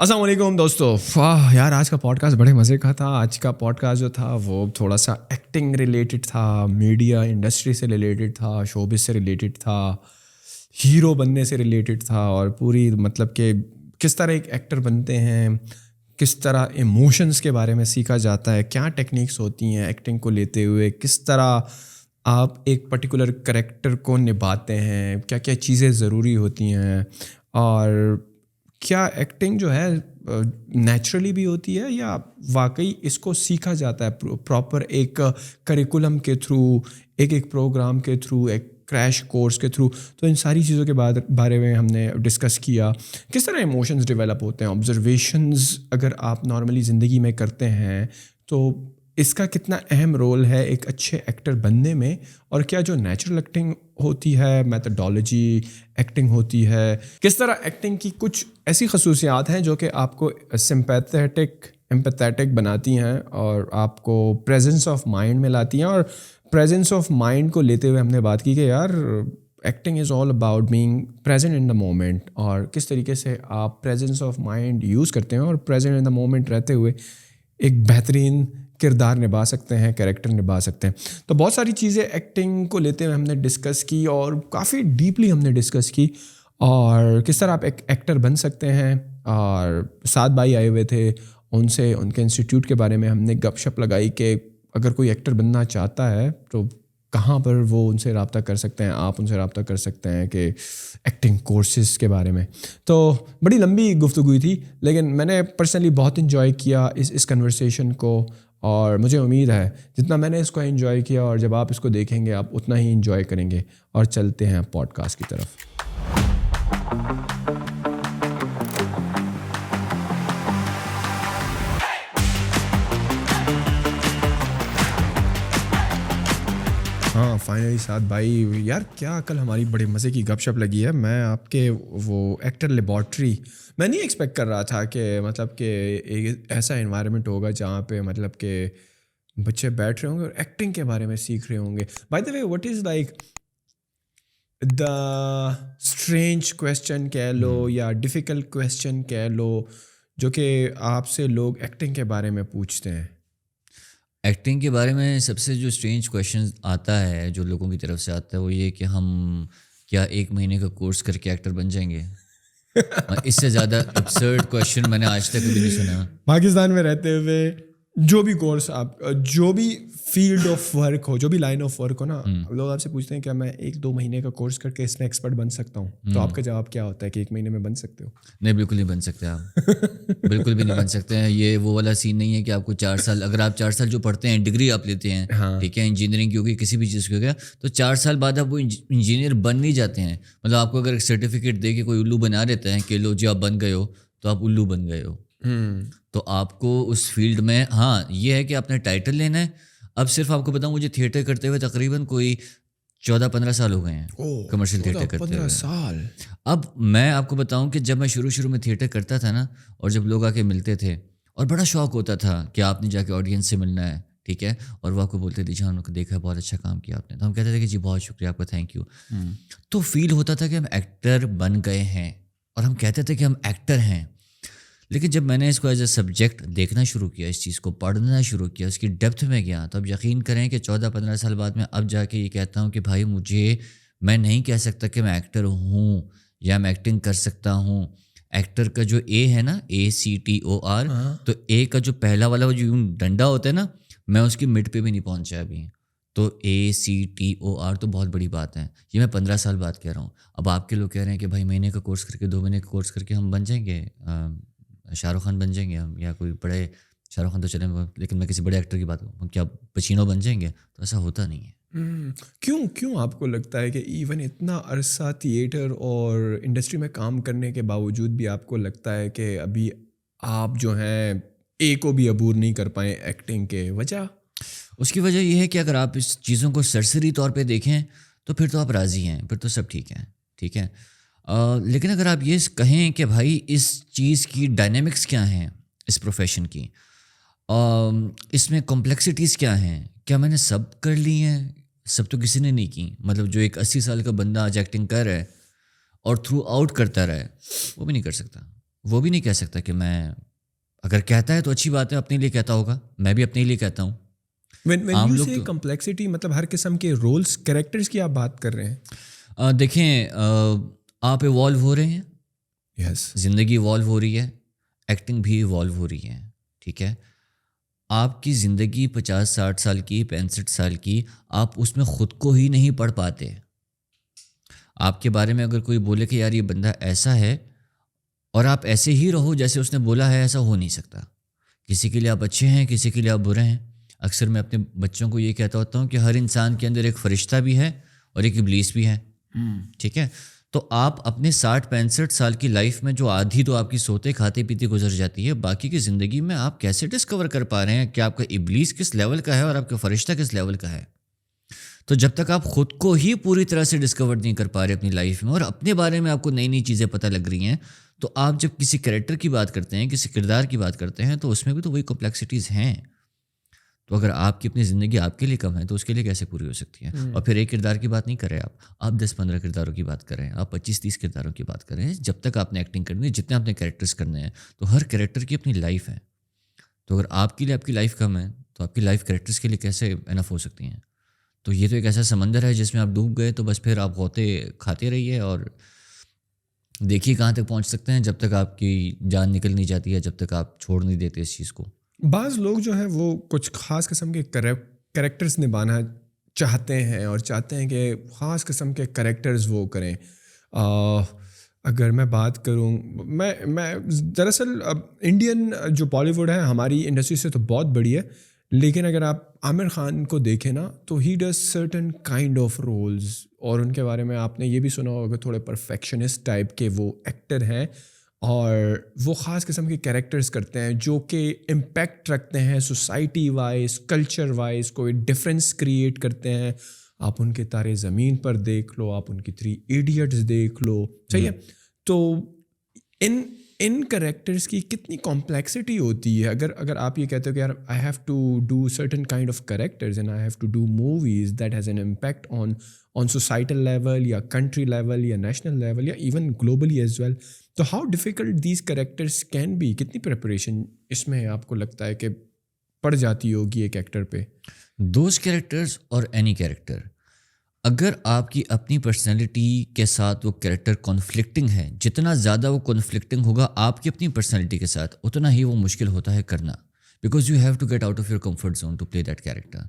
السلام علیکم دوستو. واہ یار, آج کا پوڈ کاسٹ بڑے مزے کا تھا. آج کا پوڈ کاسٹ جو تھا وہ تھوڑا سا ایکٹنگ ریلیٹڈ تھا, میڈیا انڈسٹری سے ریلیٹڈ تھا, شوبز سے ریلیٹڈ تھا, ہیرو بننے سے ریلیٹڈ تھا, اور پوری مطلب کہ کس طرح ایک ایکٹر بنتے ہیں, کس طرح ایموشنز کے بارے میں سیکھا جاتا ہے, کیا ٹیکنیکس ہوتی ہیں ایکٹنگ کو لیتے ہوئے, کس طرح آپ ایک پرٹیکولر کریکٹر کو نبھاتے ہیں, کیا کیا چیزیں ضروری ہوتی ہیں, اور کیا ایکٹنگ جو ہے نیچرلی بھی ہوتی ہے یا واقعی اس کو سیکھا جاتا ہے پراپر ایک کریکولم کے تھرو, ایک پروگرام کے تھرو, ایک کریش کورس کے تھرو. تو ان ساری چیزوں کے بارے میں ہم نے ڈسکس کیا. کس طرح ایموشنز ڈیولپ ہوتے ہیں, آبزرویشنز اگر آپ نارملی زندگی میں کرتے ہیں تو اس کا کتنا اہم رول ہے ایک اچھے ایکٹر بننے میں, اور کیا جو نیچرل ایکٹنگ ہوتی ہے, میتھڈالوجی ایکٹنگ ہوتی ہے, کس طرح ایکٹنگ کی کچھ ایسی خصوصیات ہیں جو کہ آپ کو ایمپیتھیٹک بناتی ہیں اور آپ کو پریزنس آف مائنڈ میں لاتی ہیں. اور پریزنس آف مائنڈ کو لیتے ہوئے ہم نے بات کی کہ یار acting is all about being present in the moment, اور کس طریقے سے آپ پریزنس آف مائنڈ یوز کرتے ہیں اور پریزنٹ ان دا مومنٹ رہتے ہوئے ایک بہترین کردار نبھا سکتے ہیں, کریکٹر نبھا سکتے ہیں. تو بہت ساری چیزیں ایکٹنگ کو لیتے ہوئے ہم نے ڈسکس کی, اور کافی ڈیپلی ہم نے ڈسکس کی, اور کس طرح آپ ایک ایکٹر بن سکتے ہیں. اور 7 بھائی آئے ہوئے تھے, ان سے ان کے انسٹیٹیوٹ کے بارے میں ہم نے گپ شپ لگائی کہ اگر کوئی ایکٹر بننا چاہتا ہے تو کہاں پر وہ ان سے رابطہ کر سکتے ہیں, آپ ان سے رابطہ کر سکتے ہیں کہ ایکٹنگ کورسز کے بارے میں. تو بڑی لمبی گفتگو تھی, لیکن میں نے پرسنلی بہت انجوائے کیا اس کنورسیشن کو, اور مجھے امید ہے جتنا میں نے اس کو انجوائے کیا اور جب آپ اس کو دیکھیں گے آپ اتنا ہی انجوائے کریں گے. اور چلتے ہیں پوڈ کاسٹ کی طرف. ہاں فائنلی 7 بھائی, یار کیا کل ہماری بڑے مزے کی گپ شپ لگی ہے. میں آپ کے وہ ایکٹر لیبارٹری میں نہیں ایکسپیکٹ کر رہا تھا کہ مطلب کہ ایک ایسا انوائرمنٹ ہوگا جہاں پہ مطلب کہ بچے بیٹھ رہے ہوں گے اور ایکٹنگ کے بارے میں سیکھ رہے ہوں گے. By the way what is like the strange question کہہ لو یا ڈیفیکلٹ کویسچن کہہ لو جو کہ آپ سے لوگ ایکٹنگ کے بارے میں پوچھتے ہیں؟ ایکٹنگ کے بارے میں سب سے جو اسٹرینج کویشچن آتا ہے جو لوگوں کی طرف سے آتا ہے وہ یہ کہ ہم کیا 1 مہینے کا کورس کر کے ایکٹر بن جائیں گے. اس سے زیادہ ابسرڈ کویشچن میں نے آج تک کبھی نہیں سنا. پاکستان میں رہتے ہوئے جو بھی کورس آپ, جو بھی فیلڈ آف ورک ہو, جو بھی لائن آف ورک ہو نا, لوگ آپ سے پوچھتے ہیں کیا میں 1-2 مہینے کا کورس کر کے اس میں ایکسپرٹ بن سکتا ہوں. تو آپ کا جواب کیا ہوتا ہے کہ 1 مہینے میں بن سکتے ہو؟ نہیں, بالکل نہیں بن سکتے آپ, بالکل بھی نہیں بن سکتے ہیں. یہ وہ والا سین نہیں ہے کہ آپ کو 4 سال, اگر آپ 4 سال جو پڑھتے ہیں ڈگری آپ لیتے ہیں, ٹھیک ہے, انجینئرنگ کی ہوگی, کسی بھی چیز کی ہو گیا, تو 4 سال بعد آپ وہ انجینئر بن نہیں جاتے ہیں. مطلب آپ کو اگر سرٹیفکیٹ دے کے کوئی الو بنا دیتا ہے کہ لو جی آپ بن گئے ہو, تو آپ الو بن گئے ہو. تو آپ کو اس فیلڈ میں ہاں یہ ہے کہ آپ نے ٹائٹل لینا ہے. اب صرف آپ کو بتاؤں, مجھے تھیٹر کرتے ہوئے تقریباً کوئی 14-15 سال ہو گئے ہیں, کمرشل تھیٹر کرتے ہوئے 15 سال. اب میں آپ کو بتاؤں کہ جب میں شروع میں تھیٹر کرتا تھا نا, اور جب لوگ آ کے ملتے تھے اور بڑا شوق ہوتا تھا کہ آپ نے جا کے آڈینس سے ملنا ہے, ٹھیک ہے, اور وہ آپ کو بولتے تھے جہاں دیکھا بہت اچھا کام کیا آپ نے, تو ہم کہتے تھے کہ جی بہت شکریہ آپ کا, تھینک یو. تو فیل ہوتا تھا کہ ہم ایکٹر بن گئے ہیں, اور ہم کہتے تھے کہ ہم ایکٹر ہیں. لیکن جب میں نے اس کو ایز اے سبجیکٹ دیکھنا شروع کیا, اس چیز کو پڑھنا شروع کیا, اس کی ڈیپتھ میں گیا, تو اب یقین کریں کہ 14-15 سال بعد میں اب جا کے یہ کہتا ہوں کہ بھائی میں نہیں کہہ سکتا کہ میں ایکٹر ہوں یا میں ایکٹنگ کر سکتا ہوں. ایکٹر کا جو اے ہے نا, ACTOR, تو اے کا جو پہلا والا جو ڈنڈا ہوتا ہے نا, میں اس کی مڈ پہ بھی نہیں پہنچا ابھی. تو ACTOR تو بہت بڑی بات ہے. یہ میں 15 سال بعد کہہ رہا ہوں. اب آپ کے لوگ کہہ رہے ہیں کہ بھائی مہینے کا کورس کر کے 2 مہینے کا کورس کر کے ہم بن جائیں گے, شاہ رخ خان بن جائیں گے ہم, یا کوئی بڑے, شاہ رخ خان تو چلیں, لیکن میں کسی بڑے ایکٹر کی بات کروں, ہم کیا پچینو بن جائیں گے؟ تو ایسا ہوتا نہیں ہے. کیوں آپ کو لگتا ہے کہ ایون اتنا عرصہ تھیٹر اور انڈسٹری میں کام کرنے کے باوجود بھی آپ کو لگتا ہے کہ ابھی آپ جو ہیں اے کو بھی عبور نہیں کر پائیں ایکٹنگ کے؟ وجہ اس کی وجہ یہ ہے کہ اگر آپ اس چیزوں کو سرسری طور پہ دیکھیں تو پھر تو آپ راضی ہیں, پھر تو سب ٹھیک ہے, ٹھیک ہے. لیکن اگر آپ یہ کہیں کہ بھائی اس چیز کی ڈائنامکس کیا ہیں, اس پروفیشن کی, اس میں کمپلیکسٹیز کیا ہیں, کیا میں نے سب کر لی ہیں؟ سب تو کسی نے نہیں کی. مطلب جو ایک 80 سال کا بندہ آج ایکٹنگ کر رہا ہے اور تھرو آؤٹ کرتا رہا ہے, وہ بھی نہیں کر سکتا. وہ بھی نہیں کہہ سکتا کہ میں, اگر کہتا ہے تو اچھی بات ہے, اپنے لیے کہتا ہوگا, میں بھی اپنے لیے کہتا ہوں. when عام you لوگ say تو complexity مطلب ہر قسم کے رولز کریکٹرز کی آپ بات کر رہے ہیں؟ دیکھیں, آپ ایوالو ہو رہے ہیں, یس. زندگی ایوالو ہو رہی ہے, ایکٹنگ بھی ایوالو ہو رہی ہے, ٹھیک ہے. آپ کی زندگی 50-60 سال کی, 65 سال کی, آپ اس میں خود کو ہی نہیں پڑھ پاتے. آپ کے بارے میں اگر کوئی بولے کہ یار یہ بندہ ایسا ہے, اور آپ ایسے ہی رہو جیسے اس نے بولا ہے, ایسا ہو نہیں سکتا. کسی کے لیے آپ اچھے ہیں, کسی کے لیے آپ برے ہیں. اکثر میں اپنے بچوں کو یہ کہتا ہوتا ہوں کہ ہر انسان کے اندر ایک فرشتہ بھی ہے اور ایک ابلیس بھی ہے, ٹھیک ہے. تو آپ اپنے 60-65 سال کی لائف میں جو آدھی تو آپ کی سوتے کھاتے پیتے گزر جاتی ہے, باقی کی زندگی میں آپ کیسے ڈسکور کر پا رہے ہیں کہ آپ کا ابلیس کس لیول کا ہے اور آپ کا فرشتہ کس لیول کا ہے؟ تو جب تک آپ خود کو ہی پوری طرح سے ڈسکور نہیں کر پا رہے اپنی لائف میں, اور اپنے بارے میں آپ کو نئی نئی چیزیں پتہ لگ رہی ہیں, تو آپ جب کسی کریکٹر کی بات کرتے ہیں, کسی کردار کی بات کرتے ہیں, تو اس میں بھی تو وہی کمپلیکسٹیز ہیں. تو اگر آپ کی اپنی زندگی آپ کے لیے کم ہے تو اس کے لیے کیسے پوری ہو سکتی ہے؟ اور پھر ایک کردار کی بات نہیں کر رہے آپ 10-15 کرداروں کی بات کر رہے ہیں, آپ 25-30 کرداروں کی بات کر رہے ہیں. جب تک آپ نے ایکٹنگ کرنی ہے, جتنے آپ نے کریکٹرز کرنے ہیں, تو ہر کریکٹر کی اپنی لائف ہے. تو اگر آپ کے لیے آپ کی لائف کم ہے تو آپ کی لائف کریکٹرز کے لیے کیسے انف ہو سکتی ہیں؟ تو یہ تو ایک ایسا سمندر ہے جس میں آپ ڈوب گئے تو بس پھر آپ غوطے کھاتے رہیے اور دیکھیے کہاں تک پہنچ سکتے ہیں, جب تک آپ کی جان نکل نہیں جاتی ہے, جب تک آپ چھوڑ نہیں دیتے اس چیز کو. بعض لوگ جو ہیں وہ کچھ خاص قسم کے کریکٹرز نبھانا چاہتے ہیں اور چاہتے ہیں کہ خاص قسم کے کریکٹرز وہ کریں. اگر میں بات کروں, میں دراصل انڈین جو بالی ووڈ ہے ہماری انڈسٹری سے تو بہت بڑی ہے, لیکن اگر آپ عامر خان کو دیکھیں نا تو he does certain kind of roles, اور ان کے بارے میں آپ نے یہ بھی سنا ہوگا تھوڑے پرفیکشنسٹ ٹائپ کے وہ ایکٹر ہیں, اور وہ خاص قسم کے کریکٹرز کرتے ہیں جو کہ امپیکٹ رکھتے ہیں سوسائٹی وائز, کلچر وائز, کوئی ڈفرینس کریٹ کرتے ہیں. آپ ان کے تارے زمین پر دیکھ لو, آپ ان کی 3 ایڈیٹس دیکھ لو, صحیح ہے. تو ان کریکٹرز کی کتنی کمپلیکسٹی ہوتی ہے. اگر آپ یہ کہتے ہو کہ یار I have to do certain kind of characters and I have to do movies that has an impact on societal level یا کنٹری لیول یا نیشنل لیول یا ایون گلوبلی ایز ویل, تو how difficult these characters can be. کتنی preparation اس میں آپ کو لگتا ہے کہ پڑ جاتی ہوگی ایک ایکٹر پہ؟ دوز کریکٹرز اور اینی کریکٹر, اگر آپ کی اپنی پرسنالٹی کے ساتھ وہ کریکٹر کانفلکٹنگ ہے, جتنا زیادہ وہ کانفلکٹنگ ہوگا آپ کی اپنی پرسنالٹی کے ساتھ, اتنا ہی وہ مشکل ہوتا ہے کرنا, because you have to get out of your comfort zone to play that character,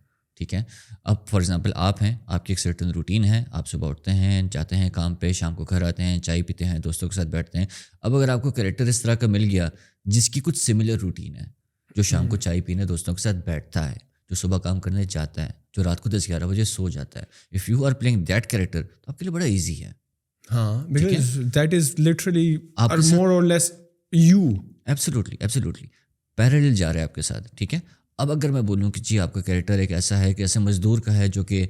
ٹھیک ہے. اب فار ایگزامپل آپ ہیں, آپ کی ایک سرٹن روٹین ہے, آپ صبح اٹھتے ہیں, جاتے ہیں کام پہ, شام کو گھر آتے ہیں, چائے پیتے ہیں, دوستوں کے ساتھ بیٹھتے ہیں. اب اگر آپ کو کریکٹر اس طرح کا مل گیا جس کی کچھ سملر روٹین ہے, جو شام کو چائے پینے دوستوں کے ساتھ بیٹھتا ہے, جو صبح کام کرنے جاتا ہے, جو رات کو 10-11 بجے سو جاتا ہے, if you are playing that character تو آپ کے لیے بڑا ایزی ہے. ہاں, بیکاز دیٹ از لٹرلی آپ کے ساتھ مور اور لیس یو. ایبسلیوٹلی پیرالل جا رہا ہے آپ کے ساتھ, ٹھیک ہے. اب اگر میں بولوں کہ جی آپ کا کریکٹر ایک ایسا ہے کہ ایسے مزدور کا ہے جو کہ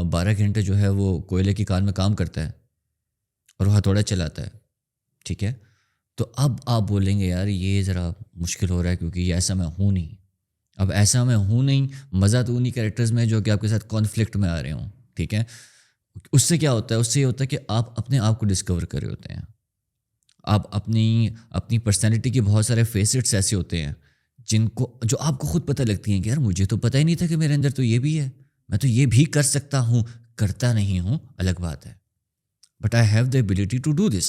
12 گھنٹے جو ہے وہ کوئلے کی کان میں کام کرتا ہے اور وہ ہتھوڑا چلاتا ہے, ٹھیک ہے, تو اب آپ بولیں گے یار یہ ذرا مشکل ہو رہا ہے کیونکہ یہ ایسا میں ہوں نہیں. اب ایسا میں ہوں نہیں, مزہ تو انہیں کریکٹرز میں جو کہ آپ کے ساتھ کانفلکٹ میں آ رہے ہوں, ٹھیک ہے. اس سے کیا ہوتا ہے, اس سے یہ ہوتا ہے کہ آپ اپنے آپ کو ڈسکور کر رہے ہوتے ہیں. آپ اپنی پرسنالٹی کے بہت سارے فیسٹس ایسے ہوتے ہیں جو آپ کو خود پتہ لگتی ہیں کہ یار مجھے تو پتہ ہی نہیں تھا کہ میرے اندر تو یہ بھی ہے, میں تو یہ بھی کر سکتا ہوں, کرتا نہیں ہوں الگ بات ہے, but I have the ability to do this.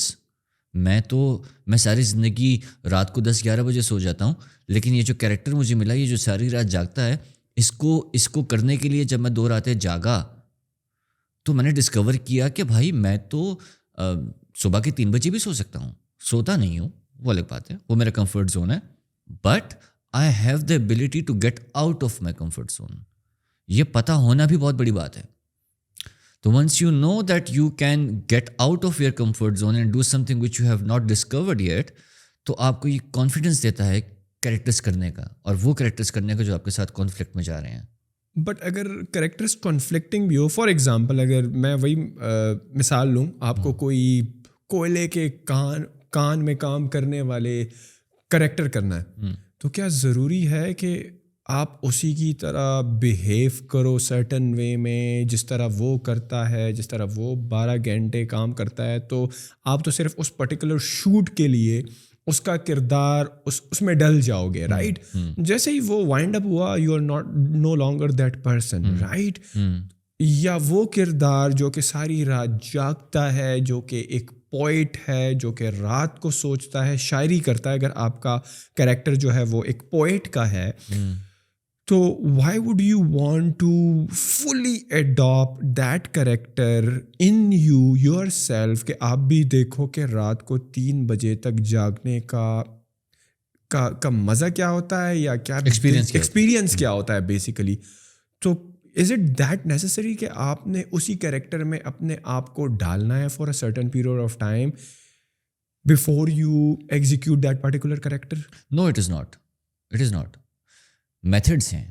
میں ساری زندگی رات کو 10-11 بجے سو جاتا ہوں, لیکن یہ جو کریکٹر مجھے ملا, یہ جو ساری رات جاگتا ہے, اس کو کرنے کے لیے جب میں 2 راتیں جاگا تو میں نے ڈسکور کیا کہ بھائی میں تو صبح کے 3 بجے بھی سو سکتا ہوں. سوتا نہیں ہوں, وہ الگ بات ہے, وہ میرا کمفرٹ زون ہے, but I have the ability to get out of my comfort zone. یہ پتہ ہونا بھی بہت بڑی بات ہے. تو once you know that you can get out of your comfort zone and do something which you have not discovered yet, تو آپ کو یہ کانفیڈنس دیتا ہے کریکٹرز کرنے کا, اور وہ کریکٹرز کرنے کا جو آپ کے ساتھ کانفلکٹ میں جا رہے ہیں. بٹ اگر کریکٹرز کانفلکٹنگ بھی ہو, فار ایگزامپل اگر میں وہی مثال لوں, آپ کو کوئی کوئلے کے کان میں کام کرنے والے کریکٹر کرنا ہے, تو کیا ضروری ہے کہ آپ اسی کی طرح بیہیو کرو سرٹن وے میں جس طرح وہ کرتا ہے, جس طرح وہ 12 گھنٹے کام کرتا ہے, تو آپ تو صرف اس پرٹیکولر شوٹ کے لیے اس کا کردار اس میں ڈل جاؤ گے, رائٹ. جیسے ہی وہ وائنڈ اپ ہوا, you are not no longer that person, right. یا وہ کردار جو کہ ساری رات جاگتا ہے, جو کہ ایک پوئٹ ہے, جو کہ رات کو سوچتا ہے, شاعری کرتا ہے, اگر آپ کا کریکٹر جو ہے وہ ایک پوئٹ کا ہے, تو why would you want to fully adapt that character in you yourself, کہ آپ بھی دیکھو کہ رات کو 3 بجے تک جاگنے کا مزہ کیا ہوتا ہے, یا کیا ایکسپیرینس کیا ہوتا ہے بیسیکلی. تو از اٹ دیٹ نیسسری کہ آپ نے اسی کریکٹر میں اپنے آپ کو ڈالنا ہے for a certain period of time before you execute that particular character? No, it is not. Methods ہیں,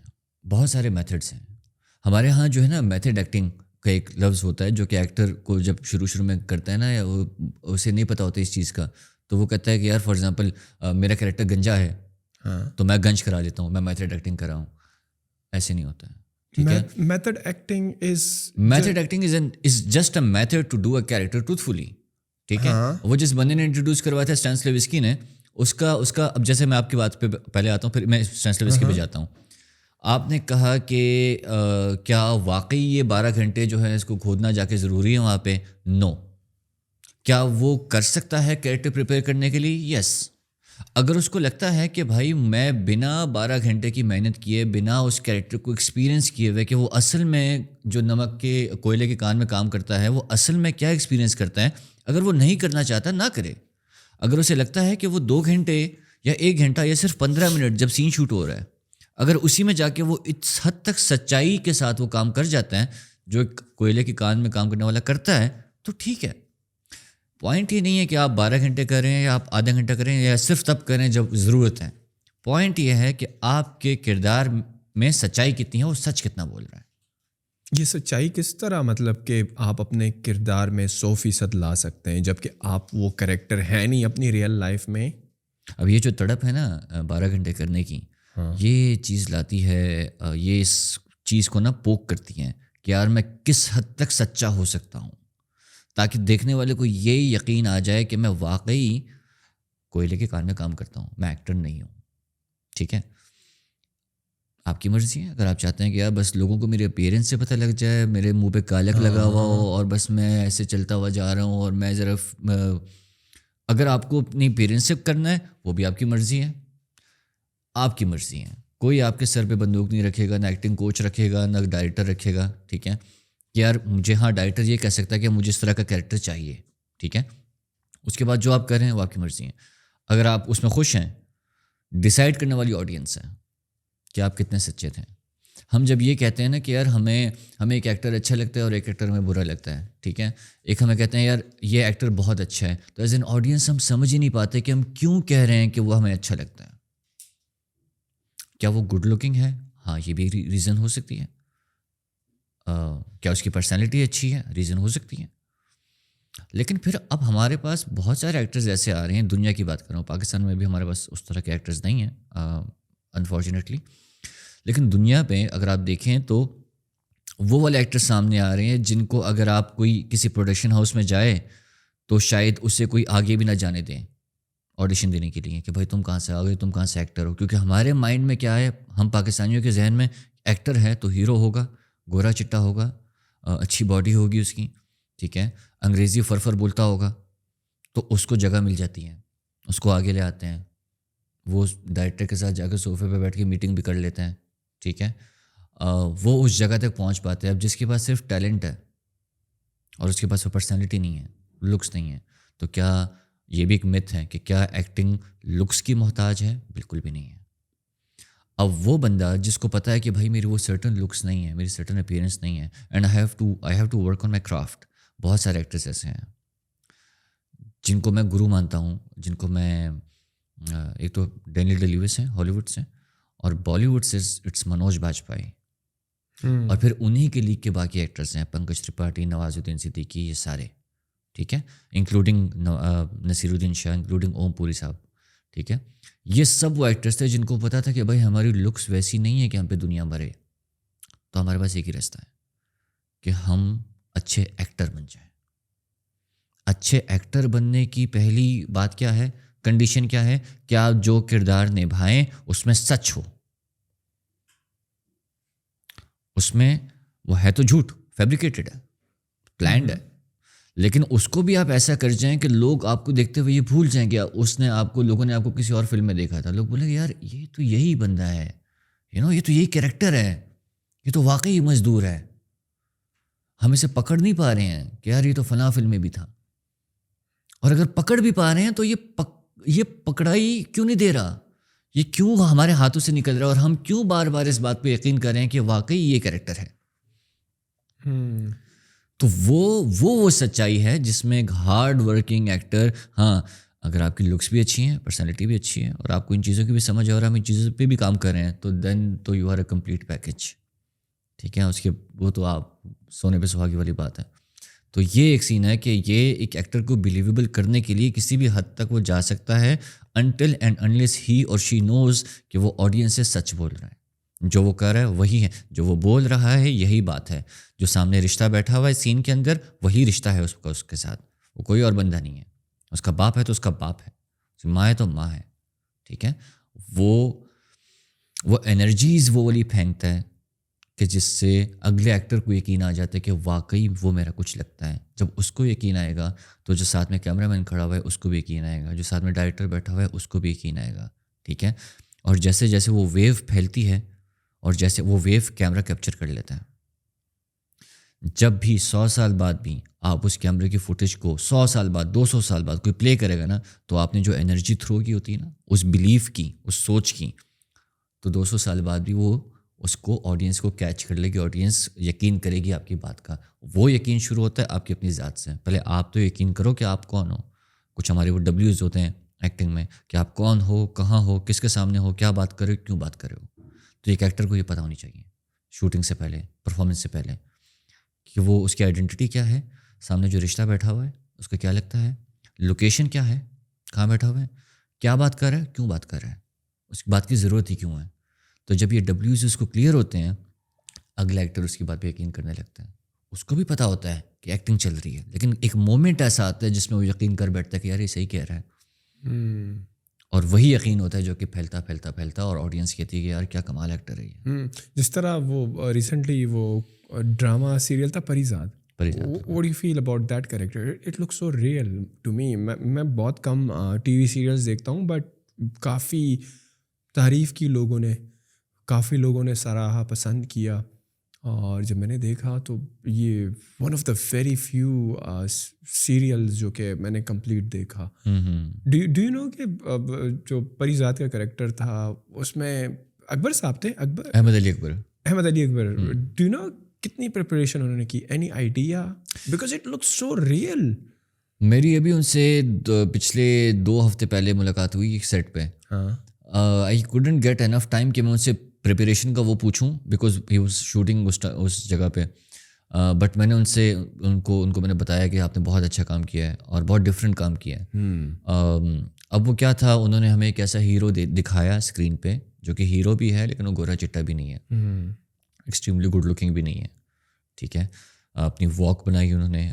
بہت سارے میتھڈس ہیں ہمارے ہاں. جو ہے نا, میتھڈ ایکٹنگ کا ایک لفظ ہوتا ہے جو کہ ایکٹر کو جب شروع میں کرتا ہے نا, یا اسے نہیں پتہ ہوتا اس چیز کا, تو وہ کہتا ہے کہ یار فار ایگزامپل میرا کریکٹر گنجا ہے, تو میں گنج کرا دیتا ہوں, میں میتھڈ ایکٹنگ کر رہا ہوں. ایسے نہیں ہوتا ہے, ٹھیک ہے. Method acting is just a method to do a character truthfully, ٹھیک ہے. وہ جس بندے نے انٹروڈیوس کروایا تھا اسٹینسلاوسکی نے, اس کا اب جیسے میں آپ کی بات پہ پہلے آتا ہوں, پھر میں اسٹینسلاوسکی پہ جاتا ہوں. آپ نے کہا کہ کیا واقعی یہ 12 گھنٹے جو ہے اس کو کھودنا جا کے ضروری ہے وہاں پہ؟ نو. کیا وہ کر سکتا ہے کیریکٹر پریپیئر کرنے کے لیے؟ یس. اگر اس کو لگتا ہے کہ بھائی میں بنا 12 گھنٹے کی محنت کیے, بنا اس کیریکٹر کو ایکسپیرینس کیے ہوئے کہ وہ اصل میں جو نمک کے کوئلے کے کان میں کام کرتا ہے وہ اصل میں کیا ایکسپیرینس کرتا ہے, اگر وہ نہیں کرنا چاہتا نہ کرے. اگر اسے لگتا ہے کہ وہ 2 گھنٹے یا 1 گھنٹہ یا صرف 15 منٹ جب سین شوٹ ہو رہا ہے, اگر اسی میں جا کے وہ اس حد تک سچائی کے ساتھ وہ کام کر جاتا ہے جو ایک کوئلے کے کان میں کام کرنے والا کرتا ہے, تو ٹھیک ہے. پوائنٹ یہ نہیں ہے کہ آپ 12 گھنٹے کریں یا آپ آدھا گھنٹہ کریں یا صرف تب کریں جب ضرورت ہے. پوائنٹ یہ ہے کہ آپ کے کردار میں سچائی کتنی ہے, وہ سچ کتنا بول رہا ہے. یہ سچائی کس طرح, مطلب کہ آپ اپنے کردار میں 100% لا سکتے ہیں جب کہ آپ وہ کریکٹر ہے نہیں اپنی ریئل لائف میں. اب یہ جو تڑپ ہے نا 12 گھنٹے کرنے کی, یہ چیز لاتی ہے, یہ اس چیز کو نا پوک کرتی ہیں کہ یار میں کس حد تک سچا ہو سکتا ہوں, تاکہ دیکھنے والے کو یہ یقین آ جائے کہ میں واقعی کوئلے کے کان میں کام کرتا ہوں, میں ایکٹر نہیں ہوں. ٹھیک ہے, آپ کی مرضی ہے. اگر آپ چاہتے ہیں کہ یار بس لوگوں کو میرے اپیرنس سے پتہ لگ جائے, میرے منہ پہ کالک لگا ہوا ہو اور بس میں ایسے چلتا ہوا جا رہا ہوں, اور میں ذرا اگر آپ کو اپنی اپیرنس سے کرنا ہے وہ بھی آپ کی مرضی ہے. آپ کی مرضی ہے, کوئی آپ کے سر پہ بندوق نہیں رکھے گا, نہ ایکٹنگ کوچ رکھے گا, نہ ڈائریکٹر رکھے گا. ٹھیک ہے, کہ یار مجھے, ہاں ڈائریکٹر یہ کہہ سکتا ہے کہ مجھے اس طرح کا کیریکٹر چاہیے. ٹھیک ہے, اس کے بعد جو آپ کر رہے ہیں وہ آپ کی مرضی ہے. اگر آپ اس میں خوش ہیں, ڈیسائیڈ کرنے والی آڈینس ہے کہ آپ کتنے سچے تھے. ہم جب یہ کہتے ہیں نا کہ یار ہمیں ایک ایکٹر اچھا لگتا ہے اور ایک ایکٹر ہمیں برا لگتا ہے, ٹھیک ہے, ایک ہمیں کہتے ہیں یار یہ ایکٹر بہت اچھا ہے, تو ایز این آڈینس ہم سمجھ ہی نہیں پاتے کہ ہم کیوں کہہ رہے ہیں کہ وہ ہمیں اچھا لگتا ہے. کیا وہ گڈ لکنگ ہے؟ ہاں, یہ بھی ریزن ہو سکتی ہے. کیا اس کی پرسنالٹی اچھی ہے؟ ریزن ہو سکتی ہے. لیکن پھر اب ہمارے پاس بہت سارے ایکٹرز ایسے آ رہے ہیں, دنیا کی بات کر رہا ہوں, پاکستان میں بھی ہمارے پاس اس طرح کے ایکٹرز نہیں ہیں انفارچونیٹلی, لیکن دنیا پہ اگر آپ دیکھیں تو وہ والے ایکٹر سامنے آ رہے ہیں جن کو اگر آپ کوئی کسی پروڈکشن ہاؤس میں جائے تو شاید اسے کوئی آگے بھی نہ جانے دیں آڈیشن دینے کے لیے کہ بھائی تم کہاں سے آ گئے, تم کہاں سے ایکٹر ہو. کیونکہ ہمارے مائنڈ میں کیا ہے, ہم پاکستانیوں کے ذہن میں ایکٹر ہے تو ہیرو ہوگا, گورا چٹا ہوگا, اچھی باڈی ہوگی اس کی, ٹھیک ہے, انگریزی فرفر بولتا ہوگا, تو اس کو جگہ مل جاتی ہے, اس کو آگے لے آتے ہیں, وہ ڈائریکٹر کے ساتھ جا کے صوفے پہ بیٹھ کے میٹنگ بھی کر لیتے ہیں. ٹھیک ہے, وہ اس جگہ تک پہنچ پاتے ہیں. اب جس کے پاس صرف ٹیلنٹ ہے اور اس کے پاس وہ پرسنالٹی نہیں ہے, لکس نہیں ہے, تو کیا یہ بھی ایک متھ ہے کہ کیا ایکٹنگ لکس کی محتاج ہے؟ بالکل بھی نہیں ہے. اب وہ بندہ جس کو پتہ ہے کہ بھائی میری وہ سرٹن لکس نہیں ہے, میری سرٹن اپیرنس نہیں ہے, and I have to work on my craft. بہت سارے ایکٹرس ایسے ہیں جن کو میں گرو مانتا ہوں, جن کو میں, ایک تو ڈینیل ڈے لیوس ہیں ہالی ووڈ سے, اور بالی would say it's Manoj Bajpayee, اور پھر انہی کے لیگ کے باقی ایکٹرس ہیں, پنکج ترپاٹھی, نواز الدین صدیقی, یہ سارے. ٹھیک ہے, انکلوڈنگ نصیر الدین شاہ, انکلوڈنگ اوم پوری صاحب. ٹھیک ہے, یہ سب وہ ایکٹرس تھے جن کو پتا تھا کہ بھائی ہماری لکس ویسی نہیں ہے کہ ہم پہ دنیا بھرے, تو ہمارے پاس ایک ہی راستہ ہے کہ ہم اچھے ایکٹر بن جائیں. اچھے ایکٹر بننے کی پہلی بات کیا ہے؟ کنڈیشن کیا ہے کہ آپ جو کردار نبھائیں اس میں سچ ہو، اس میں وہ ہے تو جھوٹ، فیبریکیٹڈ ہے، پلانڈ ہے، لیکن اس کو بھی آپ ایسا کر جائیں کہ لوگ آپ کو دیکھتے ہوئے یہ بھول جائیں کہ اس نے آپ کو، لوگوں نے آپ کو کسی اور فلم میں دیکھا تھا، لوگ بولیں یار یہ تو یہی بندہ ہے، یہ تو یہی کیریکٹر ہے، یہ تو واقعی مزدور ہے، ہم اسے پکڑ نہیں پا رہے ہیں کہ یار یہ تو فلاں فلم میں بھی تھا، اور اگر پکڑ بھی پا رہے ہیں تو یہ پکڑائی کیوں نہیں دے رہا، یہ کیوں ہمارے ہاتھوں سے نکل رہا ہے، اور ہم کیوں بار بار اس بات پہ یقین کر رہے ہیں کہ واقعی یہ کیریکٹر ہے. تو وہ سچائی ہے جس میں ایک ہارڈ ورکنگ ایکٹر، ہاں اگر آپ کی لکس بھی اچھی ہیں، پرسنالٹی بھی اچھی ہے، اور آپ کو ان چیزوں کی بھی سمجھ ہے، اور ہم ان چیزوں پہ بھی کام کر رہے ہیں، تو دین تو you are a complete package. ٹھیک ہے، اس کے وہ تو آپ سونے پہ سہاگی والی بات ہے. تو یہ ایک سین ہے کہ یہ ایک ایکٹر کو بلیویبل کرنے کے لیے کسی بھی حد تک وہ جا سکتا ہے انٹل اینڈ انلیس ہی اور شی نوز کہ وہ آڈینس سے سچ بول رہا ہے، جو وہ کر رہا ہے وہی ہے، جو وہ بول رہا ہے یہی بات ہے، جو سامنے رشتہ بیٹھا ہوا ہے سین کے اندر وہی رشتہ ہے اس کا اس کے ساتھ، وہ کوئی اور بندہ نہیں ہے. اس کا باپ ہے تو اس کا باپ ہے، اس کی ماں ہے تو ماں ہے. ٹھیک ہے، وہ انرجیز وہ والی پھینکتا ہے کہ جس سے اگلے ایکٹر کو یقین آ جاتا ہے کہ واقعی وہ میرا کچھ لگتا ہے. جب اس کو یقین آئے گا تو جو ساتھ میں کیمرہ مین کھڑا ہوا ہے اس کو بھی یقین آئے گا، جو ساتھ میں ڈائریکٹر بیٹھا ہوا ہے اس کو بھی یقین آئے گا. ٹھیک ہے، اور جیسے جیسے وہ ویو پھیلتی ہے اور جیسے وہ ویو کیمرہ کیپچر کر لیتا ہے، جب بھی 100 سال بعد بھی آپ اس کیمرے کی فوٹیج کو 100 سال بعد 200 سال بعد کوئی پلے کرے گا نا، تو آپ نے جو انرجی تھرو کی ہوتی ہے نا اس بلیف کی، اس سوچ کی، تو 200 سال بعد بھی وہ اس کو آڈینس کو کیچ کر لے گی، آڈینس یقین کرے گی آپ کی بات کا. وہ یقین شروع ہوتا ہے آپ کی اپنی ذات سے. پہلے آپ تو یقین کرو کہ آپ کون ہو. کچھ ہمارے وہ ڈبلیوز ہوتے ہیں ایکٹنگ میں کہ آپ کون ہو، کہاں ہو، کس کے سامنے ہو، کیا بات کرے، کیوں بات کرے ہو. تو ایک ایکٹر کو یہ پتہ ہونی چاہیے شوٹنگ سے پہلے، پرفارمنس سے پہلے، کہ وہ اس کی آئیڈینٹی کیا ہے، سامنے جو رشتہ بیٹھا ہوا ہے اس کا کیا لگتا ہے، لوکیشن کیا ہے، کہاں بیٹھا ہوا ہے، کیا بات کر رہا ہے، کیوں بات کر رہا ہے، اس کی بات کی ضرورت ہی کیوں ہے. تو جب یہ ڈبلیوز اس کو کلیئر ہوتے ہیں، اگلا ایکٹر اس کی بات پہ یقین کرنے لگتا ہے. اس کو بھی پتہ ہوتا ہے کہ ایکٹنگ چل رہی ہے، لیکن ایک مومنٹ ایسا آتا ہے جس میں وہ یقین کر بیٹھتا ہے کہ یار یہ صحیح کہہ رہا ہے. اور وہی یقین ہوتا ہے جو کہ پھیلتا پھیلتا پھیلتا اور آڈینس کہتی ہے کہ یار کیا کمال ایکٹر ہے یہ. جس طرح وہ ریسنٹلی وہ ڈرامہ سیریل تھا Parizaad, what do you feel about that character? It looks so real to me. میں بہت کم ٹی وی سیریلز دیکھتا ہوں، بٹ کافی تعریف کی لوگوں نے، کافی لوگوں نے سراہا، پسند کیا. اور جب میں نے دیکھا تو یہ one of the very few serials جو کہ میں نے کمپلیٹ دیکھا. ڈو یو نو کہ جو پریزاد کا کریکٹر تھا اس میں اکبر صاحب تھے، احمد علی اکبر. ڈو یو نو کتنی پریپریشن انہوں نے کی؟ Any idea? Because it looks so real. میری ابھی ان سے پچھلے 2 ہفتے پہلے ملاقات ہوئی ایک سیٹ پہ. I couldn't get enough time کہ میں ان سے پریپریشن کا وہ پوچھوں، بیکاز ہی واز شوٹنگ اس جگہ پہ. بٹ میں نے ان کو میں نے بتایا کہ آپ نے بہت اچھا کام کیا ہے اور بہت ڈفرینٹ کام کیا ہے. اب وہ کیا تھا، انہوں نے ہمیں ایک ایسا ہیرو دکھایا اسکرین پہ جو کہ ہیرو بھی ہے لیکن وہ گورا چٹا بھی نہیں ہے، ایکسٹریملی گڈ لکنگ بھی نہیں ہے. ٹھیک ہے، اپنی واک بنائی انہوں نے.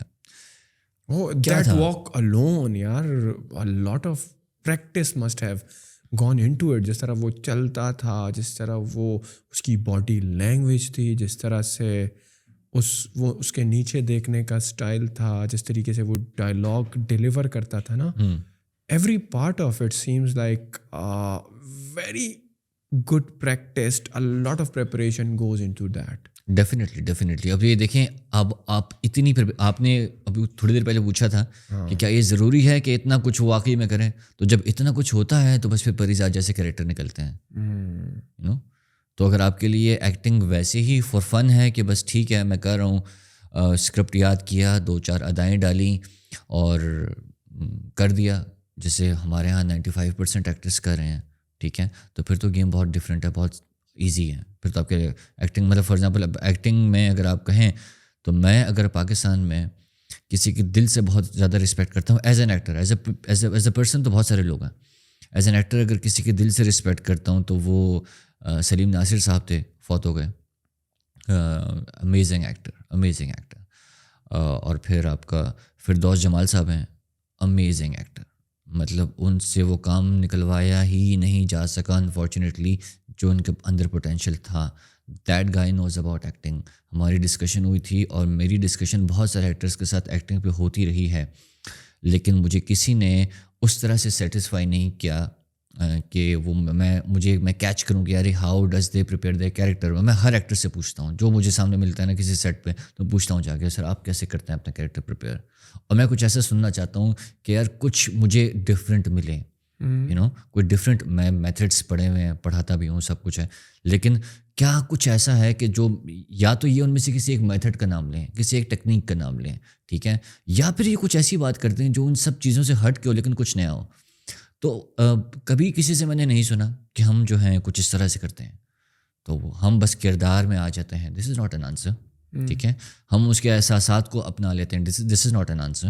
That walk alone, یار a lot of practice must have gone into it. جس طرح وہ چلتا تھا، جس طرح وہ اس کی باڈی لینگویج تھی، جس طرح سے اس کے نیچے دیکھنے کا اسٹائل تھا، جس طریقے سے وہ ڈائلاگ ڈیلیور کرتا تھا نا، every part of it seems like very good practised. a lot of preparation goes into that. Definitely. اب یہ دیکھیں، اب آپ نے ابھی تھوڑی دیر پہلے پوچھا تھا کہ کیا یہ ضروری ہے کہ اتنا کچھ واقعی میں کریں، تو جب اتنا کچھ ہوتا ہے تو بس پھر پریزاد جیسے کریکٹر نکلتے ہیں. تو اگر آپ کے لیے ایکٹنگ ویسے ہی فار فن ہے کہ بس ٹھیک ہے میں کر رہا ہوں، اسکرپٹ یاد کیا، 2-4 ادائیں ڈالیں اور کر دیا، جیسے ہمارے ہاں 95% ایکٹرس کر رہے ہیں، ٹھیک ہے، تو پھر تو گیم بہت ڈفرینٹ ہے، بہت ایزی ہے. پھر تو آپ کے ایکٹنگ، مطلب فار ایگزامپل ایکٹنگ میں اگر آپ کہیں تو میں اگر پاکستان میں کسی کے دل سے بہت زیادہ رسپیکٹ کرتا ہوں as an actor, as a person تو بہت سارے لوگ ہیں، ایز این ایکٹر اگر کسی کے دل سے رسپیکٹ کرتا ہوں تو وہ سلیم ناصر صاحب تھے، فوت ہو گئے. Amazing actor. اور پھر آپ کا فردوس جمال صاحب ہیں، امیزنگ ایکٹر. مطلب ان سے وہ کام نکلوایا ہی نہیں جا سکا انفارچونیٹلی جو ان کے اندر پوٹینشیل تھا. That guy knows about acting. ہماری ڈسکشن ہوئی تھی اور میری ڈسکشن بہت سارے ایکٹرس کے ساتھ ایکٹنگ پہ ہوتی رہی ہے, لیکن مجھے کسی نے اس طرح سے سیٹسفائی نہیں کیا کہ وہ میں کیچ کروں کہ یار how does they prepare they character. میں ہر ایکٹر سے پوچھتا ہوں جو مجھے سامنے ملتا ہے نا کسی سیٹ پہ, تو پوچھتا ہوں جا کے سر آپ کیسے کرتے ہیں اپنا کیریکٹر پریپیئر. اور میں کچھ ایسا سننا چاہتا ہوں کہ یار کچھ مجھے ڈفرینٹ ملے, کوئی ڈفرینٹ. میں میتھڈس پڑھے ہوئے ہیں, پڑھاتا بھی ہوں, سب کچھ ہے, لیکن کیا کچھ ایسا ہے کہ جو یا تو یہ ان میں سے کسی ایک میتھڈ کا نام لیں, کسی ایک ٹیکنیک کا نام لیں, ٹھیک ہے, یا پھر یہ کچھ ایسی بات کرتے ہیں جو ان سب چیزوں سے ہٹ کے ہو لیکن کچھ نیا ہو. تو کبھی کسی سے میں نے نہیں سنا کہ ہم جو ہیں کچھ اس طرح سے کرتے ہیں, تو ہم بس کردار میں آ جاتے ہیں. This is not an answer, ٹھیک ہے. ہم اس کے احساسات کو اپنا لیتے ہیں. This is not an answer.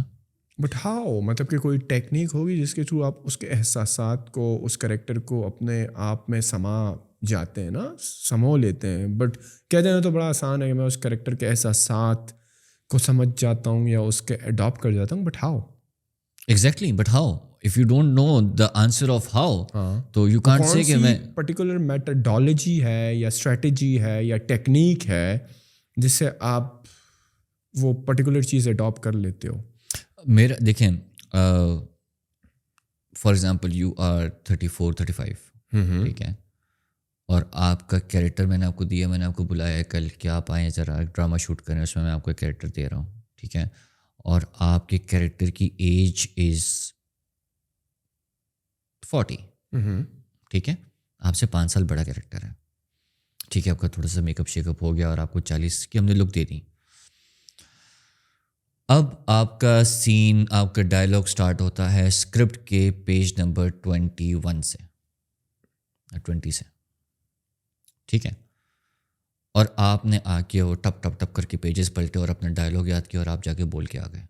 But how, مطلب کہ کوئی ٹیکنیک ہوگی جس کے تھرو آپ اس کے احساسات کو, اس کریکٹر کو اپنے آپ میں سما جاتے ہیں نا, سمو لیتے ہیں. بٹ کہہ دینا تو بڑا آسان ہے کہ میں اس کریکٹر کے احساسات کو سمجھ جاتا ہوں یا اس کے اڈاپٹ کر جاتا ہوں. But how exactly, but how if you don't know the answer of how, تو یو کانٹ سے کہ میں پرٹیکولر میتھڈالوجی ہے یا اسٹریٹجی ہے یا ٹیکنیک ہے جس سے آپ وہ پرٹیکولر چیز اڈاپٹ کر لیتے ہو. میرا دیکھیں فار ایگزامپل یو آر 34-35, ٹھیک ہے, اور آپ کا کیریکٹر میں نے آپ کو دیا, میں نے آپ کو بلایا ہے کل کہ آپ آئیں ذرا ڈرامہ شوٹ کریں, اس میں آپ کو ایک کیریکٹر دے رہا ہوں, ٹھیک ہے, اور آپ کے کیریکٹر کی ایج از 40, ٹھیک ہے, آپ سے 5 سال بڑا کیریکٹر ہے, ٹھیک ہے, آپ کا تھوڑا سا میک اپ شیک اپ ہو گیا اور آپ کو 40 کی ہم نے لک دے دی. اب آپ کا سین, آپ کا ڈائلاگ سٹارٹ ہوتا ہے اسکرپٹ کے پیج نمبر 21 سے, 20 سے, ٹھیک ہے, اور آپ نے آ کے وہ ٹپ ٹپ ٹپ کر کے پیجز پلٹے اور اپنا ڈائلاگ یاد کیا اور آپ جا کے بول کے آ گئے.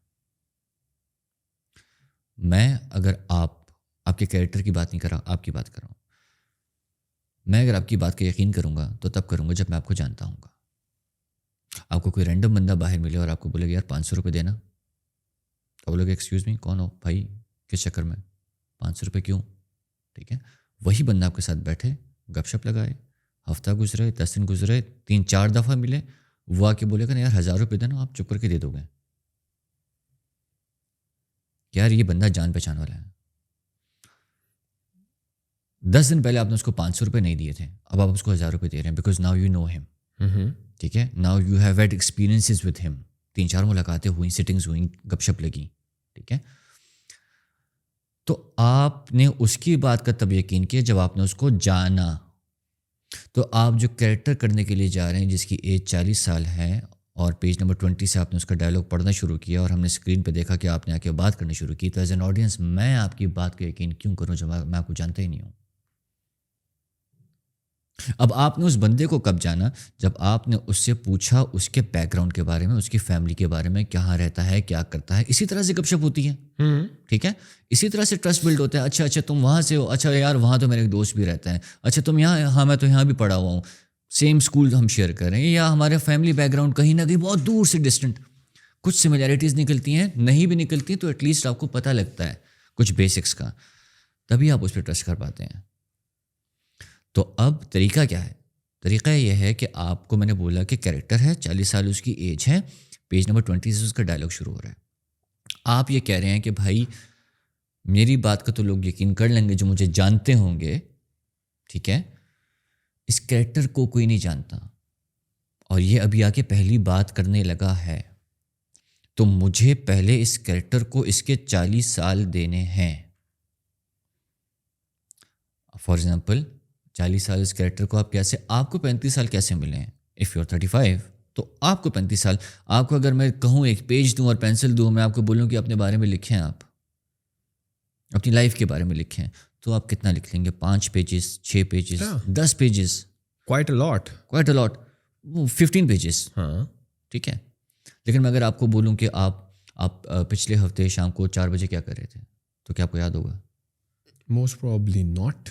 میں اگر آپ کے کیریکٹر کی بات نہیں کر رہا, آپ کی بات کر رہا ہوں. میں اگر آپ کی بات کا یقین کروں گا تو تب کروں گا جب میں آپ کو جانتا ہوں گا. آپ کو کوئی رینڈم بندہ باہر ملے اور آپ کو بولے گا یار 500 روپے دینا, تو بولے گا ایکسکیوز می کون ہو بھائی, کس چکر میں 500 روپے کیوں, ٹھیک ہے. وہی بندہ آپ کے ساتھ بیٹھے, گپ شپ لگائے, ہفتہ گزرے, 10 دن گزرے, 3-4 دفعہ ملے, وہ آ کے بولے گا نا یار 1000 روپے دینا, آپ چپ کر کے دے دو گے. یار یہ بندہ جان پہچان والا ہے. 10 دن پہلے آپ نے اس کو 500 روپے نہیں دیے تھے, اب آپ اس کو 1000 روپے دے رہے ہیں because now you know him, ٹھیک ہے. Now you have had experiences with him, 3-4 ملاقاتیں ہوئیں, سٹنگز ہوئیں, گپ شپ لگی, ٹھیک ہے. تو آپ نے اس کی بات کا تب یقین کیا جب آپ نے اس کو جانا. تو آپ جو کریکٹر کرنے کے لیے جا رہے ہیں جس کی ایج 40 سال ہے اور پیج نمبر 20 سے آپ نے اس کا ڈائلاگ پڑھنا شروع کیا اور ہم نے اسکرین پہ دیکھا کہ آپ نے آ کے بات کرنی شروع کی, تو ایز این آڈینس میں آپ کی بات کا یقین کیوں کروں جب میں آپ کو جانتا ہی نہیں ہوں. اب آپ نے اس بندے کو کب جانا, جب آپ نے اس سے پوچھا اس کے بیک گراؤنڈ کے بارے میں, اس کی فیملی کے بارے میں, کہاں رہتا ہے, کیا کرتا ہے. اسی طرح سے گپ شپ ہوتی ہے, ٹھیک ہے. اسی طرح سے ٹرسٹ بلڈ ہوتا ہے. اچھا تم وہاں سے ہو, اچھا یار وہاں تو میرا ایک دوست بھی رہتا ہے, اچھا تم یہاں, ہاں میں تو یہاں بھی پڑھا ہوا ہوں, سیم اسکول ہم شیئر کر رہے ہیں, یا ہمارے فیملی بیک گراؤنڈ کہیں نہ کہیں بہت دور سے ڈسٹنٹ. کچھ سملیرٹیز نکلتی ہیں, نہیں بھی نکلتی تو ایٹ لیسٹ آپ کو پتہ لگتا ہے کچھ بیسکس کا, تبھی آپ اس پہ ٹرسٹ کر پاتے ہیں. تو اب طریقہ کیا ہے؟ طریقہ یہ ہے کہ آپ کو میں نے بولا کہ کیریکٹر ہے, 40 سال اس کی ایج ہے, پیج نمبر 20 سے اس کا ڈائلاگ شروع ہو رہا ہے. آپ یہ کہہ رہے ہیں کہ بھائی میری بات کا تو لوگ یقین کر لیں گے جو مجھے جانتے ہوں گے, ٹھیک ہے. اس کیریکٹر کو کوئی نہیں جانتا اور یہ ابھی آ کے پہلی بات کرنے لگا ہے, تو مجھے پہلے اس کیریکٹر کو اس کے 40 سال دینے ہیں. فار ایگزامپل 40 سال اس کیریکٹر کو آپ کیسے, آپ کو 35 سال کیسے ملے ہیں؟ اف یو آر 35 تو آپ کو 35 سال. آپ کو اگر میں کہوں ایک پیج دوں اور پینسل دوں, میں آپ کو بولوں کہ اپنے بارے میں لکھیں, آپ اپنی لائف کے بارے میں لکھیں, تو آپ کتنا لکھ لیں گے؟ 5 pages, 6 pages, 10 pages, quite a lot, 15 pages, ہاں, ٹھیک ہے. لیکن میں اگر آپ کو بولوں کہ آپ پچھلے ہفتے شام کو 4 بجے کیا کر رہے تھے, تو کیا آپ کو یاد ہوگا؟ Most probably not.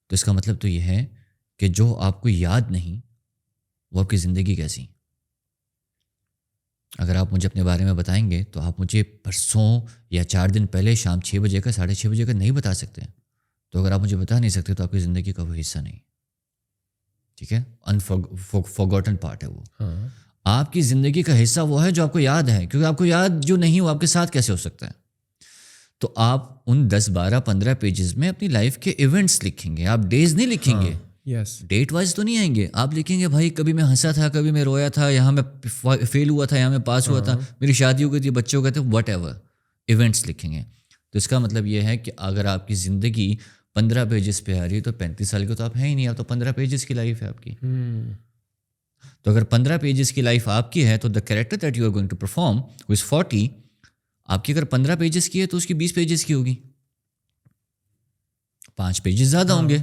تو اس کا مطلب تو یہ ہے کہ جو آپ کو یاد نہیں وہ آپ کی زندگی کیسی. اگر آپ مجھے اپنے بارے میں بتائیں گے تو آپ مجھے پرسوں یا 4 دن پہلے شام 6 بجے کا 6:30 بجے کا نہیں بتا سکتے. تو اگر آپ مجھے بتا نہیں سکتے تو آپ کی زندگی کا وہ حصہ نہیں. ٹھیک ہے, فارگوٹن پارٹ ہے وہ. ہاں آپ کی زندگی کا حصہ وہ ہے جو آپ کو یاد ہے, کیونکہ آپ کو یاد جو نہیں وہ آپ کے ساتھ کیسے ہو سکتا ہے. تو آپ ان 10 12 15 پیجز میں اپنی لائف کے ایونٹس لکھیں گے, آپ ڈیز نہیں لکھیں گے. یس ڈیٹ وائز تو نہیں آئیں گے, آپ لکھیں گے بھائی کبھی میں ہنسا تھا, کبھی میں رویا تھا, یہاں میں فیل ہوا تھا, یہاں میں پاس ہوا تھا, میری شادی ہو گئی تھی, بچے ہو گئے تھے, واٹ ایور ایونٹس لکھیں گے. تو اس کا مطلب یہ ہے کہ اگر آپ کی زندگی 15 پیجز پہ آ رہی ہے تو 35 سال کے تو آپ ہیں ہی نہیں, آپ تو 15 پیجز کی لائف ہے آپ کی. تو اگر 15 پیجز کی لائف آپ کی ہے تو the character that you are going to perform was 40, آپ کی اگر 15 پیجز کی ہے تو اس کی 20 پیجز کی ہوگی, 5 پیجز زیادہ ہوں گے.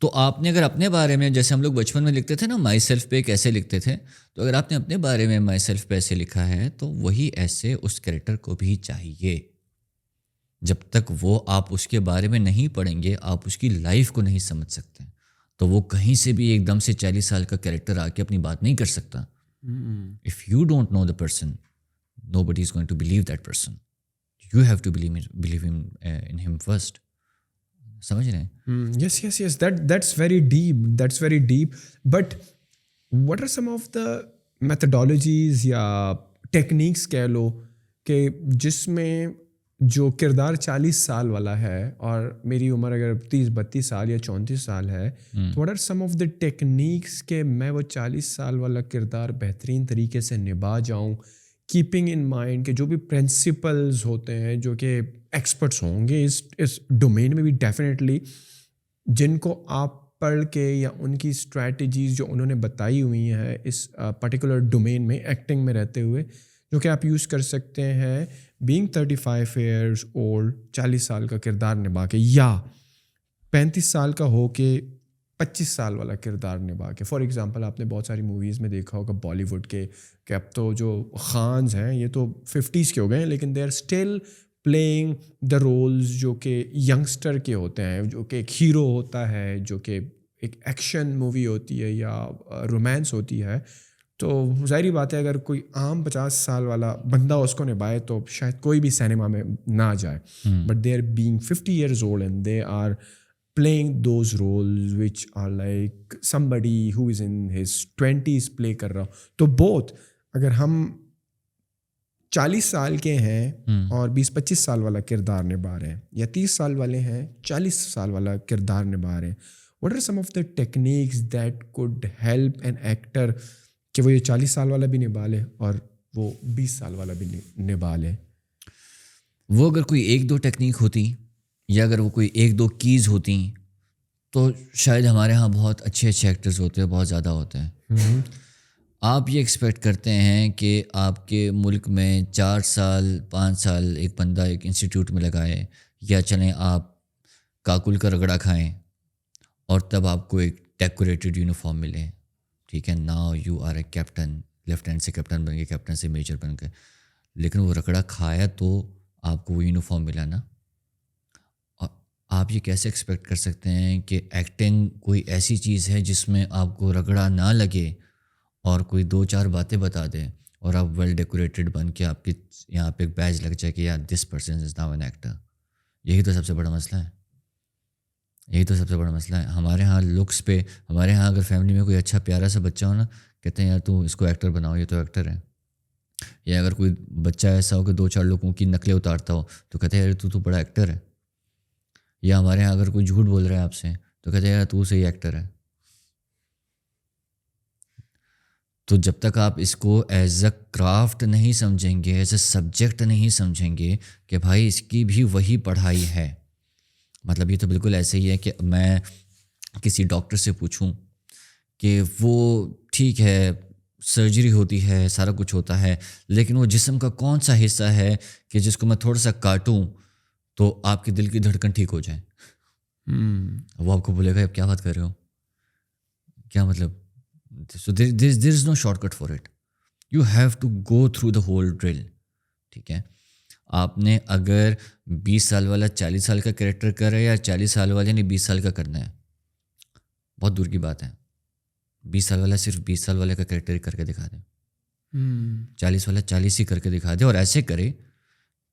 تو آپ نے اگر اپنے بارے میں, جیسے ہم لوگ بچپن میں لکھتے تھے نا مائی سیلف پہ کیسے لکھتے تھے, تو اگر آپ نے اپنے بارے میں مائی سیلف پہ ایسے لکھا ہے تو وہی ایسے اس کریکٹر کو بھی چاہیے. جب تک وہ آپ اس کے بارے میں نہیں پڑھیں گے آپ اس کی لائف کو نہیں سمجھ سکتے. تو وہ کہیں سے بھی ایک دم سے 40 سال کا کریکٹر آ کے اپنی بات نہیں کر سکتا. If you don't know the person, nobody is going to believe that person. You have to believe in him first. سمجھ رہے ہیں؟ Yes that's very deep but what are some of the methodologies یا techniques کہہ لو کہ جس میں جو کردار 40 سال والا ہے اور میری عمر اگر 30-32 سال یا 34 سال ہے, تو what are some of the techniques کہ میں وہ 40 سال والا کردار بہترین طریقے سے نبھا جاؤں, کیپنگ ان مائنڈ کہ جو بھی پرنسپلز ہوتے ہیں جو کہ ایکسپرٹس ہوں گے اس ڈومین میں بھی ڈیفینیٹلی, جن کو آپ پڑھ کے یا ان کی اسٹریٹجیز جو انہوں نے بتائی ہوئی ہیں اس پرٹیکولر ڈومین میں ایکٹنگ میں رہتے ہوئے, جو کہ آپ یوز کر سکتے ہیں بینگ 35 ایئرس اولڈ, 40 سال کا کردار نبھا کے, یا 35 سال کا ہو کے 25 سال والا کردار نبھا کے. فار ایگزامپل آپ نے بہت ساری موویز میں دیکھا ہوگا بالی ووڈ کے کہ اب تو جو خانز ہیں یہ تو 50s کے ہو گئے ہیں لیکن they are still playing the roles جو کہ ینگسٹر کے ہوتے ہیں, جو کہ ایک ہیرو ہوتا ہے, جو کہ ایک ایکشن مووی ہوتی ہے یا رومانس ہوتی ہے. تو ظاہری بات ہے اگر کوئی عام 50 سال والا بندہ اس کو نبھائے تو شاید کوئی بھی سینما میں نہ جائے. But they are being 50 years old and they are playing those roles which are like somebody who is in his 20s play کر رہا. تو both اگر ہم 40 سال کے ہیں اور 20-25 سال والا کردار نبھا رہے ہیں, یا 30 سال والے ہیں 40 سال والا کردار نبھا رہے ہیں, what are some of the techniques that could help an actor کہ وہ یہ 40 سال والا بھی نبھا لے اور وہ 20 سال والا بھی نبھا لے؟ وہ اگر کوئی 1-2 ٹیکنیک ہوتی یا اگر وہ کوئی 1-2 کیز ہوتی تو شاید ہمارے ہاں بہت اچھے ایکٹرز ہوتے ہیں, بہت زیادہ ہوتے ہیں. آپ یہ ایکسپیکٹ کرتے ہیں کہ آپ کے ملک میں 4 سال 5 سال ایک بندہ ایک انسٹیٹیوٹ میں لگائے, یا چلیں آپ کاکل کا رگڑا کھائیں اور تب آپ کو ایک ڈیکوریٹڈ یونیفارم ملے. ٹھیک ہے, now you are a captain, lieutenant سے کیپٹن بن گئے, کیپٹن سے میجر بن گئے, لیکن وہ رگڑا کھایا تو آپ کو وہ یونیفارم ملا نا. آپ یہ کیسے ایکسپیکٹ کر سکتے ہیں کہ ایکٹنگ کوئی ایسی چیز ہے جس میں آپ کو رگڑا نہ لگے اور کوئی 2-4 باتیں بتا دے اور آپ ویل ڈیکوریٹڈ بن کے آپ کی یہاں پہ ایک بیج لگ جائے کہ یار this person is now an actor. یہی تو سب سے بڑا مسئلہ ہے, یہی تو سب سے بڑا مسئلہ ہے. ہمارے ہاں لکس پہ, ہمارے ہاں اگر فیملی میں کوئی اچھا پیارا سا بچہ ہو نا, کہتے ہیں یار تو اس کو ایکٹر بناؤ, یہ تو ایکٹر ہے. یا اگر کوئی بچہ ایسا ہو کہ 2-4 لوگوں کی نقلیں اتارتا ہو تو کہتے ہیں یار تو بڑا ایکٹر ہے. یا ہمارے ہاں اگر کوئی جھوٹ بول رہا ہے آپ سے تو کہتے ہیں یار تو صحیح ایکٹر ہے. تو جب تک آپ اس کو ایز اے کرافٹ نہیں سمجھیں گے, ایز اے سبجیکٹ نہیں سمجھیں گے کہ بھائی اس کی بھی وہی پڑھائی ہے. مطلب یہ تو بالکل ایسے ہی ہے کہ میں کسی ڈاکٹر سے پوچھوں کہ وہ ٹھیک ہے سرجری ہوتی ہے, سارا کچھ ہوتا ہے, لیکن وہ جسم کا کون سا حصہ ہے کہ جس کو میں تھوڑا سا کاٹوں تو آپ کے دل کی دھڑکن ٹھیک ہو جائے. وہ آپ کو بولے گا اب کیا بات کر رہے ہو, کیا مطلب. So there is no shortcut for it. You have to go through the whole drill. ٹھیک ہے, آپ نے اگر 20 سال والا 40 سال کا کریکٹر کر رہا ہے یا 40 سال والے نے 20 سال کا کرنا ہے, بہت دور کی بات ہے. 20 سال والا صرف 20 سال والے کا کریکٹر کر کے دکھا دیں. 40 والا 40 ہی کر کے دکھا دے, اور ایسے کرے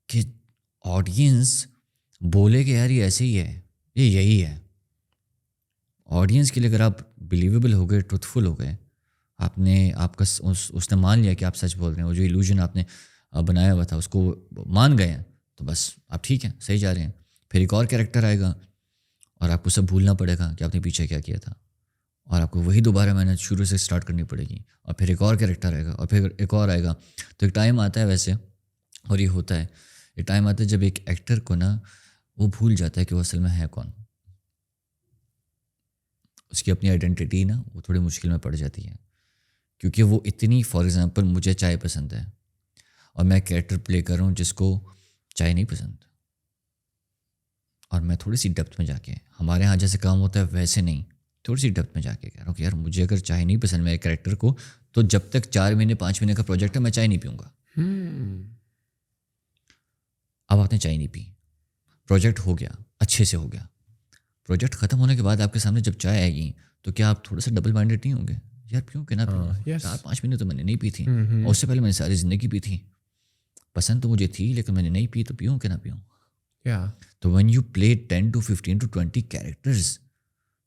کہ آڈینس بولے کہ یار یہ ایسے ہی ہے, یہ یہی ہے. آڈینس کے لیے اگر آپ بلیویبل ہو گئے, ٹروتھفل ہو گئے, آپ کا اس نے مان لیا کہ آپ سچ بول رہے ہیں, وہ جو ایلوژن آپ نے بنایا ہوا تھا اس کو مان گئے ہیں, تو بس آپ ٹھیک ہیں, صحیح جا رہے ہیں. پھر ایک اور کیریکٹر آئے گا اور آپ کو سب بھولنا پڑے گا کہ آپ نے پیچھے کیا کیا تھا, اور آپ کو وہی دوبارہ محنت شروع سے اسٹارٹ کرنی پڑے گی. اور پھر ایک اور کیریکٹر آئے گا, اور پھر ایک اور آئے گا. تو ایک ٹائم آتا ہے ویسے, اور یہ ہوتا ہے, ایک ٹائم آتا ہے جب ایک ایکٹر کو نا وہ بھول جاتا ہے کہ وہ اصل میں ہے کون. اس کی اپنی آئیڈینٹی نا وہ تھوڑی مشکل میں پڑ جاتی ہے, کیونکہ وہ اتنی, فار ایگزامپل مجھے چائے پسند ہے اور میں کیریکٹر پلے کر رہا ہوں جس کو چائے نہیں پسند, اور میں تھوڑی سی ڈیپتھ میں جا کے, ہمارے ہاں جیسے کام ہوتا ہے ویسے نہیں, تھوڑی سی ڈیپتھ میں جا کے کہہ رہا ہوں کہ یار مجھے اگر چائے نہیں پسند میرے کیریکٹر کو, تو جب تک 4 مہینے 5 مہینے کا پروجیکٹ ہے میں چائے نہیں پیوں گا. اب آپ نے چائے نہیں پی, پروجیکٹ ہو گیا, اچھے سے ہو گیا. پروجیکٹ ختم ہونے کے بعد آپ کے سامنے جب چائے آئے گی تو کیا آپ تھوڑا سا ڈبل مائنڈیڈ نہیں ہوں گے, یار پیوں کہ نہ پیوں, 4-5 مہینے تو میں نے نہیں پی تھی, اور اس سے پہلے میں نے ساری زندگی پی تھی, پسند تو مجھے تھی لیکن میں نے نہیں پی, تو پیوں کہ نہ پیوں. تو when you play 10 to 15 to 20 characters,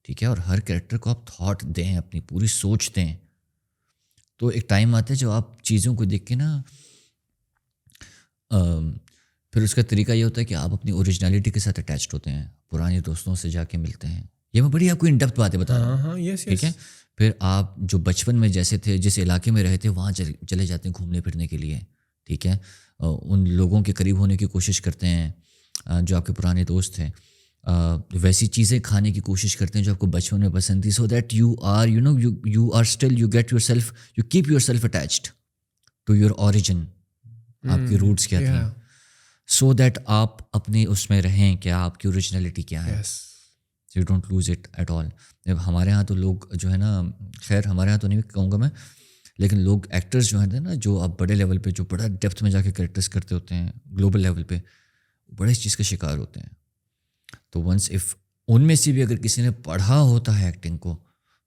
ٹھیک ہے, اور ہر کیریکٹر کو آپ تھاٹ دیں, اپنی پوری سوچ دیں, تو ایک ٹائم آتا ہے جو آپ چیزوں کو دیکھ کے نا, پھر اس کا طریقہ یہ ہوتا ہے کہ آپ اپنی اوریجنلٹی کے ساتھ اٹیچڈ ہوتے ہیں, پرانے دوستوں سے جا کے ملتے ہیں. یہ میں بڑی آپ کو ان ڈیپتھ باتیں بتا رہا ہوں, ٹھیک ہے. پھر آپ جو بچپن میں جیسے تھے, جس علاقے میں رہے تھے, وہاں چلے جاتے ہیں گھومنے پھرنے کے لیے, ٹھیک ہے. ان لوگوں کے قریب ہونے کی کوشش کرتے ہیں جو آپ کے پرانے دوست ہیں, ویسی چیزیں کھانے کی کوشش کرتے ہیں جو آپ کو بچپن میں پسند تھی, so that you are still you get yourself, you keep yourself attached to your origin, آپ کی روٹس کیا تھیں, سو دیٹ آپ اپنے اس میں رہیں کہ آپ کی اوریجنلٹی کیا ہے. You don't lose it at all. ہمارے ہاں تو لوگ جو ہے نا, خیر ہمارے ہاں تو نہیں کہوں گا میں, لیکن لوگ ایکٹرز جو ہیں نا, جو آپ بڑے لیول پہ, جو بڑا ڈیپتھ میں جا کے کریکٹرز کرتے ہوتے ہیں گلوبل لیول پہ, بڑے اس چیز کا شکار ہوتے ہیں. تو ونس اف ان میں سے بھی اگر کسی نے پڑھا ہوتا ہے ایکٹنگ کو,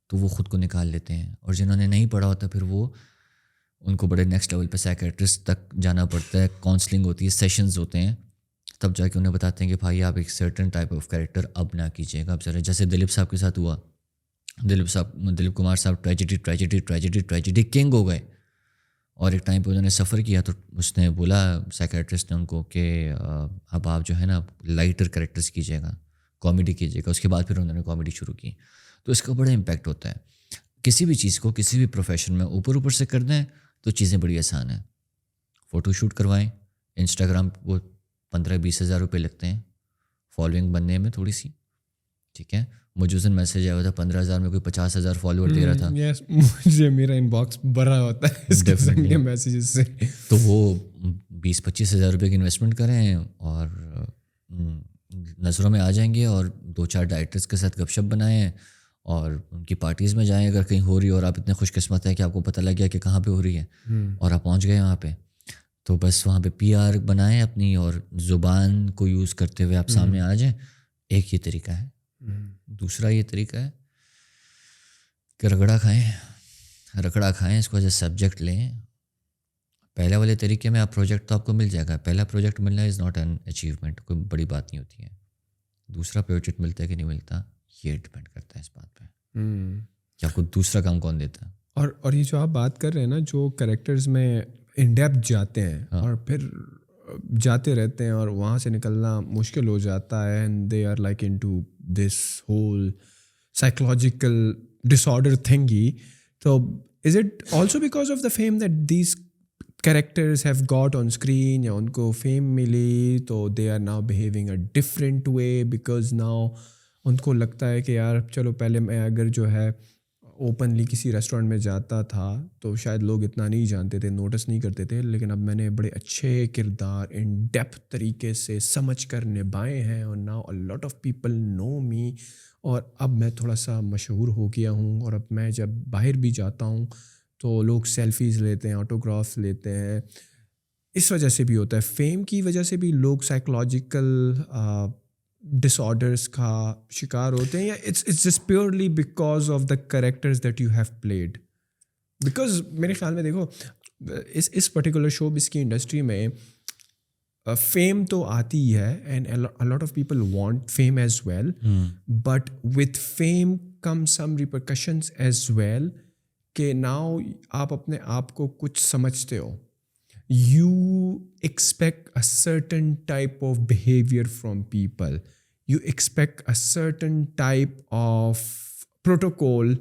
تو وہ خود کو نکال لیتے ہیں, اور جنہوں نے نہیں پڑھا ہوتا پھر وہ, ان کو بڑے نیکسٹ لیول پہ سائیکیٹرسٹ تک جانا پڑتا ہے, کاؤنسلنگ ہوتی ہے, سیشنز ہوتے ہیں, تب جا کے انہیں بتاتے ہیں کہ بھائی آپ ایک سرٹن ٹائپ آف کیریکٹر اب نہ کیجیے گا. اب ذرا جیسے دلیپ صاحب کے ساتھ ہوا, دلیپ کمار صاحب ٹریجڈی کنگ ہو گئے, اور ایک ٹائم پہ انہوں نے سفر کیا, تو اس نے بولا سائیکیٹرسٹ نے ان کو کہ اب آپ جو ہے نا لائٹر کریکٹرس کیجیے گا, کامیڈی کیجیے گا. اس کے بعد پھر انہوں نے کامیڈی شروع کی. تو اس کا بڑا امپیکٹ ہوتا ہے. کسی بھی چیز کو کسی بھی پروفیشن میں اوپر سے کر دیں تو چیزیں بڑی آسان ہیں. فوٹو شوٹ کروائیں, انسٹاگرام وہ 15-20 ہزار روپے لگتے ہیں فالوئنگ بننے میں تھوڑی سی, ٹھیک ہے. مجھے اس دن میسیج آیا تھا 15,000 میں کوئی 50,000 فالوور دے رہا تھا. مجھے میرا ان باکس بھرا ہوتا ہے اس قسم کے میسیجز سے. تو وہ 20-25 ہزار روپے کی انویسٹمنٹ کریں اور نظروں میں آ جائیں گے, اور 2-4 ڈائریکٹرز کے ساتھ گپ شپ بنائیں, اور ان کی پارٹیز میں جائیں اگر کہیں ہو رہی ہے, اور آپ اتنے خوش قسمت ہیں کہ آپ کو پتہ لگ گیا کہ کہاں پہ ہو رہی ہے, اور آپ پہنچ گئے وہاں پہ, تو بس وہاں پہ PR بنائیں اپنی, اور زبان کو یوز کرتے ہوئے آپ سامنے آ جائیں. ایک یہ طریقہ ہے. دوسرا یہ طریقہ ہے کہ رگڑا کھائیں, اس کو ایز اے سبجیکٹ لیں. پہلے والے طریقے میں آپ پروجیکٹ تو آپ کو مل جائے گا, پہلا پروجیکٹ ملنا از ناٹ این اچیومنٹ, کوئی بڑی بات نہیں ہوتی ہے. دوسرا پروجیکٹ ملتا ہے کہ نہیں ملتا, یہ ڈپینڈ کرتا ہے اس بات پہ کہ آپ کو دوسرا کام کون دیتا ہے. اور یہ جو آپ بات کر رہے ہیں نا, جو کریکٹرز میں ان ڈیپتھ جاتے ہیں اور پھر جاتے رہتے ہیں اور وہاں سے نکلنا مشکل ہو جاتا ہے, and they are like in to this whole psychological disorder thingy. تو is it also because of the fame that these characters have got on screen, یا ان کو فیم ملی تو they are now behaving a different way, because now ان کو لگتا ہے کہ یار چلو پہلے میں اگر جو ہے اوپنلی کسی ریسٹورینٹ میں جاتا تھا تو شاید لوگ اتنا نہیں جانتے تھے, نوٹس نہیں کرتے تھے, لیکن اب میں نے بڑے اچھے کردار ان ڈیپتھ طریقے سے سمجھ کر نبھائے ہیں, اور now a lot of people know me, اور اب میں تھوڑا سا مشہور ہو گیا ہوں, اور اب میں جب باہر بھی جاتا ہوں تو لوگ سیلفیز لیتے ہیں, آٹوگراف لیتے ہیں. اس وجہ سے بھی ہوتا ہے, فیم کی وجہ سے بھی لوگ سائیکولوجیکل ڈس آرڈرس کا شکار ہوتے ہیں, یا it's just purely because of the characters that you have played. بیکاز میرے خیال میں دیکھو, اس پرٹیکولر شو اس کی انڈسٹری میں فیم تو آتی ہی ہے and a lot of people want fame as well, but with fame come some repercussions as well کہ now آپ اپنے آپ کو کچھ سمجھتے ہو, you expect a certain type of behavior from people, you expect a certain type of protocol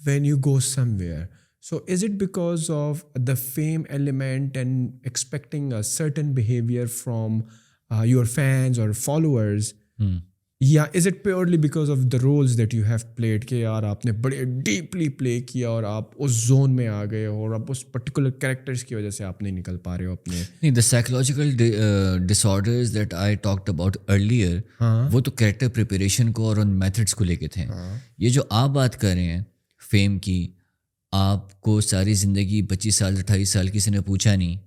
when you go somewhere. So is it because of the fame element and expecting a certain behavior from your fans or followers, yeah, is it purely because of the roles that you have played کہ یار آپ نے بڑے deeply پلے کیا اور آپ اس zone میں آ گئے ہو اور آپ اس پرٹیکولر کریکٹرس کی وجہ سے آپ نہیں نکل پا رہے ہو اپنے؟ نہیں, the psychological this that I talked about earlier, وہ تو کریکٹر پریپریشن کو اور ان میتھڈس کو لے کے تھے. یہ جو آپ بات کر رہے ہیں فیم کی, آپ کو ساری زندگی 25 سال 28 سال کسی نے پوچھا نہیں,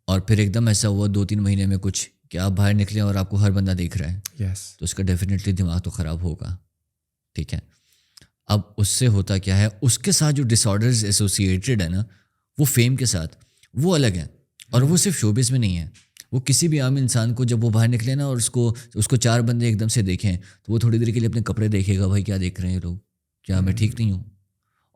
اور پھر ایک دم ایسا ہوا 2-3 مہینے میں کچھ کہ آپ باہر نکلیں اور آپ کو ہر بندہ دیکھ رہا ہے, تو اس کا ڈیفینیٹلی دماغ تو خراب ہوگا. ٹھیک ہے, اب اس سے ہوتا کیا ہے, اس کے ساتھ جو ڈس آرڈرز ایسوسیٹیڈ ہے نا وہ فیم کے ساتھ, وہ الگ ہیں. اور وہ صرف شوبز میں نہیں ہے, وہ کسی بھی عام انسان کو جب وہ باہر نکلے نا اور اس کو 4 بندے ایک دم سے دیکھیں تو وہ تھوڑی دیر کے لیے اپنے کپڑے دیکھے گا, بھائی کیا دیکھ رہے ہیں لوگ, کیا میں ٹھیک نہیں ہوں.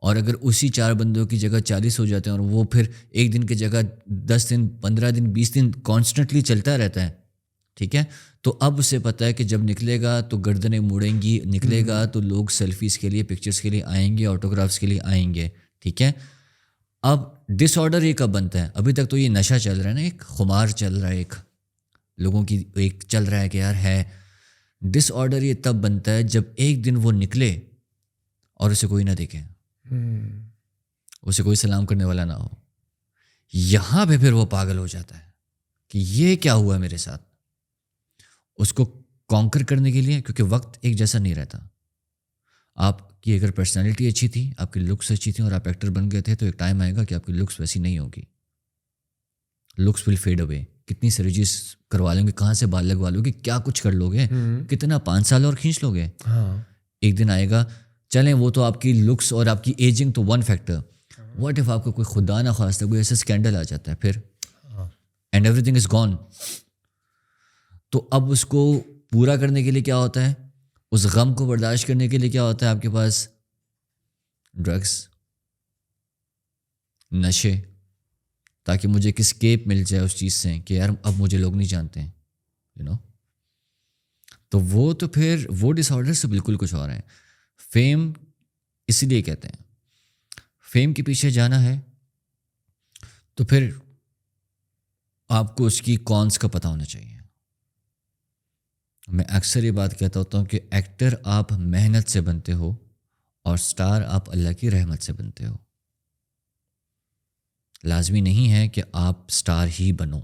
اور اگر اسی 4 بندوں کی جگہ 40 ہو جاتے ہیں اور وہ پھر ایک دن کی جگہ 10 دن 15 دن 20 دن کانسٹنٹلی چلتا رہتا ہے, ٹھیک ہے, تو اب اسے پتہ ہے کہ جب نکلے گا تو گردنیں موڑیں گی, نکلے گا تو لوگ سیلفیز کے لیے پکچرز کے لیے آئیں گے, آٹوگرافس کے لیے آئیں گے. ٹھیک ہے, اب ڈس آرڈر یہ کب بنتا ہے؟ ابھی تک تو یہ نشہ چل رہا ہے نا, ایک خمار چل رہا ہے, ایک لوگوں کی ایک چل رہا ہے کہ یار ہے. ڈس آرڈر یہ تب بنتا ہے جب ایک دن وہ نکلے اور اسے کوئی نہ دیکھے, اسے کوئی سلام کرنے والا نہ ہو. یہاں پہ پھر وہ پاگل ہو جاتا ہے کہ یہ کیا ہوا میرے ساتھ. اس کو کانکر کرنے کے لیے, کیونکہ وقت ایک جیسا نہیں رہتا. آپ کی اگر پرسنالٹی اچھی تھی, آپ کی لکس اچھی تھیں اور آپ ایکٹر بن گئے تھے, تو ایک ٹائم آئے گا کہ آپ کی لکس ویسی نہیں ہوگی. لکس ول فیڈ اوے. کتنی سرجریز کروا لیں گے, کہاں سے بال لگوا لو گے, کیا کچھ کر لو گے, کتنا 5 سال اور کھینچ لو گے. ایک دن آئے گا, چلیں وہ تو آپ کی لکس اور آپ کی ایجنگ تو ون فیکٹر. واٹ اف آپ کو کوئی خدا نہ خواستہ کوئی ایسا اسکینڈل آ جاتا ہے پھر, and everything is gone. تو اب اس کو پورا کرنے کے لیے کیا ہوتا ہے, اس غم کو برداشت کرنے کے لیے کیا ہوتا ہے آپ کے پاس؟ ڈرگس, نشے, تاکہ مجھے ایک اسکیپ مل جائے اس چیز سے کہ یار اب مجھے لوگ نہیں جانتے ہیں, یو نو. تو وہ تو پھر وہ ڈس آرڈر سے بالکل کچھ اور ہیں. فیم اسی لیے کہتے ہیں, فیم کے پیچھے جانا ہے تو پھر آپ کو اس کی کونس کا پتہ ہونا چاہیے. میں اکثر یہ بات کہتا ہوتا ہوں کہ ایکٹر آپ محنت سے بنتے ہو اور سٹار آپ اللہ کی رحمت سے بنتے ہو. لازمی نہیں ہے کہ آپ سٹار ہی بنو,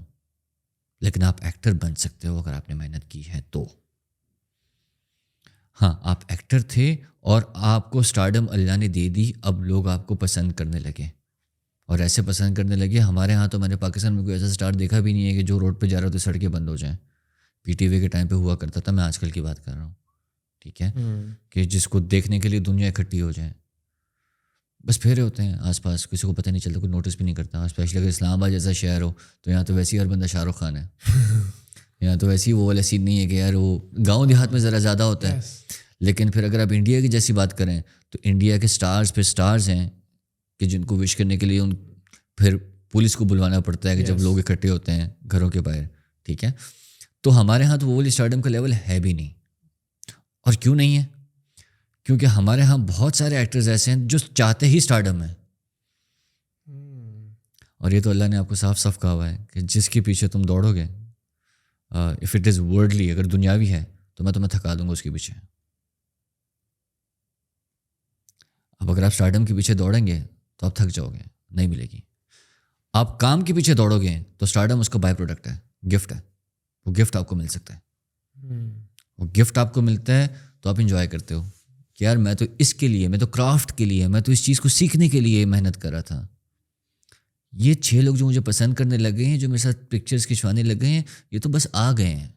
لیکن آپ ایکٹر بن سکتے ہو اگر آپ نے محنت کی ہے تو. ہاں, آپ ایکٹر تھے اور آپ کو سٹارڈم اللہ نے دے دی, اب لوگ آپ کو پسند کرنے لگے, اور ایسے پسند کرنے لگے. ہمارے ہاں تو میں نے پاکستان میں کوئی ایسا سٹار دیکھا بھی نہیں ہے کہ جو روڈ پہ جا رہا ہو تو سڑکیں بند ہو جائیں. پی ٹی وی کے ٹائم پہ ہوا کرتا تھا, میں آج کل کی بات کر رہا ہوں. ٹھیک ہے, کہ جس کو دیکھنے کے لیے دنیا اکٹھی ہو جائے, بس پھیرے ہوتے ہیں آس پاس, کسی کو پتہ نہیں چلتا, کوئی نوٹس بھی نہیں کرتا. اسپیشلی اگر اسلام آباد جیسا شہر ہو تو یہاں تو ویسے ہی ہر بندہ شاہ رخ خان ہے. یہاں تو ویسے ہی وہ والا سین نہیں ہے کہ یار وہ گاؤں دیہات میں ذرا زیادہ ہوتا ہے. لیکن پھر اگر آپ انڈیا کی جیسی بات کریں تو انڈیا کے سٹارز پہ سٹارز ہیں کہ جن کو وش کرنے کے لیے پھر پولیس کو بلوانا پڑتا ہے کہ جب لوگ اکٹھے ہوتے ہیں گھروں کے باہر. ٹھیک ہے, تو ہمارے ہاں تو وہ والی اسٹارڈم کا لیول ہے بھی نہیں. اور کیوں نہیں ہے؟ کیونکہ ہمارے ہاں بہت سارے ایکٹرز ایسے ہیں جو چاہتے ہی اسٹارڈم ہے. اور یہ تو اللہ نے آپ کو صاف صاف کہا ہوا ہے کہ جس کے پیچھے تم دوڑو گے, اف اٹ از ورڈلی, اگر دنیاوی ہے تو میں تمہیں تھکا دوں گا اس کے پیچھے. اب اگر آپ اسٹارڈم کے پیچھے دوڑیں گے تو آپ تھک جاؤ گے, نہیں ملے گی. آپ کام کے پیچھے دوڑو گے تو اسٹارڈم اس کا بائی پروڈکٹ ہے, گفٹ ہے. وہ گفٹ آپ کو مل سکتا ہے, وہ گفٹ آپ کو ملتا ہے تو آپ انجوائے کرتے ہو کہ یار میں تو اس کے لیے, میں تو کرافٹ کے لیے, میں تو اس چیز کو سیکھنے کے لیے محنت کر رہا تھا. یہ 6 لوگ جو مجھے پسند کرنے لگے ہیں, جو میرے ساتھ پکچرز کھنچوانے لگے ہیں, یہ تو بس آ گئے ہیں.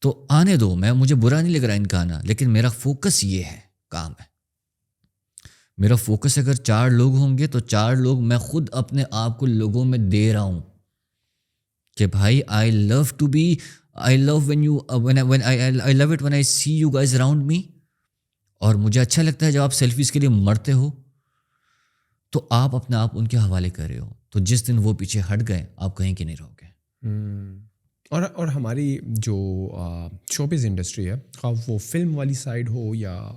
تو آنے دو, مجھے برا نہیں لگ رہا ان کا آنا, لیکن میرا فوکس یہ ہے, کام ہے. میرا فوکس اگر 4 لوگ ہوں گے تو 4 لوگ میں خود اپنے آپ کو لوگوں میں دے رہا ہوں کہ بھائی I love to be I love I love it when I see you guys around me. اور مجھے اچھا لگتا ہے جب آپ سیلفیز کے لیے مرتے ہو تو آپ اپنے آپ ان کے حوالے کر رہے ہو, تو جس دن وہ پیچھے ہٹ گئے آپ کہیں کے نہیں رہو گے. اور ہماری جو شوبز انڈسٹری ہے, خواہ وہ فلم والی سائڈ ہو یا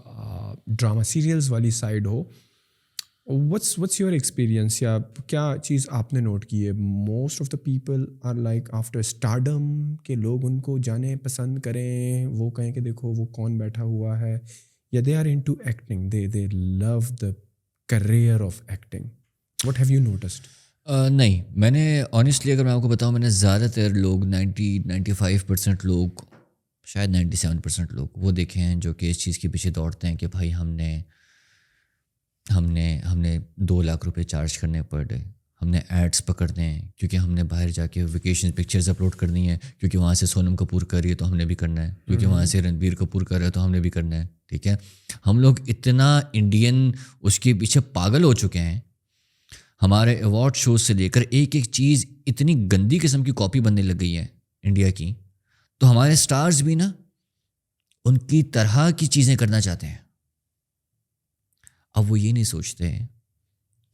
ڈرامہ سیریلز والی سائڈ ہو, what's your ایکسپیرئنس, یا کیا چیز آپ نے نوٹ کی ہے؟ Most of the people are like after stardom کہ لوگ ان کو جانے پسند کریں, وہ کہیں کہ دیکھو وہ کون بیٹھا ہوا ہے, یا they are into acting, they love the career of acting. What have you noticed? نہیں, میں نے آنیسٹلی اگر میں آپ کو بتاؤں, میں نے زیادہ تر لوگ 95% لوگ, شاید 97% لوگ وہ دیکھے ہیں جو کہ اس چیز کے پیچھے دوڑتے ہیں کہ بھائی ہم نے 2 لاکھ روپے چارج کرنے پر ڈے, ہم نے ایڈس پکڑنے ہیں کیونکہ ہم نے باہر جا کے ویکیشن پکچرز اپلوڈ کرنی ہے, کیونکہ وہاں سے سونم کپور کر رہی ہے تو ہم نے بھی کرنا ہے, کیونکہ وہاں سے رنبیر کپور کر رہا ہے تو ہم نے بھی کرنا ہے. ٹھیک ہے, ہم لوگ اتنا انڈین اس کے پیچھے پاگل ہو چکے ہیں, ہمارے ایوارڈ شوز سے لے کر ایک ایک چیز اتنی گندی قسم کی کاپی بننے لگ گئی ہے انڈیا کی, تو ہمارے سٹارز بھی نا ان کی طرح کی چیزیں کرنا چاہتے ہیں. اب وہ یہ نہیں سوچتے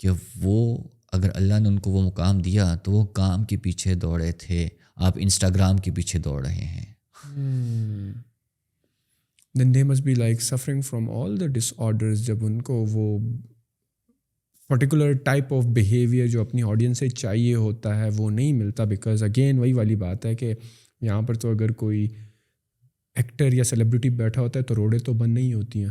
کہ وہ اگر اللہ نے ان کو وہ مقام دیا تو وہ کام کے پیچھے دوڑے تھے, آپ انسٹاگرام کے پیچھے دوڑ رہے ہیں. Then they must be like suffering from all the disorders جب ان کو وہ پرٹیکولر ٹائپ آف بیہیویئر جو اپنی آڈینس سے چاہیے ہوتا ہے وہ نہیں ملتا. بیکاز اگین وہی والی بات ہے کہ یہاں پر تو اگر کوئی ایکٹر یا سیلیبریٹی بیٹھا ہوتا ہے تو روڈیں تو بند نہیں ہوتی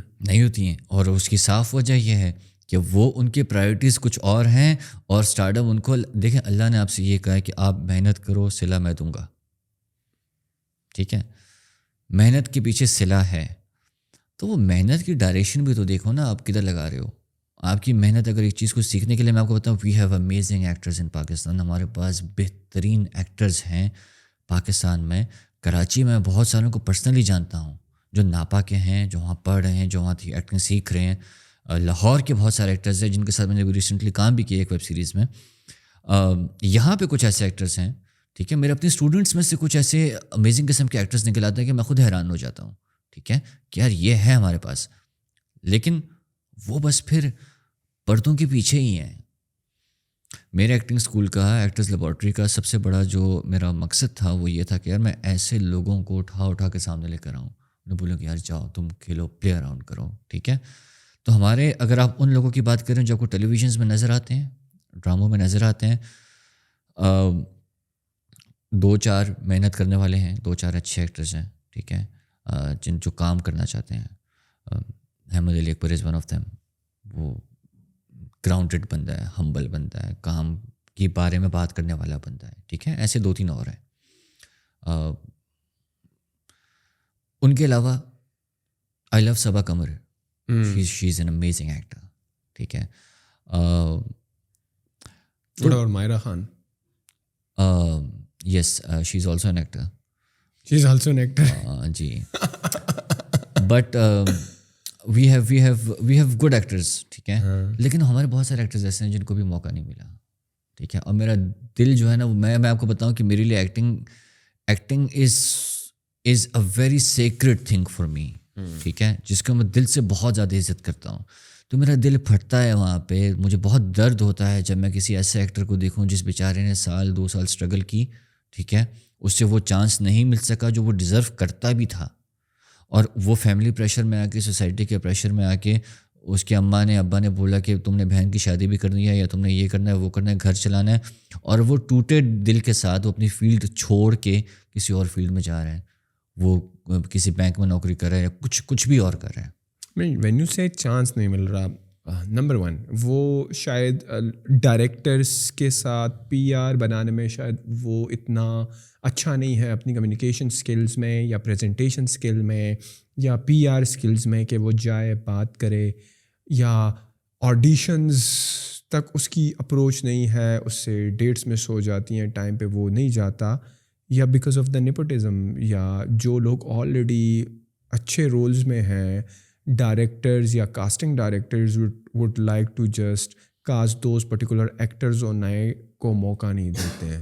ہیں. اور اس کی صاف وجہ یہ ہے کہ وہ ان کی پرائرٹیز کچھ اور ہیں, اور اسٹارڈم ان کو دیکھیں, اللہ نے آپ سے یہ کہا ہے کہ آپ محنت کرو, صلہ میں دوں گا. ٹھیک ہے, محنت کے پیچھے صلہ ہے, تو وہ محنت کی ڈائریکشن بھی تو دیکھو نا, آپ کدھر لگا رہے ہو. آپ کی محنت اگر ایک چیز کو سیکھنے کے لیے, میں آپ کو بتاؤں, وی ہیو امیزنگ ایکٹرز ان پاکستان. ہمارے پاس بہترین ایکٹرز ہیں پاکستان میں. کراچی میں بہت ساروں کو پرسنلی جانتا ہوں جو ناپا کے ہیں, جو وہاں پڑھ رہے ہیں, جو وہاں ایکٹنگ سیکھ رہے ہیں. لاہور کے بہت سارے ایکٹرز ہیں جن کے ساتھ میں نے ریسنٹلی کام بھی کیا ایک ویب سیریز میں. یہاں پہ کچھ ایسے ایکٹرز ہیں, ٹھیک ہے, میرے اپنے اسٹوڈنٹس میں سے کچھ ایسے امیزنگ قسم کے ایکٹرز نکل آتے ہیں کہ میں خود حیران ہو جاتا ہوں. ٹھیک ہے, کہ یار یہ ہے ہمارے پاس, لیکن وہ بس پھر پردوں کے پیچھے ہی ہیں. میرے ایکٹنگ اسکول کا, ایکٹرز لیبارٹری کا سب سے بڑا جو میرا مقصد تھا وہ یہ تھا کہ یار میں ایسے لوگوں کو اٹھا کے سامنے لے کر آؤں, انہیں بولوں کہ یار جاؤ تم کھیلو, پلے اراؤنڈ کرو. ٹھیک ہے, تو ہمارے اگر آپ ان لوگوں کی بات کریں جو آپ کو ٹیلی ویژنس میں نظر آتے ہیں, ڈراموں میں نظر آتے ہیں, 2-4 محنت کرنے والے ہیں, 2-4 اچھے ایکٹرز ہیں. ٹھیک ہے, جو کام کرنا چاہتے ہیں. احمد علی اکبر از ون آف دیم. وہ گراؤنڈڈ بندہ ہے, ہمبل بندہ ہے, کام کے بارے میں بات کرنے والا بندہ ہے. ٹھیک ہے, ایسے 2-3 اور ہیں. ان کے علاوہ I love Saba Qamar, she is an amazing actor. ٹھیک ہے, اور Maira Khan, yes she is also an actor. She is also an actor. جی, but we have good actors. ٹھیک ہے, لیکن ہمارے بہت سارے ایکٹرز ایسے ہیں جن کو بھی موقع نہیں ملا. ٹھیک ہے, اور میرا دل جو ہے نا, میں آپ کو بتاؤں کہ میرے لیے acting is a very sacred thing for me. ٹھیک ہے, جس کو میں دل سے بہت زیادہ عزت کرتا ہوں. تو میرا دل پھٹتا ہے وہاں پہ, مجھے بہت درد ہوتا ہے جب میں کسی ایسے ایکٹر کو دیکھوں جس بیچارے نے 1-2 سال اسٹرگل کی. ٹھیک ہے, اس سے وہ چانس نہیں مل سکا جو وہ ڈیزرو کرتا بھی تھا, اور وہ فیملی پریشر میں آ کے, سوسائٹی کے پریشر میں آ کے, اس کے ابا نے بولا کہ تم نے بہن کی شادی بھی کرنی ہے, یا تم نے یہ کرنا ہے, وہ کرنا ہے, گھر چلانا ہے, اور وہ ٹوٹے دل کے ساتھ وہ اپنی فیلڈ چھوڑ کے کسی اور فیلڈ میں جا رہے ہیں. وہ کسی بینک میں نوکری کر رہے ہیں, یا کچھ بھی اور کر رہے ہیں. وین یو سے چانس نہیں مل رہا, نمبر 1 وہ شاید ڈائریکٹرس کے ساتھ پی آر بنانے میں شاید وہ اتنا اچھا نہیں ہے, اپنی کمیونیکیشن سکلز میں یا پریزنٹیشن سکل میں یا پی آر سکلز میں, کہ وہ جائے بات کرے, یا آڈیشنز تک اس کی اپروچ نہیں ہے, اس سے ڈیٹس مس ہو جاتی ہیں, ٹائم پہ وہ نہیں جاتا, یا بیکاز آف دا نیپوٹزم, یا جو لوگ آلریڈی اچھے رولز میں ہیں ڈائریکٹرز یا casting directors would like to just cast those particular actors اور نئے کو موقع نہیں دیتے ہیں.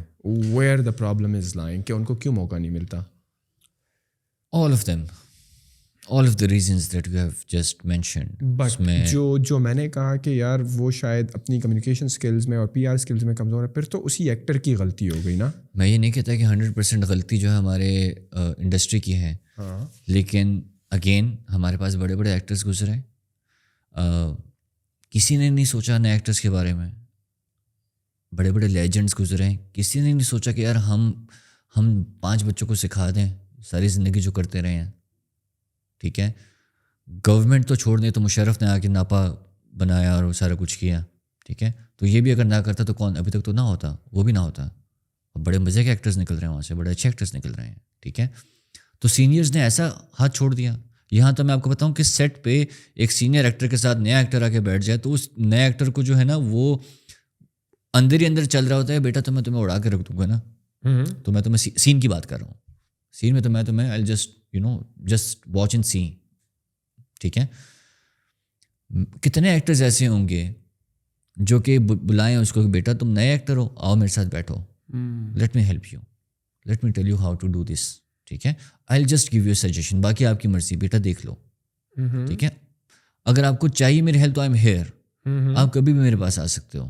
Where the problem is lying, کہ ان کو کیوں موقع نہیں ملتا؟ all of the reasons that you have just mentioned. But جو میں نے کہا کہ یار وہ شاید اپنی کمیونیکیشن اسکلز میں اور پی آر اسکلز میں کمزور ہے، پھر تو اسی ایکٹر کی غلطی ہو گئی نا. میں یہ نہیں کہتا کہ 100% غلطی جو ہے ہمارے انڈسٹری کی ہے، لیکن اگین ہمارے پاس بڑے بڑے ایکٹرز گزرے، کسی نے نہیں سوچا نئے ایکٹرز کے بارے میں. بڑے بڑے لیجنڈس گزرے ہیں، کسی نے نہیں سوچا کہ یار ہم 5 بچوں کو سکھا دیں ساری زندگی جو کرتے رہے ہیں. ٹھیک ہے، گورنمنٹ تو چھوڑ دیں، تو مشرف نے آ کے ناپا بنایا اور وہ سارا کچھ کیا. ٹھیک ہے، تو یہ بھی اگر نہ کرتا تو کون ابھی تک تو نہ ہوتا، وہ بھی نہ ہوتا. بڑے مزے کے ایکٹرز نکل رہے ہیں وہاں سے، بڑے اچھے ایکٹرز نکل رہے ہیں. ٹھیک ہے، تو سینئرز نے ایسا ہاتھ چھوڑ دیا. یہاں تو میں آپ کو بتاؤں کہ سیٹ پہ ایک سینئر ایکٹر کے ساتھ نیا ایکٹر آ کے بیٹھ جائے تو اس نئے ایکٹر کو جو ہے نا وہ اندر ہی اندر چل رہا ہوتا ہے، بیٹا تو میں تمہیں اڑا کے رکھ دوں گا نا. تو میں تمہیں سین کی بات کر رہا ہوں، سین میں تو میں تمہیں آئی جسٹ واچ اینڈ سی. ٹھیک ہے، کتنے ایکٹرز ایسے ہوں گے جو کہ بلائیں اس کو کہ بیٹا تم نئے ایکٹر ہو، آؤ میرے ساتھ بیٹھو، let me help you, let me tell you how to do this. ٹھیک ہے، I just give you suggestion, باقی آپ کی مرضی، بیٹا دیکھ لو. ٹھیک ہے، اگر آپ کو چاہیے میری ہیلپ تو آئی ایم ہیئر، آپ کبھی بھی میرے پاس آ سکتے ہو.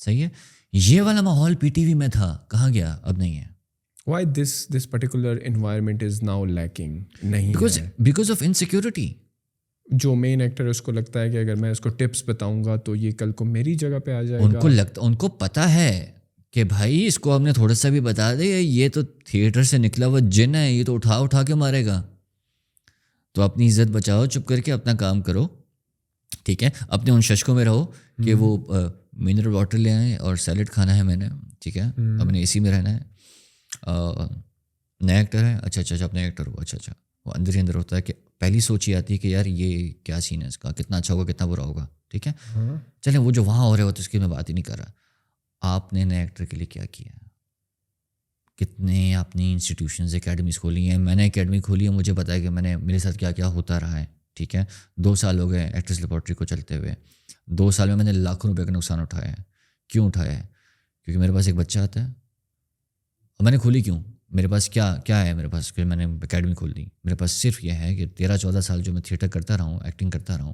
صحیح ہے، یہ والا ماحول پی ٹی وی میں تھا، کہاں گیا؟ اب نہیں ہے. Why this particular environment is now lacking? نہیں ہے because of insecurity. جو مین ایکٹر اس کو لگتا ہے کہ اگر میں اس کو ٹپس بتاؤں گا تو یہ کل کو میری جگہ پہ آ جائے گا. ان کو پتہ ہے کہ بھائی اس کو ہم نے تھوڑا سا بھی بتا دے یہ تو تھیٹر سے نکلا ہوا جن ہے، یہ تو اٹھا کے مارے گا. تو اپنی عزت بچاؤ، چپ کر کے اپنا کام کرو. ٹھیک ہے، اپنے ان ششکوں میں رہو کہ وہ منرل واٹر لے آئیں اور سیلڈ کھانا ہے میں نے. ٹھیک ہے، اپنے اے سی میں رہنا ہے. نیا ایکٹر ہے، اچھا اپنے ایکٹر ہو، اچھا وہ اندر ہی اندر ہوتا ہے کہ پہلی سوچ یہ آتی ہے کہ یار یہ کیا سین ہے اس کا، کتنا اچھا ہوگا کتنا برا ہوگا. ٹھیک ہے، چلیں وہ جو وہاں ہو رہے ہوتے اس کی میں بات ہی نہیں کر رہا. آپ نے نئے ایکٹر کے لیے کیا کیا؟ کتنے اپنی انسٹیٹیوشنز اکیڈمیز کھولی ہیں. میں نے اکیڈمی کھولی ہے، مجھے پتا ہے کہ میرے ساتھ کیا کیا ہوتا رہا ہے. ٹھیک ہے، 2 سال ہو گئے ایکٹرس لیبارٹری کو چلتے ہوئے. 2 سال میں نے لاکھوں روپے کا نقصان اٹھایا ہے. کیوں اٹھایا ہے؟ کیونکہ میرے پاس ایک بچہ آتا ہے. اور میں نے کھولی کیوں؟ میرے پاس کیا ہے میرے پاس کہ میں نے اکیڈمی کھول دی؟ میرے پاس صرف یہ ہے کہ 13-14 سال جو میں تھیٹر کرتا رہا ہوں، ایکٹنگ کرتا رہا ہوں،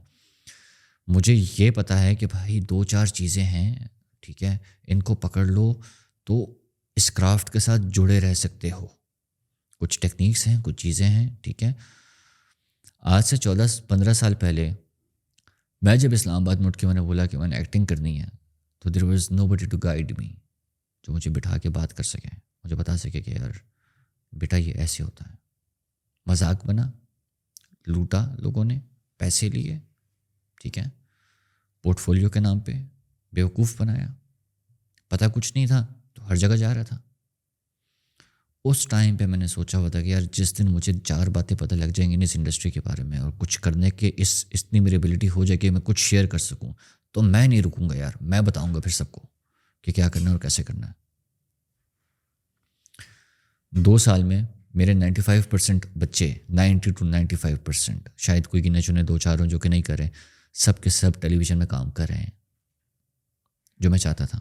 مجھے یہ پتا ہے کہ بھائی 2-4 چیزیں ہیں. ٹھیک ہے، ان کو پکڑ لو تو اس کرافٹ کے ساتھ جڑے رہ سکتے ہو. کچھ ٹیکنیکس ہیں، کچھ چیزیں ہیں. ٹھیک ہے، آج سے 14-15 سال پہلے میں جب اسلام آباد میں اٹھ کے میں نے بولا کہ میں نے ایکٹنگ کرنی ہے تو there was nobody to guide me, جو مجھے بٹھا کے بات کر سکے، مجھے بتا سکے کہ یار بیٹا یہ ایسے ہوتا ہے. مذاق بنا، لوٹا لوگوں نے، پیسے لیے. ٹھیک ہے، پورٹ فولیو کے نام پہ بیوقوف بنایا، پتہ کچھ نہیں تھا تو ہر جگہ جا رہا تھا. اس ٹائم پہ میں نے سوچا ہوا تھا کہ یار جس دن مجھے 4 باتیں پتہ لگ جائیں گی اس انڈسٹری کے بارے میں اور کچھ کرنے کے اتنی میری ایبلٹی ہو جائے کہ میں کچھ شیئر کر سکوں تو میں نہیں رکوں گا یار. میں بتاؤں گا پھر سب کو کہ کیا کرنا ہے اور کیسے کرنا ہے. 2 سال میں میرے 95% بچے، 90 to 95%، شاید کوئی گنے چنے 2-4 ہوں جو کہ نہیں کر رہے، سب کے سب ٹیلی ویژن میں کام کر رہے ہیں جو میں چاہتا تھا.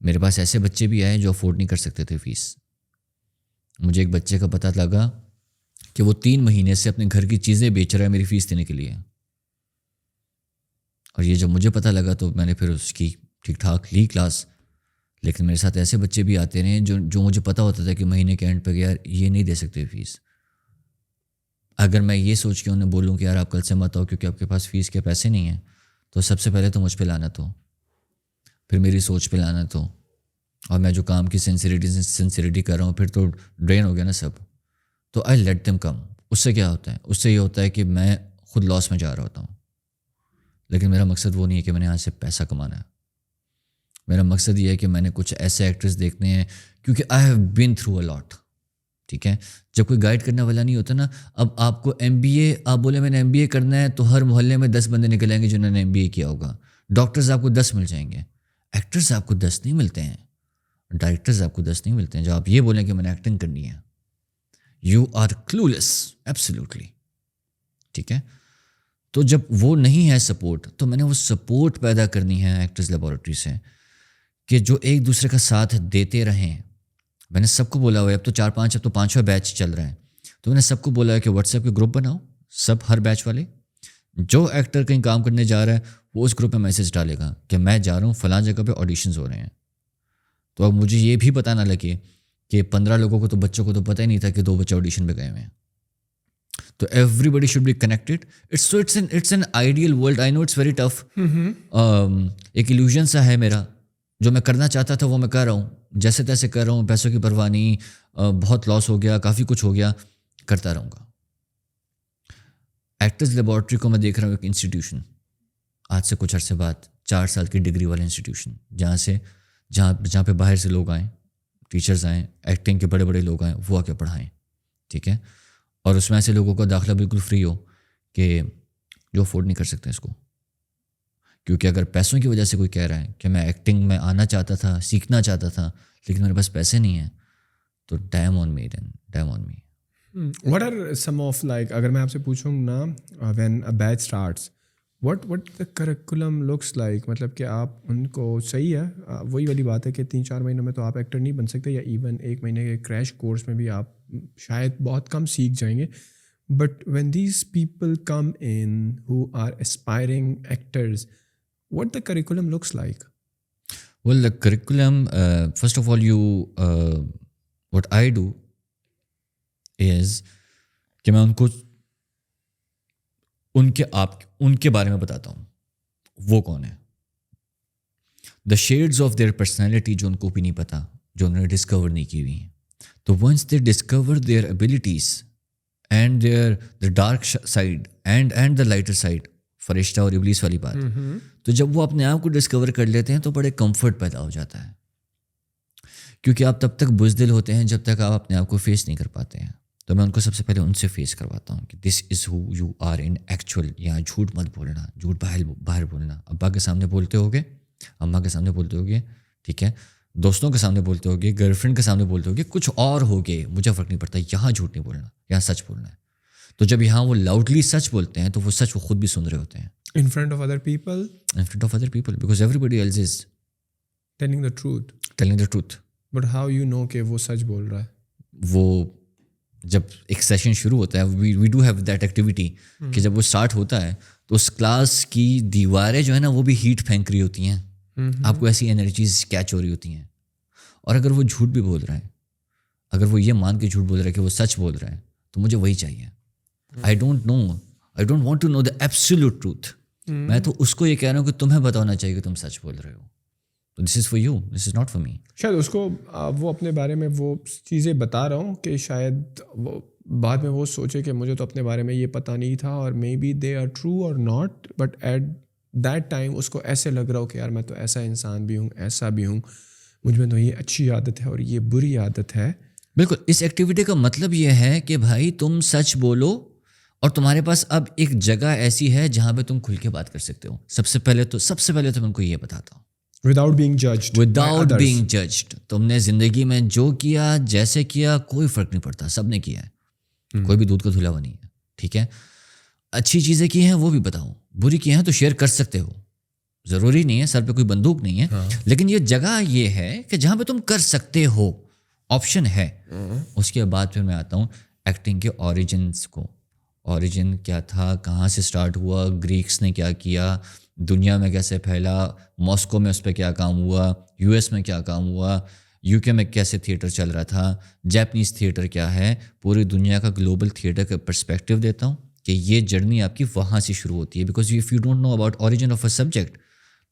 میرے پاس ایسے بچے بھی آئے جو افورڈ نہیں کر سکتے تھے فیس. مجھے ایک بچے کا پتہ لگا کہ وہ 3 مہینے سے اپنے گھر کی چیزیں بیچ رہا ہے میری فیس دینے کے لیے. اور یہ جب مجھے پتہ لگا تو میں نے پھر اس کی ٹھیک ٹھاک لی کلاس. لیکن میرے ساتھ ایسے بچے بھی آتے رہے جو مجھے پتہ ہوتا تھا کہ مہینے کے اینڈ پہ یار یہ نہیں دے سکتے فیس. اگر میں یہ سوچ کے انہیں بولوں کہ یار آپ کل سے مت آؤ کیونکہ آپ کے پاس فیس کے پیسے نہیں ہیں، تو سب سے پہلے تو مجھ پہ لعنت ہو، پھر میری سوچ پہ لعنت ہو، اور میں جو کام کی سنسیریٹی کر رہا ہوں پھر تو ڈرین ہو گیا نا سب. تو آئی لیٹ دیم کم. اس سے کیا ہوتا ہے؟ اس سے یہ ہوتا ہے کہ میں خود لاس میں جا رہا ہوتا ہوں. لیکن میرا مقصد وہ نہیں ہے کہ میں نے یہاں سے پیسہ کمانا ہے. میرا مقصد یہ ہے کہ میں نے کچھ ایسے ایکٹرز دیکھنے ہیں کیونکہ I have been through a لاٹ. ٹھیک ہے، جب کوئی گائیڈ کرنے والا نہیں ہوتا نا، اب آپ کو MBA آپ بولے میں نے MBA کرنا ہے تو ہر محلے میں 10 بندے نکل آئیں گے جنہوں نے MBA کیا ہوگا. ڈاکٹرز آپ کو 10 مل جائیں گے، ایکٹرز آپ کو 10 نہیں ملتے ہیں، ڈائریکٹرز آپ کو 10 نہیں ملتے ہیں. جب آپ یہ بولیں کہ میں نے ایکٹنگ کرنی ہے یو آر کلولیس ایبسلیوٹلی. ٹھیک ہے, تو جب وہ نہیں ہے سپورٹ, تو میں نے وہ سپورٹ پیدا کرنی ہے ایکٹرز لیبارٹری سے, کہ جو ایک دوسرے کا ساتھ دیتے رہیں. میں نے سب کو بولا ہوا ہے, اب تو 5واں بیچ چل رہا ہے, تو میں نے سب کو بولا ہے کہ واٹس ایپ کے گروپ بناؤ, سب ہر بیچ والے, جو ایکٹر کہیں کام کرنے جا رہا ہے وہ اس گروپ میں میسج ڈالے گا کہ میں جا رہا ہوں فلاں جگہ پہ آڈیشنز ہو رہے ہیں. تو اب مجھے یہ بھی پتہ نہ لگے کہ 15 لوگوں کو, تو بچوں کو تو پتہ ہی نہیں تھا کہ 2 بچے آڈیشن پہ گئے ہوئے ہیں. تو everybody should be connected. It's an ideal world. I know it's very tough. ایک ایلیوژن سا ہے میرا, جو میں کرنا چاہتا تھا وہ میں کر رہا ہوں, جیسے تیسے کر رہا ہوں, پیسوں کی پرواہ نہیں, بہت لاس ہو گیا, کافی کچھ ہو گیا, کرتا رہوں گا. ایکٹرز لیبارٹری کو میں دیکھ رہا ہوں ایک انسٹیٹیوشن, آج سے کچھ عرصے بعد 4 سال کی ڈگری والا انسٹیٹیوشن, جہاں پہ باہر سے لوگ آئیں, ٹیچرز آئیں, ایکٹنگ کے بڑے بڑے لوگ آئیں, وہ آ کے پڑھائیں. ٹھیک ہے, اور اس میں ایسے لوگوں کا داخلہ بالکل فری ہو کہ جو افورڈ نہیں کر سکتے اس کو. کیونکہ اگر پیسوں کی وجہ سے کوئی کہہ رہا ہے کہ میں ایکٹنگ میں آنا چاہتا تھا, سیکھنا چاہتا تھا, لیکن میرے پاس پیسے نہیں ہیں, تو damn on me. What are some of, like, اگر میں آپ سے پوچھوں نا, when a batch starts, what the curriculum looks like, مطلب کہ آپ ان کو, صحیح ہے وہی والی بات ہے کہ 3-4 مہینوں میں تو آپ ایکٹر نہیں بن سکتے, یا ایون 1 مہینے کے کریش کورس میں بھی آپ شاید بہت کم سیکھ جائیں گے. But when these people come in who are aspiring actors, what the curriculum looks like? Well, the curriculum, first of all, what I do is کہ میں ان کو ان کے بارے میں بتاتا ہوں وہ کون ہے. دا شیڈز آف دیئر پرسنالٹی جو ان کو بھی نہیں پتا, جو انہوں نے ڈسکور نہیں کی ہوئی ہیں. تو once they discover their abilities and the dark side and the lighter side, فرشتہ اور ابلیس والی بات, تو جب وہ اپنے آپ کو ڈسکور کر لیتے ہیں تو بڑے کمفرٹ پیدا ہو جاتا ہے. کیونکہ آپ تب تک بزدل ہوتے ہیں جب تک آپ اپنے آپ کو فیس نہیں کر پاتے ہیں. تو میں ان کو سب سے پہلے ان سے فیس کرواتا ہوں کہ دس از ہو یو آر ان ایکچوئل. یہاں جھوٹ مت بولنا, جھوٹ باہر بولنا. ابا کے سامنے بولتے ہوگے, اماں کے سامنے بولتے ہوگے, ٹھیک ہے, دوستوں کے سامنے بولتے ہوگے, گرل فرینڈ کے سامنے بولتے ہوگے, کچھ اور ہوگے, مجھے فرق نہیں پڑتا, یہاں جھوٹ نہیں بولنا, یہاں سچ بولنا ہے. تو جب یہاں وہ لاؤڈلی سچ بولتے ہیں تو وہ سچ وہ خود بھی سن رہے ہوتے ہیں. In front of other people? In front of other people, because everybody else is telling the truth. But how you know کہ وہ سچ بول رہا ہے؟ وہ جب ایک سیشن شروع ہوتا ہے, we do have that activity, کہ جب وہ اسٹارٹ ہوتا ہے تو اس کلاس کی دیواریں جو ہے نا وہ بھی ہیٹ پھینک رہی ہوتی ہیں, آپ کو ایسی انرجیز کیچ ہو رہی ہوتی ہیں. اور اگر وہ جھوٹ بھی بول رہا ہے, اگر وہ یہ مان کے جھوٹ بول رہا ہے کہ وہ سچ بول رہا ہے, تو مجھے وہی چاہیے. I don't want to know the absolute truth. میں تو اس کو یہ کہہ رہا ہوں کہ تمہیں بتانا چاہیے کہ تم سچ بول رہے ہو. تو this is for you, this is not for me. شاید اس کو وہ اپنے بارے میں وہ چیزیں بتا رہا ہوں کہ شاید وہ بعد میں وہ سوچے کہ مجھے تو اپنے بارے میں یہ پتہ نہیں تھا, اور maybe they are true or not, but at that time اس کو ایسے لگ رہا ہو کہ یار میں تو ایسا انسان بھی ہوں, ایسا بھی ہوں, مجھ میں تو یہ اچھی عادت ہے اور یہ بری عادت ہے. بالکل. اس ایکٹیویٹی کا مطلب یہ ہے کہ بھائی تم سچ بولو, اور تمہارے پاس اب ایک جگہ ایسی ہے جہاں پہ تم کھل کے بات کر سکتے ہو. سب سے پہلے تو میں ان کو یہ بتاتا ہوں, without being judged. تم نے زندگی میں جو کیا, جیسے کیا, کوئی فرق نہیں پڑتا, سب نے کیا ہے, کوئی بھی دودھ کا دھلا ہوا نہیں ہے. ٹھیک ہے, اچھی چیزیں کی ہیں وہ بھی بتاؤ, بری کی ہیں تو شیئر کر سکتے ہو, ضروری نہیں ہے, سر پہ کوئی بندوق نہیں ہے, لیکن یہ جگہ یہ ہے کہ جہاں پہ تم کر سکتے ہو, آپشن ہے. اس کے بعد پھر میں آتا ہوں ایکٹنگ کے اوریجنس کو. اوریجن کیا تھا, کہاں سے سٹارٹ ہوا, گریکس نے کیا کیا, دنیا میں کیسے پھیلا, ماسکو میں اس پہ کیا کام ہوا, یو ایس میں کیا کام ہوا, یو کے میں کیسے تھیٹر چل رہا تھا, جیپنیز تھیٹر کیا ہے, پوری دنیا کا گلوبل تھیٹر کا پرسپیکٹیو دیتا ہوں کہ یہ جرنی آپ کی وہاں سے شروع ہوتی ہے. Because if you don't know about origin of a subject,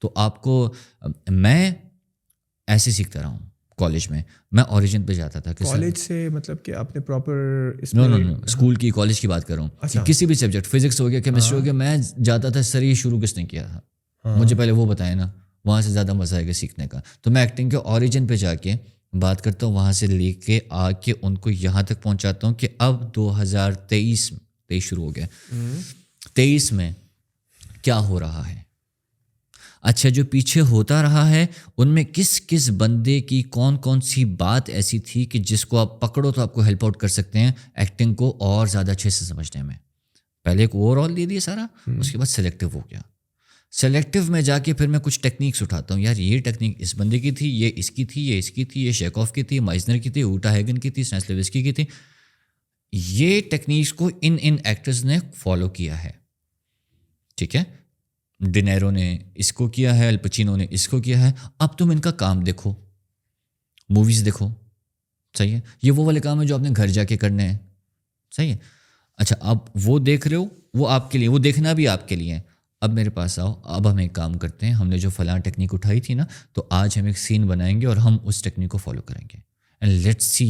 تو آپ کو, میں ایسے سیکھتا رہا ہوں کالج میں, میں اوریجن پہ جاتا تھا. کالج سے مطلب کہ آپ نے پراپر نو اسکول کی, کالج کی بات کر رہا ہوں, کسی بھی سبجیکٹ, فزکس ہو گیا, کیمسٹری ہو گیا, میں جاتا تھا, سر یہ شروع کس نے کیا تھا, مجھے پہلے وہ بتائے نا, وہاں سے زیادہ مزہ آئے گا سیکھنے کا. تو میں ایکٹنگ کے اوریجن پہ جا کے بات کرتا ہوں, وہاں سے لے کے آ کے ان کو یہاں تک پہنچاتا ہوں کہ اب 2023 شروع ہو گیا, 23 میں کیا ہو رہا ہے. اچھا جو پیچھے ہوتا رہا ہے ان میں کس کس بندے کی کون کون سی بات ایسی تھی کہ جس کو آپ پکڑو تو آپ کو ہیلپ آؤٹ کر سکتے ہیں ایکٹنگ کو اور زیادہ اچھے سے سمجھنے میں. پہلے ایک اوور آل دے دیا سارا, اس کے بعد سلیکٹیو ہو گیا. سلیکٹیو میں جا کے پھر میں کچھ ٹیکنیکس اٹھاتا ہوں, یار یہ ٹیکنیک اس بندے کی تھی, یہ اس کی تھی, یہ اس کی تھی, یہ شیکوف کی تھی, مائزنر کی تھی, اوٹا ہیگن کی تھی, اسٹینسلیوسکی کی تھی. یہ ٹیکنیکس کو ان ایکٹرز نے فالو کیا ہے, ٹھیک ہے. ڈینیرو نے اس کو کیا ہے, الپچینو نے اس کو کیا ہے. اب تم ان کا کام دیکھو, موویز دیکھو, صحیح ہے. یہ وہ والے کام ہے جو آپ نے گھر جا کے کرنے ہیں, صحیح ہے. اچھا اب وہ دیکھ رہے ہو, وہ آپ کے لیے, وہ دیکھنا بھی آپ کے لیے ہے. اب میرے پاس آؤ, اب ہم ایک کام کرتے ہیں, ہم نے جو فلاں ٹیکنیک اٹھائی تھی نا, تو آج ہم ایک سین بنائیں گے اور ہم اس ٹیکنیک کو فالو کریں گے, اینڈ لیٹس سی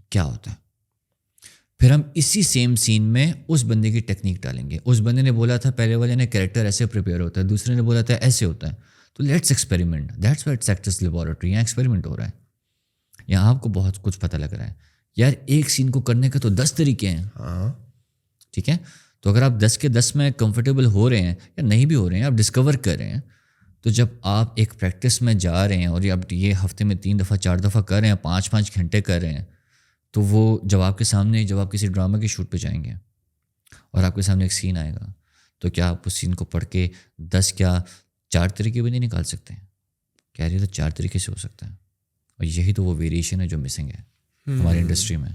کیا ہوتا ہے. پھر ہم اسی سیم سین میں اس بندے کی ٹیکنیک ڈالیں گے. اس بندے نے بولا تھا پہلے والے نے کریکٹر ایسے پریپیئر ہوتا ہے, دوسرے نے بولا تھا ایسے ہوتا ہے, تو let's experiment. That's why it's actor's laboratory. یہاں ایکسپیریمنٹ ہو رہا ہے, یہاں آپ کو بہت کچھ پتہ لگ رہا ہے. یار ایک سین کو کرنے کے تو 10 طریقے ہیں, ٹھیک ہے. تو اگر آپ 10 کے 10 میں کمفرٹیبل ہو رہے ہیں یا نہیں بھی ہو رہے ہیں, آپ ڈسکور کر رہے ہیں, تو جب آپ ایک پریکٹس میں جا رہے ہیں اور یہ ہفتے میں 3 دفعہ 4 دفعہ کر رہے ہیں, 5 گھنٹے کر رہے ہیں, تو وہ جب آپ کے سامنے, جب آپ کسی ڈرامہ کے شوٹ پہ جائیں گے اور آپ کے سامنے ایک سین آئے گا, تو کیا آپ اس سین کو پڑھ کے 10 کیا 4 طریقے بھی نہیں نکال سکتے ہیں؟ کہہ رہی تو 4 طریقے سے ہو سکتا ہے. اور یہی تو وہ ویریشن ہے جو مسنگ ہے ہماری انڈسٹری میں.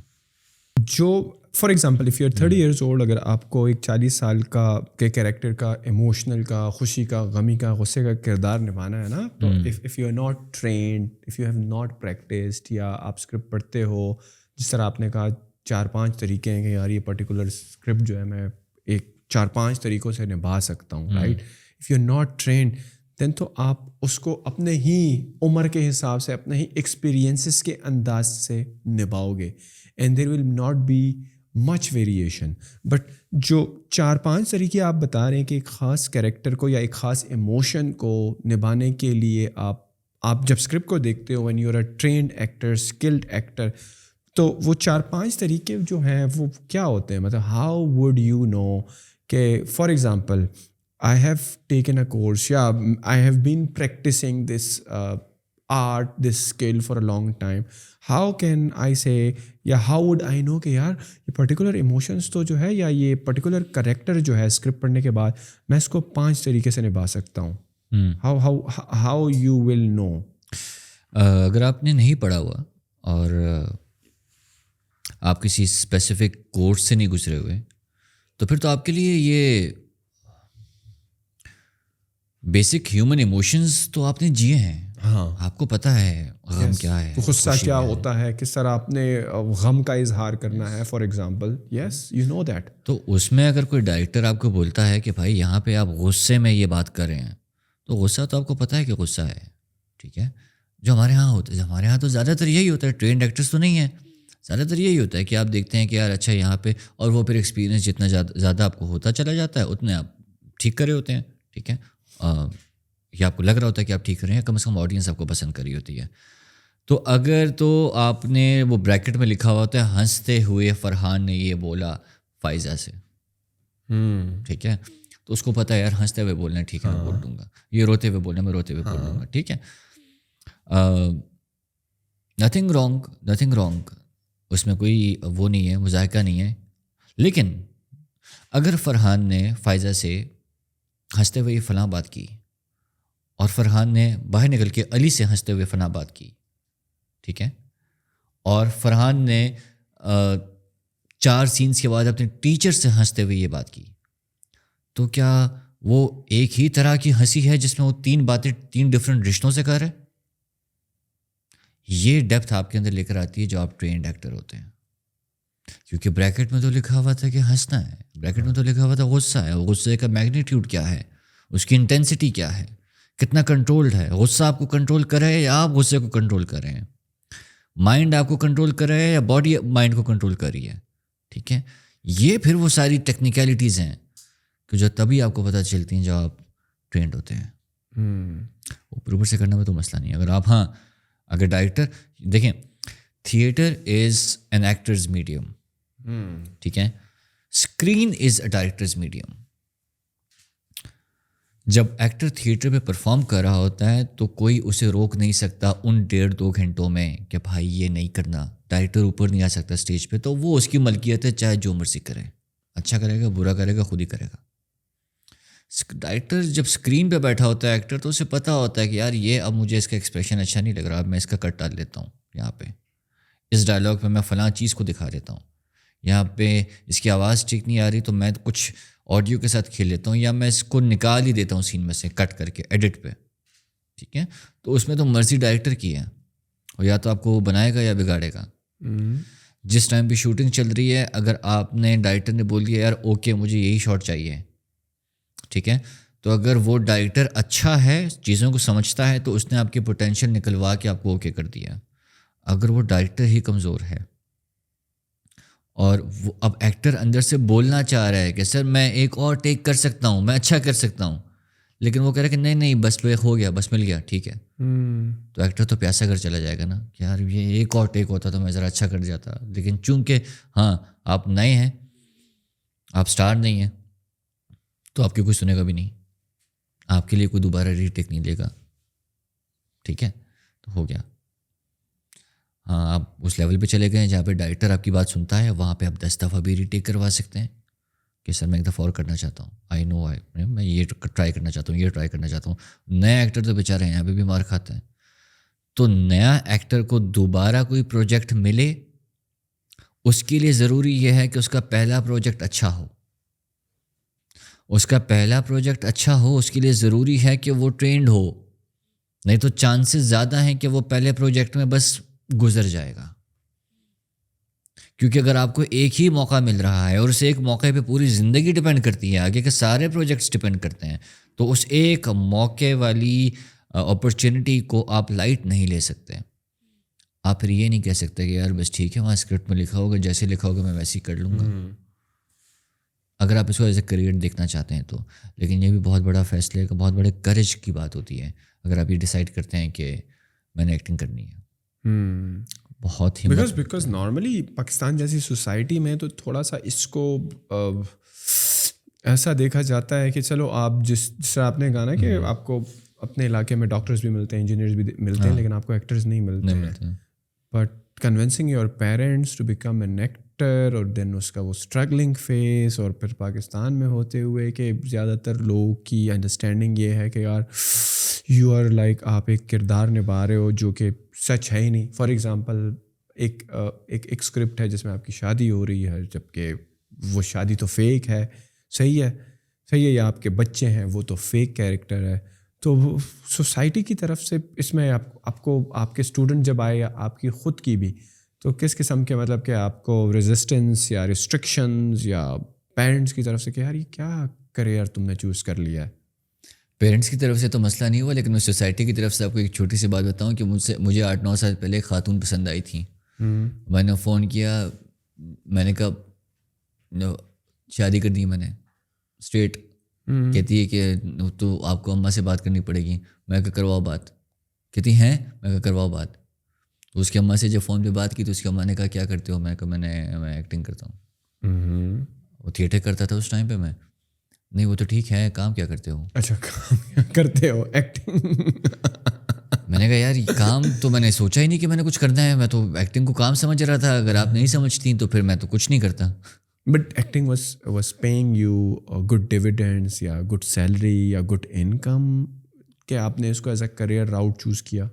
جو for example if you are 30 years old, اگر آپ کو ایک 40 سال کا کے کریکٹر کا ایموشنل کا, خوشی کا, غمی کا, غصے کا کردار نبھانا ہے نا, تو if you are not trained, if you have not practised, یا آپ اسکرپٹ پڑھتے ہو, جس طرح آپ نے کہا 4-5 طریقے ہیں کہ یار یہ پرٹیکولر اسکرپٹ جو ہے میں ایک 4-5 طریقوں سے نبھا سکتا ہوں, right. If you are not trained then تو آپ اس کو اپنے ہی عمر کے حساب سے, اپنے ہی ایکسپیرینسز کے انداز سے نبھاؤ گے, and there will not be much variation. But جو 4-5 طریقے آپ بتا رہے ہیں کہ ایک خاص کریکٹر کو یا ایک خاص ایموشن کو نبھانے کے لیے آپ جب اسکرپٹ کو دیکھتے ہو, when you are a trained actor, skilled actor, تو وہ 4-5 طریقے جو ہیں وہ کیا ہوتے ہیں؟ مطلب ہاؤ وڈ یو نو کہ for example I have taken a course, yeah, I have been practicing this art, this skill for a long time. How can I say, یا how would I know کہ یار یہ particular emotions تو جو ہے, یا یہ particular character جو ہے اسکرپٹ پڑھنے کے بعد میں اس کو 5 طریقے سے نبھا سکتا ہوں. how you will know. اگر آپ نے نہیں پڑھا ہوا اور آپ کسی اسپیسیفک کورس سے نہیں گزرے ہوئے, تو پھر تو آپ کے لیے یہ بیسک ہیومن ایموشنز تو آپ نے جیے ہیں. ہاں, آپ کو پتہ ہے غم کیا ہے, غصہ کیا ہوتا ہے, کس طرح آپ نے غم کا اظہار کرنا ہے, for example. Yes, you know that. تو اس میں اگر کوئی ڈائریکٹر آپ کو بولتا ہے کہ بھائی یہاں پہ آپ غصے میں یہ بات کر رہے ہیں, تو غصہ تو آپ کو پتہ ہے کہ غصہ ہے, ٹھیک ہے. جو ہمارے ہاں ہوتا ہے, ہمارے ہاں تو زیادہ تر یہی ہوتا ہے, ٹرینڈ ایکٹرس تو نہیں ہیں, زیادہ تر یہی ہوتا ہے کہ آپ دیکھتے ہیں کہ یار اچھا یہاں پہ, اور وہ پھر ایکسپیرینس جتنا زیادہ آپ کو ہوتا چلا جاتا ہے اتنے آپ ٹھیک کرے ہوتے ہیں, ٹھیک ہے. یا آپ کو لگ رہا ہوتا ہے کہ آپ ٹھیک کر رہے ہیں, کم از کم آڈینس آپ کو پسند کری ہوتی ہے. تو اگر تو آپ نے وہ بریکٹ میں لکھا ہوا ہوتا ہے ہنستے ہوئے فرحان نے یہ بولا فائزہ سے, ٹھیک ہے, تو اس کو پتہ ہے یار ہنستے ہوئے بولنا ہے, ٹھیک ہے میں بول دوں گا, یہ روتے ہوئے بولنا ہے, میں روتے ہوئے بول دوں گا, ٹھیک ہے. نتھنگ رانگ, اس میں کوئی وہ نہیں ہے, مذائقہ نہیں ہے. لیکن اگر فرحان نے فائزہ سے ہنستے ہوئے فلاں بات کی, اور فرحان نے باہر نکل کے علی سے ہنستے ہوئے فلاں بات کی, ٹھیک ہے, اور فرحان نے 4 سینس کے بعد اپنے ٹیچر سے ہنستے ہوئے یہ بات کی, تو کیا وہ ایک ہی طرح کی ہنسی ہے جس میں وہ 3 باتیں 3 ڈفرینٹ رشتوں سے کر رہے؟ یہ ڈیپتھ آپ کے اندر لے کر آتی ہے جو آپ ٹرینڈ ایکٹر ہوتے ہیں. کیونکہ بریکٹ میں تو لکھا ہوا تھا کہ ہنسنا ہے, بریکٹ میں تو لکھا ہوا تھا غصہ ہے, غصے کا میگنیٹیوڈ کیا ہے, اس کی انٹینسٹی کیا ہے, کتنا کنٹرولڈ ہے, غصہ آپ کو کنٹرول کر رہے ہیں یا آپ غصے کو کنٹرول کر رہے ہیں, مائنڈ آپ کو کنٹرول کر رہے ہیں یا باڈی مائنڈ کو کنٹرول کر رہی ہے, ٹھیک ہے. یہ پھر وہ ساری ٹیکنیکلٹیز ہیں کہ جو تبھی آپ کو پتہ چلتی ہیں جب آپ ٹرینڈ ہوتے ہیں. اوپر سے کرنے میں تو مسئلہ نہیں ہے. اگر آپ اگر ڈائریکٹر دیکھیں, theatre is an actors medium, ٹھیک ہے, screen is a directors medium. جب ایکٹر تھیٹر پہ پرفارم کر رہا ہوتا ہے تو کوئی اسے روک نہیں سکتا ان 1.5-2 گھنٹوں میں کہ بھائی یہ نہیں کرنا. ڈائریکٹر اوپر نہیں آ سکتا اسٹیج پہ, تو وہ اس کی ملکیت ہے, چاہے جو مرضی کرے, اچھا کرے گا برا کرے گا خود ہی کرے گا. ڈائریکٹر جب اسکرین پہ بیٹھا ہوتا ہے ایکٹر, تو اسے پتہ ہوتا ہے کہ یار یہ اب مجھے اس کا ایکسپریشن اچھا نہیں لگ رہا, اب میں اس کا کٹ ڈال لیتا ہوں, یہاں پہ اس ڈائلاگ پہ میں فلاں چیز کو دکھا دیتا ہوں, یہاں پہ اس کی آواز ٹھیک نہیں آ رہی تو میں کچھ آڈیو کے ساتھ کھیل لیتا ہوں, یا میں اس کو نکال ہی دیتا ہوں سین میں سے کٹ کر کے ایڈٹ پہ, ٹھیک ہے. تو اس میں تو مرضی ڈائریکٹر کی ہے, اور یا تو آپ کو وہ بنائے گا یا بگاڑے گا. جس ٹائم پہ شوٹنگ چل رہی ہے, اگر آپ نے ڈائریکٹر نے بول دیا یار اوکے مجھے یہی شاٹ چاہیے, ٹھیک ہے, تو اگر وہ ڈائریکٹر اچھا ہے, چیزوں کو سمجھتا ہے, تو اس نے آپ کی پوٹینشیل نکلوا کے آپ کو اوکے کر دیا. اگر وہ ڈائریکٹر ہی کمزور ہے اور وہ اب ایکٹر اندر سے بولنا چاہ رہا ہے کہ سر میں ایک اور ٹیک کر سکتا ہوں, میں اچھا کر سکتا ہوں, لیکن وہ کہہ رہا ہے کہ نہیں بس ہو گیا, بس مل گیا, ٹھیک ہے, تو ایکٹر تو پیاسا گھر چلا جائے گا نا کہ یار یہ ایک اور ٹیک ہوتا تو میں ذرا اچھا کر جاتا. لیکن چونکہ ہاں آپ نئے ہیں, آپ اسٹار نہیں ہیں, تو آپ کی کوئی سنے گا بھی نہیں, آپ کے لیے کوئی دوبارہ ری ٹیک نہیں لے گا, ٹھیک ہے, تو ہو گیا. ہاں آپ اس لیول پہ چلے گئے جہاں پہ ڈائریکٹر آپ کی بات سنتا ہے, وہاں پہ آپ 10 دفعہ بھی ری ٹیک کروا سکتے ہیں کہ سر میں ایک دفعہ اور کرنا چاہتا ہوں, آئی نو میں یہ ٹرائی کرنا چاہتا ہوں, یہ ٹرائی کرنا چاہتا ہوں. نیا ایکٹر تو بیچارے یہاں پہ بھی مار کھاتا ہے. تو نیا ایکٹر کو دوبارہ کوئی پروجیکٹ ملے, اس کے لیے ضروری یہ ہے کہ اس کا پہلا پروجیکٹ اچھا ہو. اس کا پہلا پروجیکٹ اچھا ہو, اس کے لیے ضروری ہے کہ وہ ٹرینڈ ہو, نہیں تو چانسز زیادہ ہیں کہ وہ پہلے پروجیکٹ میں بس گزر جائے گا. کیونکہ اگر آپ کو ایک ہی موقع مل رہا ہے اور اس ایک موقع پہ پوری زندگی ڈپینڈ کرتی ہے, آگے کے سارے پروجیکٹس ڈپینڈ کرتے ہیں, تو اس ایک موقع والی اپرچونٹی کو آپ لائٹ نہیں لے سکتے. آپ پھر یہ نہیں کہہ سکتے کہ یار بس ٹھیک ہے وہاں اسکرپٹ میں لکھا ہوگا, جیسے لکھا ہوگا میں ویسے ہی کر لوں گا, اگر آپ اس کو ایز اے کریئر دیکھنا چاہتے ہیں تو. لیکن یہ بھی بہت بڑا فیصلے کا, بہت بڑے کریج کی بات ہوتی ہے اگر آپ یہ ڈیسائیڈ کرتے ہیں کہ میں نے ایکٹنگ کرنی ہے. بہت ہی بیکاز نارملی پاکستان جیسی سوسائٹی میں تو تھوڑا سا اس کو ایسا دیکھا جاتا ہے کہ چلو آپ جس طرح آپ نے کہا نا کہ آپ کو اپنے علاقے میں ڈاکٹرز بھی ملتے ہیں, انجینئرز بھی ملتے ہیں, لیکن آپ کو ایکٹرز نہیں ملتے ہیں. But convincing your parents to become an actor, اور دین اس کا وہ اسٹرگلنگ فیس, اور پھر پاکستان میں ہوتے ہوئے کہ زیادہ تر لوگوں کی انڈرسٹینڈنگ یہ ہے کہ یار یو آر لائک آپ ایک کردار نبھا رہے ہو جو کہ سچ ہے ہی نہیں. فار ایگزامپل ایک اسکرپٹ ہے جس میں آپ کی شادی ہو رہی ہے, جبکہ وہ شادی تو فیک ہے, صحیح ہے, یا آپ کے بچے ہیں وہ تو فیک کیریکٹر ہے. تو سوسائٹی کی طرف سے اس میں آپ کو آپ کے اسٹوڈنٹ جب آئے, یا آپ کی خود کی بھی, تو کس قسم کے مطلب کہ آپ کو ریزسٹنس یا ریسٹرکشنز یا پیرنٹس کی طرف سے کہ یار یہ کیا کریئر تم نے چوز کر لیا ہے؟ پیرنٹس کی طرف سے تو مسئلہ نہیں ہوا, لیکن میں سوسائٹی کی طرف سے آپ کو ایک چھوٹی سی بات بتاؤں کہ مجھے 8-9 سال پہلے ایک خاتون پسند آئی تھیں. میں نے فون کیا, میں نے کہا شادی کر دی میں نے اسٹریٹ. کہتی ہے کہ تو آپ کو اماں سے بات کرنی پڑے گی. میں کہا کرواؤ بات. کہتی ہیں, میں کہا کرواؤ بات. تو اس کی اماں سے جب فون پہ بات کی تو اس کی اماں نے کہا کیا کرتے ہو؟ میں کہا میں ایکٹنگ کرتا ہوں. وہ تھیٹر کرتا تھا اس ٹائم پہ. میں نہیں وہ تو ٹھیک ہے, کام کیا کرتے ہو؟ اچھا کام کرتے ہو, ایکٹنگ. میں نے کہا یار کام تو میں نے سوچا ہی نہیں کہ میں نے کچھ کرنا ہے, میں تو ایکٹنگ کو کام سمجھ رہا تھا. اگر آپ نہیں سمجھتی تو پھر میں تو کچھ نہیں کرتا. But acting was paying you good dividends یا گڈ سیلری یا گڈ انکم, کہ آپ نے اس کو as a career route choose کیا؟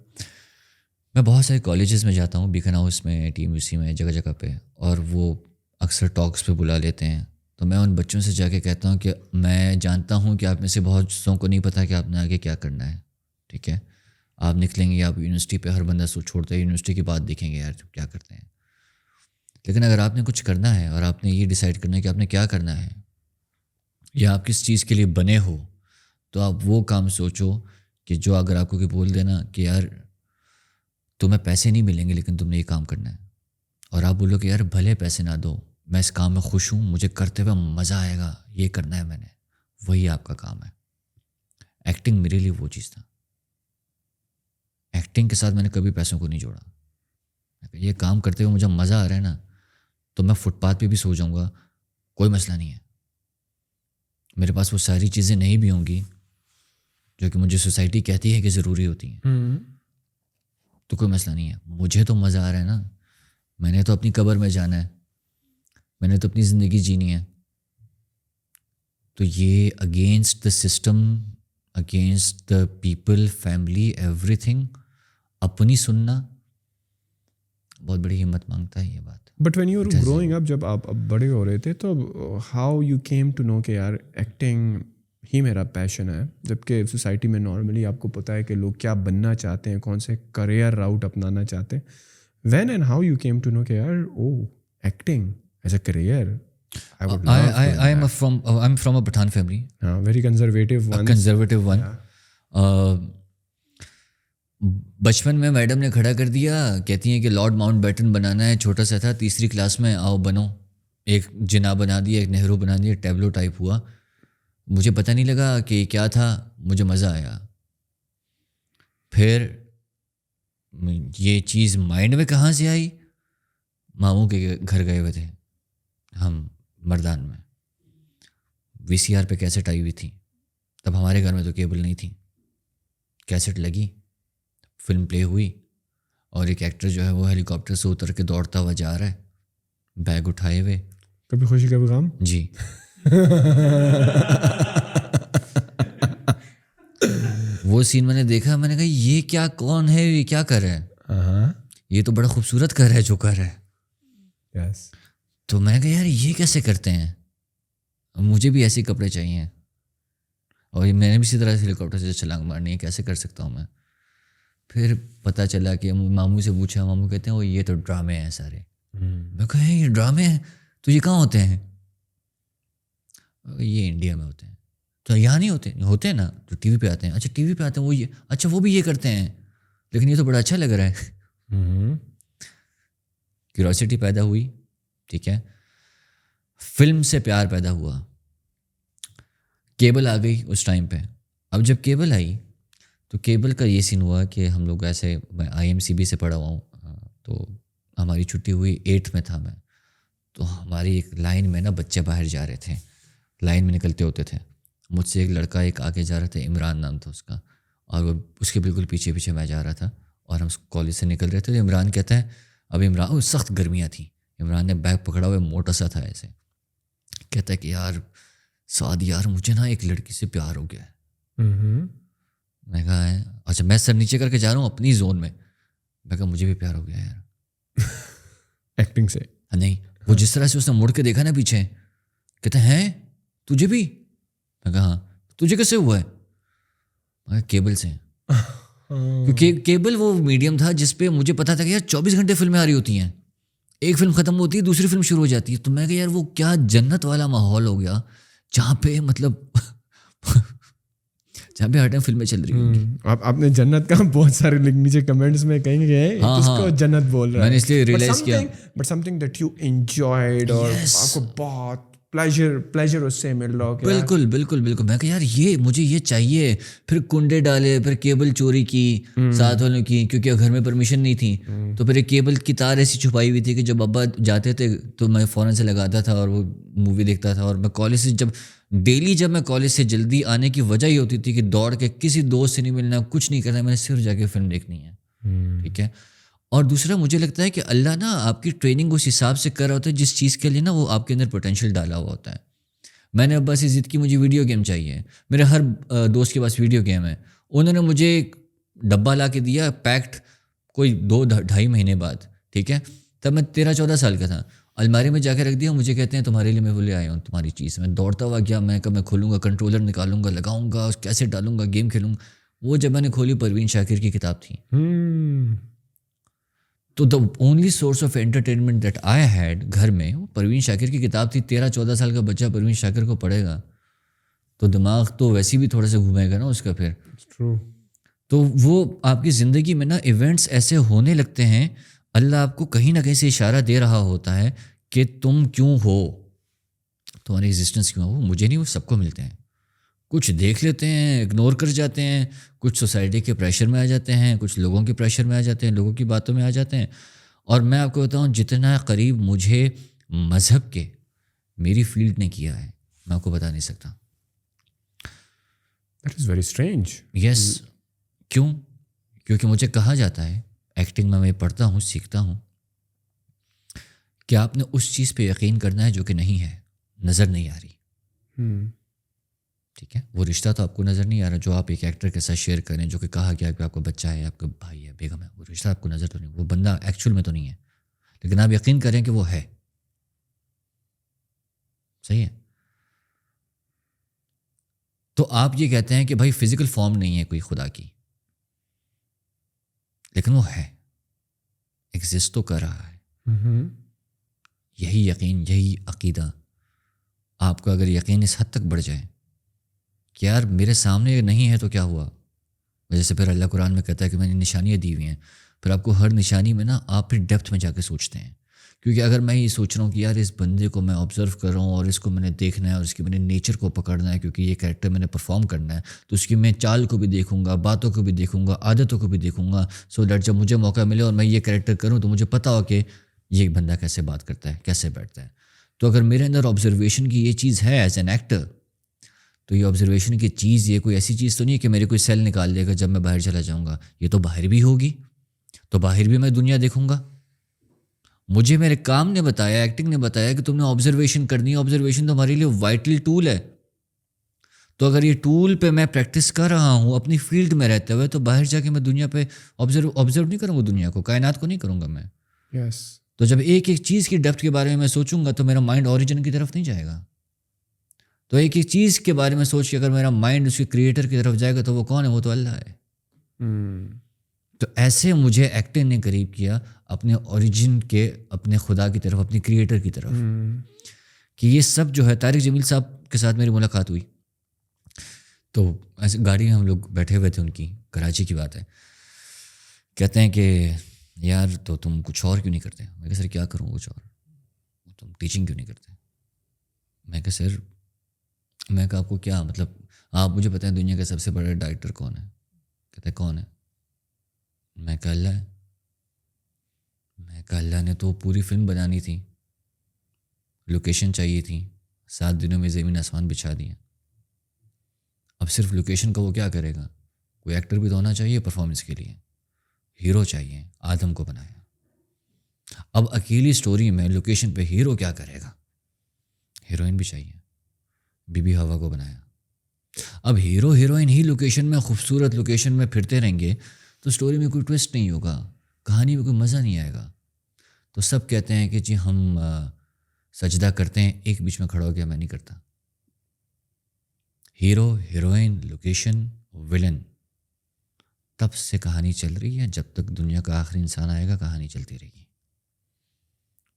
میں بہت سارے کالجز میں جاتا ہوں, بیکن ہاؤس میں, TMUC میں, جگہ جگہ پہ, اور وہ اکثر ٹاکس پہ بلا لیتے ہیں. تو میں ان بچوں سے جا کے کہتا ہوں کہ میں جانتا ہوں کہ آپ میں سے بہت سوں کو نہیں پتہ کہ آپ نے آگے کیا کرنا ہے, ٹھیک ہے. آپ نکلیں گے, آپ یونیورسٹی پہ ہر بندہ چھوڑتا ہے, یونیورسٹی کی بات دیکھیں گے یار کیا کرتے ہیں. لیکن اگر آپ نے کچھ کرنا ہے اور آپ نے یہ ڈیسائیڈ کرنا ہے کہ آپ نے کیا کرنا ہے یا آپ کس چیز کے لیے بنے ہو, تو آپ وہ کام سوچو کہ جو اگر آپ کو کہ بول دینا کہ یار تمہیں پیسے نہیں ملیں گے لیکن تم نے یہ کام کرنا ہے, اور آپ بولو کہ یار بھلے پیسے نہ دو, میں اس کام میں خوش ہوں, مجھے کرتے ہوئے مزہ آئے گا, یہ کرنا ہے میں نے, وہی آپ کا کام ہے. ایکٹنگ میرے لیے وہ چیز تھا. ایکٹنگ کے ساتھ میں نے کبھی پیسوں کو نہیں جوڑا. یہ کام کرتے ہوئے مجھے مزہ آ رہا ہے نا, تو میں فٹ پاتھ پہ بھی سو جاؤں گا, کوئی مسئلہ نہیں ہے. میرے پاس وہ ساری چیزیں نہیں بھی ہوں گی جو کہ مجھے سوسائٹی کہتی ہے کہ ضروری ہوتی ہیں، تو کوئی مسئلہ نہیں ہے. مجھے تو مزہ آ رہا ہے نا، میں نے تو اپنی قبر میں جانا ہے، میں نے تو اپنی زندگی جینی ہے. تو یہ against the system, against the people, family, everything, اپنی سننا بہت بڑی ہمت مانگتا ہے یہ بات. But when you are growing up, جب آپ اب بڑے ہو رہے تھے تو how you came to know کہ یار ایکٹنگ ہی میرا پیشن ہے، جب کہ سوسائٹی میں نارملی آپ کو پتہ ہے کہ لوگ کیا بننا چاہتے ہیں، کون سے کریئر راؤٹ اپنانا چاہتے ہیں. When and how you came to know کہ یار oh acting as a career I would love doing that. I'm from a Pathan family. Very conservative ones. Conservative one. Yeah. بچپن میں میڈم نے کھڑا کر دیا، کہتی ہیں کہ لارڈ ماؤنٹ بیٹن بنانا ہے. چھوٹا سا تھا، تیسری کلاس میں، آؤ بنو. ایک جناح بنا دیا، ایک نہرو بنا دیا، ٹیبلو ٹائپ ہوا. مجھے پتہ نہیں لگا کہ کیا تھا، مجھے مزہ آیا. پھر یہ چیز مائنڈ میں کہاں سے آئی؟ ماموں کے گھر گئے ہوئے تھے ہم مردان میں، وی سی آر پہ کیسٹ آئی ہوئی تھی. تب ہمارے گھر میں تو کیبل نہیں تھی. کیسٹ لگی، فلم پلے ہوئی، اور ایک ایکٹر جو ہے وہ ہیلی کاپٹر سے اتر کے دوڑتا ہوا جا رہا ہے، بیگ اٹھائے ہوئے. کبھی خوشی کبھی غم. جی. وہ سین میں نے دیکھا، میں نے کہا یہ کیا، کون ہے یہ، کیا کر رہا ہے؟ یہ تو بڑا خوبصورت کر رہا ہے جو کر رہا ہے. یس. تو میں نے کہا یار یہ کیسے کرتے ہیں، مجھے بھی ایسے کپڑے چاہیے، اور میں نے بھی اسی طرح سے ہیلی کاپٹر سے چھلانگ مارنی ہے، کیسے کر سکتا ہوں میں. پھر پتہ چلا کہ ماموں سے پوچھا، ماموں کہتے ہیں وہ یہ تو ڈرامے ہیں سارے. میں کہا یہ ڈرامے ہیں تو یہ کہاں ہوتے ہیں؟ یہ انڈیا میں ہوتے ہیں. تو یہاں نہیں ہوتے؟ ہوتے ہیں نا، جو ٹی وی پہ آتے ہیں. اچھا ٹی وی پہ آتے ہیں وہ، یہ اچھا وہ بھی یہ کرتے ہیں، لیکن یہ تو بڑا اچھا لگ رہا ہے. کیوریوسٹی پیدا ہوئی، ٹھیک ہے. فلم سے پیار پیدا ہوا. کیبل آ گئی اس ٹائم پہ. اب جب کیبل آئی تو کیبل کا یہ سین ہوا کہ ہم لوگ ایسے، میں IMCB سے پڑھا ہوا ہوں، تو ہماری چھٹی ہوئی 8 میں تھا میں. تو ہماری ایک لائن میں نا بچے باہر جا رہے تھے، لائن میں نکلتے ہوتے تھے. مجھ سے ایک لڑکا ایک آگے جا رہا تھا، عمران نام تھا اس کا، اور وہ اس کے بالکل پیچھے پیچھے میں جا رہا تھا، اور ہم کالج سے نکل رہے تھے. تو عمران کہتا ہے، اب عمران سخت گرمیاں تھیں، عمران نے بیگ پکڑا ہوا، موٹا سا تھا ایسے، کہتا ہے کہ یار سعد یار مجھے نا ایک لڑکی سے پیار ہو گیا ہے. میں کہا ہے اچھا، میں سر نیچے کر کے جا رہا ہوں اپنی زون میں. میں کہا مجھے بھی پیار ہو گیا یار ایکٹنگ سے. نہیں، وہ جس طرح سے اس نے مڑ کے دیکھا نا پیچھے، کہتے ہیں تجھے بھی؟ میں کہا ہاں. تجھے کیسے ہوا ہے؟ میں کہا کیبل سے. کیونکہ کیبل وہ میڈیم تھا جس پہ مجھے پتا تھا کہ یار 24 گھنٹے فلمیں آ رہی ہوتی ہیں، ایک فلم ختم ہوتی ہے دوسری فلم شروع ہو جاتی ہے. تو میں کہا یار وہ کیا جنت والا ماحول ہو گیا جہاں پہ مطلب جہاں پہ ہر ٹائم فلمیں چل رہی ہوں گی. آپ نے جنت کا بہت سارے نیچے کمنٹس میں کہیں گے کس کو جنت بول رہا ہے. میں نے اس لیے ریئلائز کیا، but some thing that you enjoyed, اور آپ کو بہت پلیجر اس سے مل رہا ہو. بالکل بالکل بالکل. میں کہا یار یہ مجھے یہ چاہیے. پھر کنڈے ڈالے، پھر کیبل چوری کی ساتھ والوں کی، کیونکہ گھر میں پرمیشن نہیں تھی. تو پھر ایک کیبل کی تار ایسی چھپائی ہوئی تھی کہ جب ابا جاتے تھے تو میں فوراً سے لگاتا تھا اور وہ مووی دیکھتا تھا. اور میں کالج سے جب میں کالج سے جلدی آنے کی وجہ یہ ہوتی تھی کہ دوڑ کے کسی دوست سے نہیں ملنا، کچھ نہیں کرنا، میں نے صرف جا کے فلم دیکھنی ہے. ٹھیک ہے. اور دوسرا مجھے لگتا ہے کہ اللہ نا آپ کی ٹریننگ اس حساب سے کر رہا ہوتا ہے جس چیز کے لیے نا وہ آپ کے اندر پوٹینشیل ڈالا ہوا ہوتا ہے. میں نے ابا سے ضد کی مجھے ویڈیو گیم چاہیے. میرے ہر دوست کے پاس ویڈیو گیم ہے. انہوں نے مجھے ایک ڈبہ لا کے دیا پیکڈ کوئی 2-2.5 مہینے بعد. ٹھیک ہے. تب میں 13-14 سال کا تھا. الماری میں جا کے رکھ دیا. مجھے کہتے ہیں تمہارے لیے میں وہ لے آیا ہوں تمہاری چیز. میں دوڑتا ہوا گیا. میں کہا میں کھولوں گا، کنٹرولر نکالوں گا، لگاؤں گا، کیسے ڈالوں گا، گیم کھیلوں گا. وہ جب میں نے کھولی پروین شاکر کی کتاب تھی. تو the only source of entertainment that I had گھر میں وہ پروین شاکر کی کتاب تھی. 13-14 سال کا بچہ پروین شاکر کو پڑھے گا تو دماغ تو ویسے بھی تھوڑا سا گھومے گا نا اس کا. پھر تو وہ آپ کی زندگی میں نا ایونٹس ایسے ہونے لگتے ہیں، اللہ آپ کو کہیں نہ کہیں سے اشارہ دے رہا ہوتا ہے کہ تم کیوں ہو، تمہاری ایگزسٹنس کیوں ہو. وہ مجھے نہیں، وہ سب کو ملتے ہیں. کچھ دیکھ لیتے ہیں، اگنور کر جاتے ہیں، کچھ سوسائٹی کے پریشر میں آ جاتے ہیں، کچھ لوگوں کے پریشر میں آ جاتے ہیں، لوگوں کی باتوں میں آ جاتے ہیں. اور میں آپ کو بتاؤں جتنا قریب مجھے مذہب کے میری فیلڈ نے کیا ہے میں آپ کو بتا نہیں سکتا. That is very strange. یس. کیوں؟ کیونکہ مجھے کہا جاتا ہے ایکٹنگ میں پڑھتا ہوں، سیکھتا ہوں کہ آپ نے اس چیز پہ یقین کرنا ہے جو کہ نہیں ہے، نظر نہیں آ رہی. ٹھیک ہے، وہ رشتہ تو آپ کو نظر نہیں آ رہا جو آپ ایک ایکٹر کے ساتھ شیئر کریں، جو کہ کہا گیا کہ آپ کا بچہ ہے، آپ کا بھائی ہے، بیگم ہے، وہ رشتہ آپ کو نظر تو نہیں، وہ بندہ ایکچوئل میں تو نہیں ہے، لیکن آپ یقین کریں کہ وہ ہے. صحیح ہے. تو آپ یہ کہتے ہیں کہ بھائی فزیکل فارم نہیں ہے کوئی خدا کی، لیکن وہ ہے، ایگزسٹ تو کر رہا ہے. یہی یقین، یہی عقیدہ آپ کا اگر یقین اس حد تک بڑھ جائے کہ یار میرے سامنے نہیں ہے تو کیا ہوا، جیسے پھر اللہ قرآن میں کہتا ہے کہ میں نے نشانیاں دی ہوئی ہیں، پھر آپ کو ہر نشانی میں نا آپ پھر ڈیپتھ میں جا کے سوچتے ہیں. کیونکہ اگر میں یہ سوچ رہا ہوں کہ یار اس بندے کو میں آبزرو کر رہا ہوں اور اس کو میں نے دیکھنا ہے اور اس کی میں نے نیچر کو پکڑنا ہے، کیونکہ یہ کریکٹر میں نے پرفارم کرنا ہے، تو اس کی میں چال کو بھی دیکھوں گا، باتوں کو بھی دیکھوں گا، عادتوں کو بھی دیکھوں گا، سو دیٹ جب مجھے موقع ملے اور میں یہ کریکٹر کروں تو مجھے پتہ ہو کہ یہ بندہ کیسے بات کرتا ہے، کیسے بیٹھتا ہے. تو اگر میرے اندر آبزرویشن کی یہ چیز ہے ایز این ایکٹر، تو یہ آبزرویشن کی چیز یہ کوئی ایسی چیز تو نہیں ہے کہ میرے کوئی سیل نکال دے گا جب میں باہر چلا جاؤں گا. یہ تو باہر بھی ہوگی، تو باہر بھی میں دنیا دیکھوں گا. مجھے میرے کام نے بتایا، ایکٹنگ نے بتایا کہ تم نے آبزرویشن کرنی ہے. آبزرویشن تو ہمارے لیے وائٹل ٹول ہے. تو اگر یہ ٹول پہ میں پریکٹس کر رہا ہوں اپنی فیلڈ میں رہتے ہوئے، تو باہر جا کے میں دنیا پہ آبزرو نہیں کروں گا، دنیا کو، کائنات کو نہیں کروں گا میں. یس. تو جب ایک ایک چیز کی ڈیپتھ کے بارے میں سوچوں گا تو میرا مائنڈ اوریجن کی طرف نہیں جائے گا. تو ایک ایک چیز کے بارے میں سوچ کے اگر میرا مائنڈ اس کے کریٹر کی طرف جائے گا تو وہ کون ہے؟ وہ تو اللہ ہے. تو ایسے مجھے ایکٹنگ نے قریب کیا اپنے اوریجن کے، اپنے خدا کی طرف، اپنے کریٹر کی طرف. کہ یہ سب جو ہے، طارق جمیل صاحب کے ساتھ میری ملاقات ہوئی تو ایسے گاڑی میں ہم لوگ بیٹھے ہوئے تھے، ان کی کراچی کی بات ہے. کہتے ہیں کہ یار تو تم کچھ اور کیوں نہیں کرتے؟ میں کہا سر کیا کروں کچھ اور؟ تم ٹیچنگ کیوں نہیں کرتے؟ میں کہا سر، میں کہا آپ کو کیا مطلب، آپ مجھے بتائیں دنیا کا سب سے بڑا ڈائریکٹر کون ہے؟ کہتے ہیں کون ہے؟ میں کہا اللہ ہے. میں کہا اللہ نے تو پوری فلم بنانی تھی، لوکیشن چاہیے تھی، 7 دنوں میں زمین آسمان بچھا دیا. اب صرف لوکیشن کا وہ کیا کرے گا؟ کوئی ایکٹر بھی تو ہونا چاہیے پرفارمنس کے لیے، ہیرو چاہیے. آدم کو بنایا. اب اکیلی سٹوری میں لوکیشن پہ ہیرو کیا کرے گا؟ ہیروئن بھی چاہیے. بی بی ہوا کو بنایا. اب ہیرو ہیروئن ہی لوکیشن میں، خوبصورت لوکیشن میں پھرتے رہیں گے تو سٹوری میں کوئی ٹویسٹ نہیں ہوگا، کہانی میں کوئی مزہ نہیں آئے گا. تو سب کہتے ہیں کہ جی ہم سجدہ کرتے ہیں، ایک بیچ میں کھڑا ہو گیا میں نہیں کرتا. ہیرو، ہیروئن، لوکیشن، ویلن، تب سے کہانی چل رہی ہے جب تک دنیا کا آخری انسان آئے گا، کہانی چلتی رہے گی.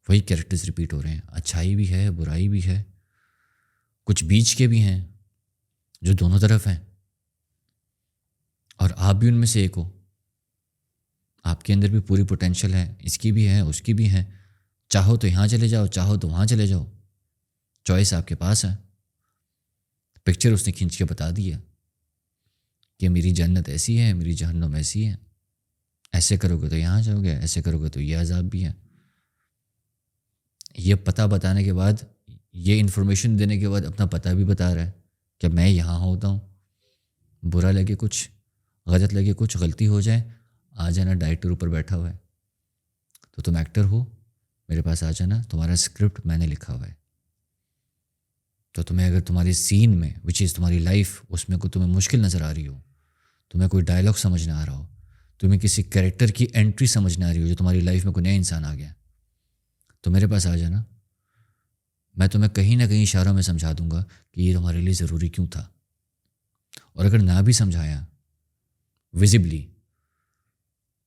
وہی کیریکٹرز ریپیٹ ہو رہے ہیں. اچھائی بھی ہے، برائی بھی ہے، کچھ بیچ کے بھی ہیں جو دونوں طرف ہیں، اور آپ بھی ان میں سے ایک ہو. آپ کے اندر بھی پوری پوٹینشل ہے، اس کی بھی ہے، اس کی بھی ہے. چاہو تو یہاں چلے جاؤ، چاہو تو وہاں چلے جاؤ، چوائس آپ کے پاس ہے. پکچر اس نے کھینچ کے بتا دیا کہ میری جنت ایسی ہے، میری جہنم ایسی ہے، ایسے کرو گے تو یہاں جاؤ گے، ایسے کرو گے تو یہ عذاب بھی ہے. یہ پتہ بتانے کے بعد، یہ انفارمیشن دینے کے بعد اپنا پتہ بھی بتا رہا ہے کہ میں یہاں ہوتا ہوں. برا لگے کچھ، غلط لگے کچھ، غلطی ہو جائے، آ جانا، ڈائریکٹر اوپر بیٹھا ہوا ہے، تو تم ایکٹر ہو، میرے پاس آ جانا، تمہارا اسکرپٹ میں نے لکھا ہوا ہے. تو تمہیں اگر تمہاری سین میں وچ از تمہاری لائف، اس میں کوئی تمہیں مشکل نظر آ رہی ہو، تمہیں کوئی ڈائلاگ سمجھ نہ آ رہا ہو، تمہیں کسی کریکٹر کی انٹری سمجھ نہ آ رہی ہو جو تمہاری لائف میں کوئی نیا انسان آ گیا، تو میرے پاس آ جانا. میں تمہیں کہیں نہ کہیں اشاروں میں سمجھا دوں گا کہ یہ تمہارے لیے ضروری کیوں تھا. اور اگر نہ بھی سمجھایا ویزیبلی،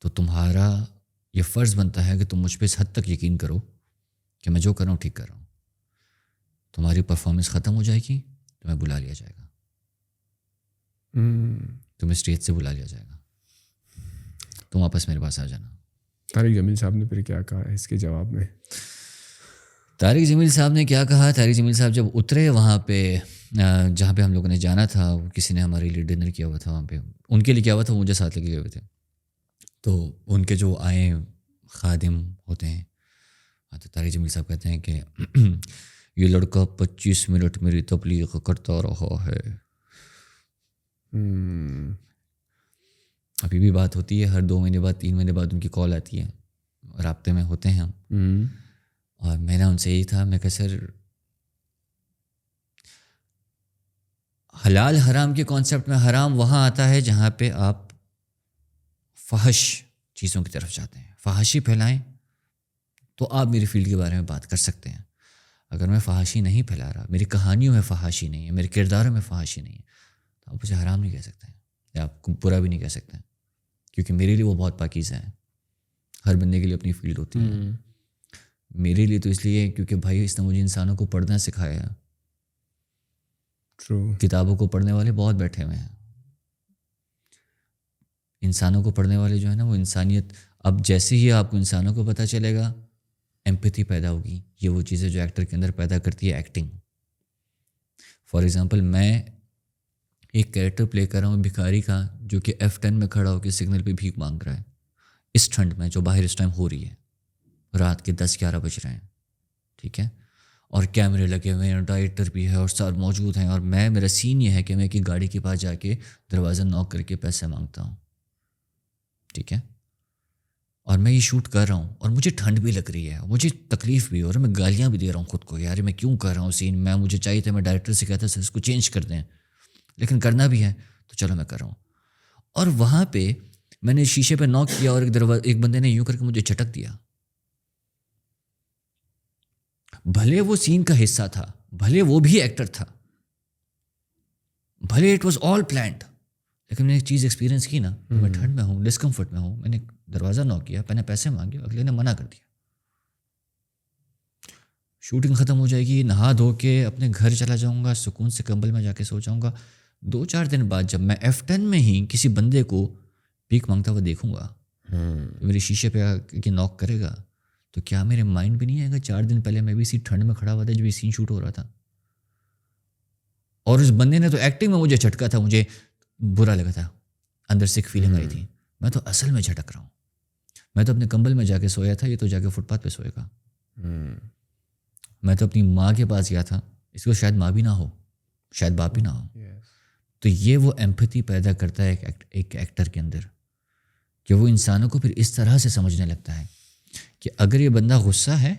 تو تمہارا یہ فرض بنتا ہے کہ تم مجھ پہ اس حد تک یقین کرو کہ میں جو کر رہا ہوں ٹھیک کر رہا ہوں. تمہاری پرفارمنس ختم ہو جائے گی، تمہیں بلا لیا جائے گا، تمہیں اسٹیج سے بلا لیا جائے گا، تم واپس میرے پاس آ جانا. طارق جمیل صاحب نے پھر کیا کہا اس کے جواب میں؟ طارق جمیل صاحب نے کیا کہا؟ طارق جمیل صاحب جب اترے وہاں پہ جہاں پہ ہم لوگوں نے جانا تھا، کسی نے ہمارے لیے ڈنر کیا ہوا تھا وہاں پہ، ان کے لیے کیا ہوا تھا، مجھے ساتھ لگے ہوئے تھے. تو ان کے جو آئے خادم ہوتے ہیں، تو طارق جمیل صاحب کہتے ہیں کہ یہ لڑکا 25 منٹ میری تبلیغ کرتا رہا ہے. ابھی بھی بات ہوتی ہے، ہر 2 مہینے بعد 3 مہینے بعد ان کی کال آتی ہے، رابطے میں ہوتے ہیں ہم. اور میرا ان سے یہی تھا، میں کہ سر حلال حرام کے کانسیپٹ میں حرام وہاں آتا ہے جہاں پہ آپ فحش چیزوں کی طرف جاتے ہیں، فحاشی پھیلائیں تو آپ میری فیلڈ کے بارے میں بات کر سکتے ہیں. اگر میں فحاشی نہیں پھیلا رہا، میری کہانیوں میں فحاشی نہیں ہے، میرے کرداروں میں فحاشی نہیں ہے، تو آپ اسے حرام نہیں کہہ سکتے ہیں یا آپ کو برا بھی نہیں کہہ سکتے ہیں، کیونکہ میرے لیے وہ بہت پاکیزہ ہیں. ہر بندے کے لیے اپنی فیلڈ ہوتی ہے. میرے لیے تو اس لیے کیونکہ بھائی اس نے مجھے انسانوں کو پڑھنا سکھایا ہے. کتابوں کو پڑھنے والے بہت بیٹھے ہوئے ہیں، انسانوں کو پڑھنے والے جو ہے نا وہ انسانیت. اب جیسے ہی آپ کو انسانوں کو پتہ چلے گا، ایمپتھی پیدا ہوگی. یہ وہ چیزیں جو ایکٹر کے اندر پیدا کرتی ہے ایکٹنگ. فار ایگزامپل میں ایک کریکٹر پلے کر رہا ہوں بھکاری کا، جو کہ F10 میں کھڑا ہو کے سگنل پہ بھیک مانگ رہا ہے اس ٹھنڈ میں جو باہر اس ٹائم ہو رہی ہے، رات کے 10-11 بج رہے ہیں، ٹھیک ہے، اور کیمرے لگے ہوئے ہیں، ڈائریکٹر بھی ہے اور سب موجود ہیں، اور میرا سین یہ ہے کہ میں ایک گاڑی کے پاس جا کے دروازہ نوک کر کے پیسے مانگتا ہوں، ٹھیک ہے، اور میں یہ شوٹ کر رہا ہوں اور مجھے ٹھنڈ بھی لگ رہی ہے، مجھے تکلیف بھی، اور میں گالیاں بھی دے رہا ہوں خود کو، یار میں کیوں کر رہا ہوں سین، مجھے چاہیے تھا میں ڈائریکٹر سے کہتا سر اس کو چینج کر دیں، لیکن کرنا بھی ہے تو چلو میں کر رہا ہوں. اور وہاں پہ میں نے شیشے پہ نوک کیا اور ایک بندے نے یوں کر کے مجھے جھٹک دیا. بھلے وہ سین کا حصہ تھا، بھلے وہ بھی ایکٹر تھا، بھلے اٹ واز آل پلانڈ، لیکن میں نے ایک چیز ایکسپیرینس کی نا، میں ٹھنڈ میں ہوں، ڈسکمفرٹ میں ہوں، میں نے دروازہ نوک کیا، میں نے پیسے مانگے، اگلے نے منع کر دیا. شوٹنگ ختم ہو جائے گی، نہا دھو کے اپنے گھر چلا جاؤں گا، سکون سے کمبل میں جا کے سو جاؤں گا. 2-4 دن بعد جب میں F10 میں ہی کسی بندے کو بھیک مانگتا ہوا دیکھوں گا، تو میرے شیشے پہ آ کے نوک کرے گا، تو کیا میرے مائنڈ بھی نہیں آئے گا 4 دن پہلے میں بھی اسی ٹھنڈ میں کھڑا ہوا تھا جب یہ سین شوٹ ہو رہا تھا، اور اس بندے نے تو ایکٹنگ میں مجھے جھٹکا تھا، مجھے برا لگا تھا، اندر سے ایک فیلنگ آئی تھی، میں تو اصل میں جھٹک رہا ہوں، میں تو اپنے کمبل میں جا کے سویا تھا، یہ تو جا کے فٹ پاتھ پہ سوئے گا. میں تو اپنی ماں کے پاس گیا تھا، اس کو شاید ماں بھی نہ ہو، شاید باپ بھی نہ ہو. تو یہ وہ ایمپتھی پیدا کرتا ہے ایک ایکٹر کے اندر، کہ وہ انسانوں کو پھر اس طرح سے سمجھنے لگتا ہے کہ اگر یہ بندہ غصہ ہے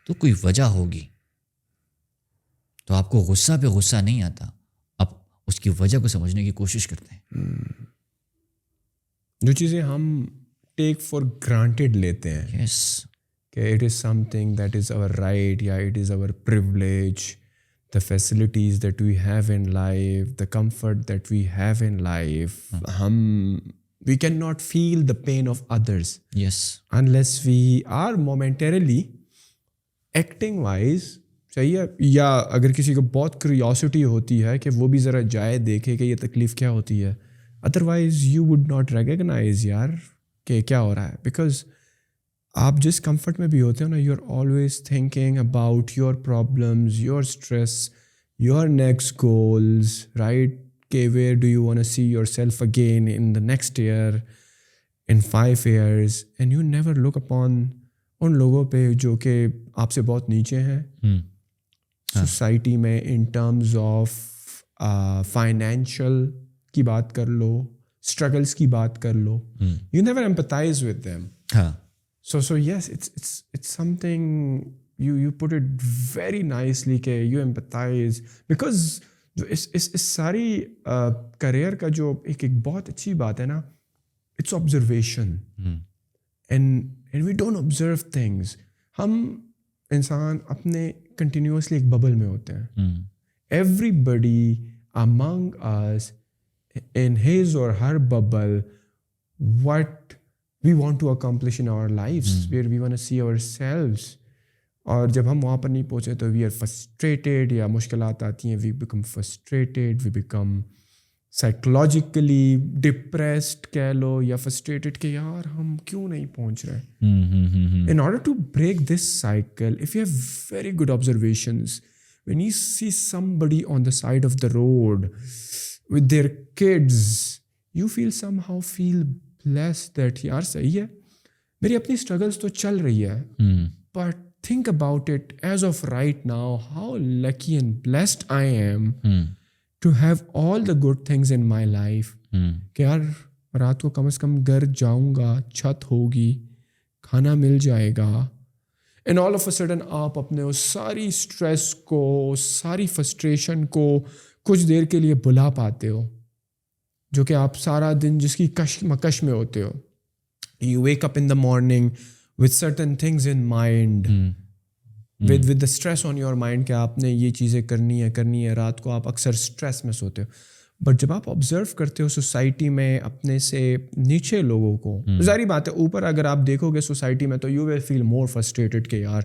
تو کوئی وجہ ہوگی، تو آپ کو غصہ پہ غصہ نہیں آتا، آپ اس کی وجہ کو سمجھنے کی کوشش کرتے ہیں. جو چیزیں ہم ٹیک فار گرانٹیڈ لیتے ہیں یس، کہ it is something that is over right یا it is over privilege, the facilities that we have in life, the comfort that we have in life, we cannot feel the pain of others yes, unless we are momentarily acting wise. چاہیے یا اگر کسی کو بہت curiosity ہوتی ہے کہ وہ بھی ذرا جائے دیکھے کہ یہ تکلیف کیا ہوتی ہے، otherwise you would not recognise یار کہ کیا ہو رہا ہے، بیکاز آپ جس کمفرٹ میں بھی ہوتے ہو نا، you are always thinking about your problems, your stress, your next goals, right, کہ where do you want see yourself again in the next year, in 5 years، and you never look upon ان لوگوں پہ جو کہ آپ سے بہت نیچے ہیں سوسائٹی میں، ان ٹرمز آف فائنینشیل کی بات کر لو، اسٹرگلس کی بات کر لو، you never empathize with them. ہاں، So yes, it's something you put it very nicely کہ you empathize, because جو اس ساری کریئر کا جو ایک بہت اچھی بات ہے نا، it's observation and we don't observe things. ہم انسان اپنے کنٹینیوسلی ایک ببل میں ہوتے ہیں. Everybody among us in his or her bubble, what we want to accomplish in our lives, where we want to see ourselves. اور جب ہم وہاں پر نہیں پہنچے تو we are frustrated، یا مشکلات آتی ہیں we become frustrated, we become psychologically depressed کہہ لو، یا frustrated کہ یار ہم کیوں نہیں پہنچ رہے. In order to break this cycle, if you have very good observations, when you see somebody on the side of the road with their kids, you somehow feel blessed that یار صحیح ہے، میری اپنی اسٹرگلس تو چل رہی ہے، but think about it as of right now, how lucky and blessed I am to have all the good things in my life. کہ یار رات کو کم از کم گھر جاؤں گا, چھت ہوگی, کھانا مل جائے گا. And all of a sudden آپ اپنے اس ساری اسٹریس کو, ساری فرسٹریشن کو کچھ دیر کے لیے بھلا پاتے ہو, جو کہ آپ سارا دن جس کی کشمکش میں ہوتے ہو. You wake up in the morning with certain things in mind, with the stress on your mind کہ آپ نے یہ چیزیں کرنی ہے. رات کو آپ اکثر اسٹریس میں سوتے ہو. بٹ جب آپ آبزرو کرتے ہو سوسائٹی میں اپنے سے نیچے لوگوں کو, ظاہری بات ہے اوپر اگر آپ دیکھو گے سوسائٹی میں تو you will feel more frustrated کہ یار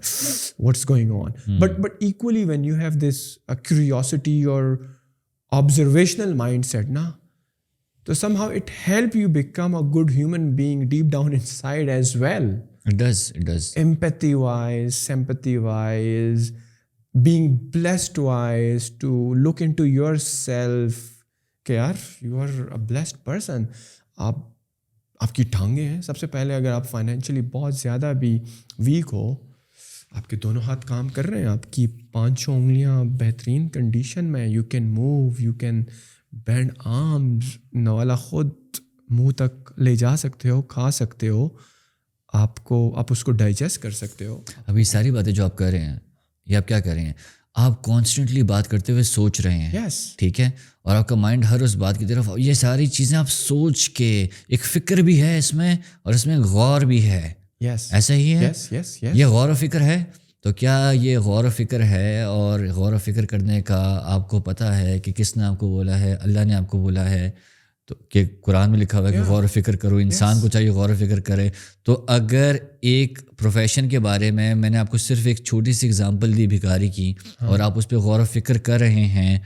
what's going on. But equally when you have this curiosity اور آبزرویشنل مائنڈ سیٹ نا, تو somehow it help you become a good human being deep down inside as well. It does. Empathy wise, sympathy wise, being blessed wise, to look into yourself کہ یار you are a blessed person. آپ کی ٹانگیں ہیں, سب سے پہلے اگر آپ financially بہت زیادہ بھی ویک ہو, آپ کے دونوں ہاتھ کام کر رہے ہیں, آپ کی 5 انگلیاں بہترین کنڈیشن میں, you can move, you can bend arms, نوالا خود منہ تک لے جا سکتے ہو, کھا سکتے ہو, آپ اس کو ڈائجسٹ کر سکتے ہو. ابھی ساری باتیں جو آپ کر رہے ہیں, یہ آپ کیا کر رہے ہیں, آپ کانسٹنٹلی بات کرتے ہوئے سوچ رہے ہیں. یس, ٹھیک ہے, اور آپ کا مائنڈ ہر اس بات کی طرف, یہ ساری چیزیں آپ سوچ کے, ایک فکر بھی ہے اس میں اور اس میں غور بھی ہے. یس, ایسا ہی ہے. یس, یہ غور و فکر ہے. تو کیا یہ غور و فکر ہے, اور غور و فکر کرنے کا آپ کو پتہ ہے کہ کس نے آپ کو بولا ہے؟ اللہ نے آپ کو بولا ہے. تو کہ قرآن میں لکھا ہوا ہے کہ غور و فکر کرو, انسان کو چاہیے غور و فکر کرے. تو اگر ایک پروفیشن کے بارے میں نے آپ کو صرف ایک چھوٹی سی اگزامپل دی بھکاری کی, اور آپ اس پہ غور و فکر کر رہے ہیں,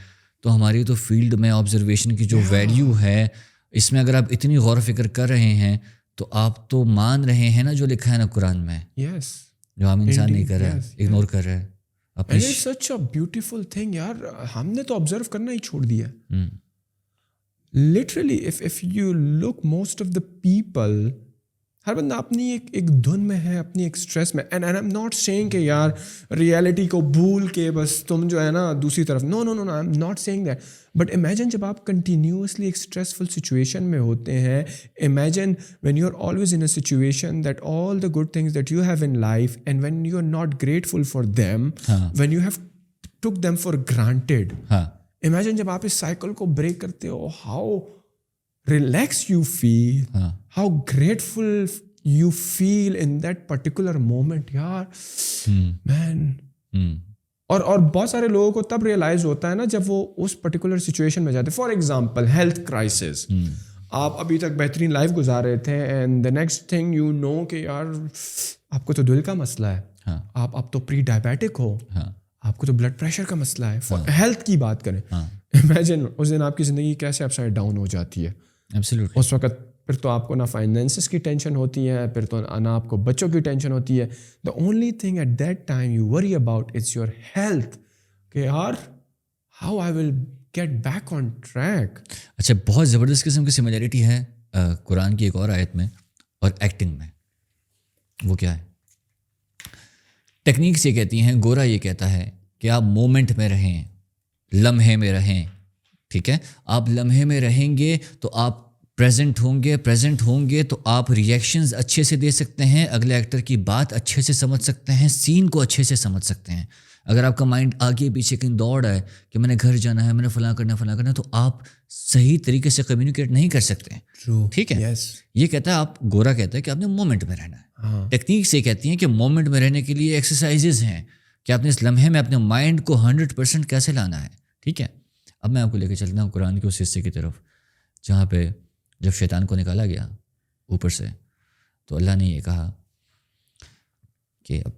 تو ہماری تو فیلڈ میں آبزرویشن کی جو ویلیو ہے, اس میں اگر آپ اتنی غور و فکر کر رہے ہیں تو آپ تو مان رہے ہیں نا جو لکھا ہے نا قرآن میں. یس, جو عام انسان نہیں کر رہا ہے, اگنور کر رہا ہے. And it's such a beautiful thing یار, ہم نے تو آبزرو کرنا ہی چھوڑ دیا. Literally if you look most of the people, ہر بندہ اپنی ایک دھن میں ہے, اپنی ایک اسٹریس میں. اینڈ I'm not saying کہ یار ریالٹی کو بھول کے بس تم جو ہے نا دوسری طرف, no I'm not saying that. But imagine جب آپ کنٹینیوسلی ایک اسٹریسفل سچویشن میں ہوتے ہیں, imagine when you are always in a situation that all the good things that you have in life, and when you are not grateful for them, when you have took them for granted. Imagine جب آپ اس cycle کو break کرتے ہو, how relax you feel, how grateful you feel in that particular moment. یار مین, اور بہت سارے لوگوں کو تب ریئلائز ہوتا ہے نا جب وہ اس پرٹیکولر سچویشن میں جاتے ہیں. فار ایگزامپل ہیلتھ کرائسس, آپ ابھی تک بہترین لائف گزار رہے تھے, and the next thing you know کہ یار آپ کو تو دل کا مسئلہ ہے, آپ تو پری ڈائبیٹک ہو, آپ کو تو بلڈ پریشر کا مسئلہ ہے. ہیلتھ کی بات کریں, امیجن اس دن آپ کی زندگی کیسے اپ سائڈ ڈاؤن ہو جاتی ہے. اس وقت پھر تو آپ کو نہ فائنینسز کی ٹینشن ہوتی ہے, پھر تو نہ آپ کو بچوں کی ٹینشن ہوتی ہے. The only thing at that time you worry about is your health, کہ یار how I will get back on track. اچھا, بہت زبردست قسم کی سملیرٹی ہے قرآن کی ایک اور آیت میں اور ایکٹنگ میں. وہ کیا ہے؟ ٹیکنیکس یہ کہتی ہیں, گورا یہ کہتا ہے کہ آپ مومنٹ میں رہیں, لمحے میں رہیں. ٹھیک ہے, آپ لمحے میں رہیں گے تو آپ پریزنٹ ہوں گے تو آپ ریئیکشنز اچھے سے دے سکتے ہیں, اگلے ایکٹر کی بات اچھے سے سمجھ سکتے ہیں, سین کو اچھے سے سمجھ سکتے ہیں. اگر آپ کا مائنڈ آگے پیچھے کہیں دوڑ ہے کہ میں نے گھر جانا ہے, میں نے فلاں کرنا ہے, تو آپ صحیح طریقے سے کمیونیکیٹ نہیں کر سکتے. ٹھیک ہے, یہ کہتا ہے, آپ گورا کہتا ہے کہ آپ نے مومنٹ میں رہنا ہے. ٹیکنیکس یہ کہتی ہیں کہ مومنٹ میں رہنے کے لیے ایکسرسائزز ہیں کہ آپ نے اس لمحے میں اپنے مائنڈ کو 100% کیسے لانا ہے. ٹھیک ہے, اب میں آپ کو لے کے چلتا ہوں قرآن کے اس حصے کی طرف جہاں پہ جب شیطان کو نکالا گیا اوپر سے, تو اللہ نے یہ کہا کہ اب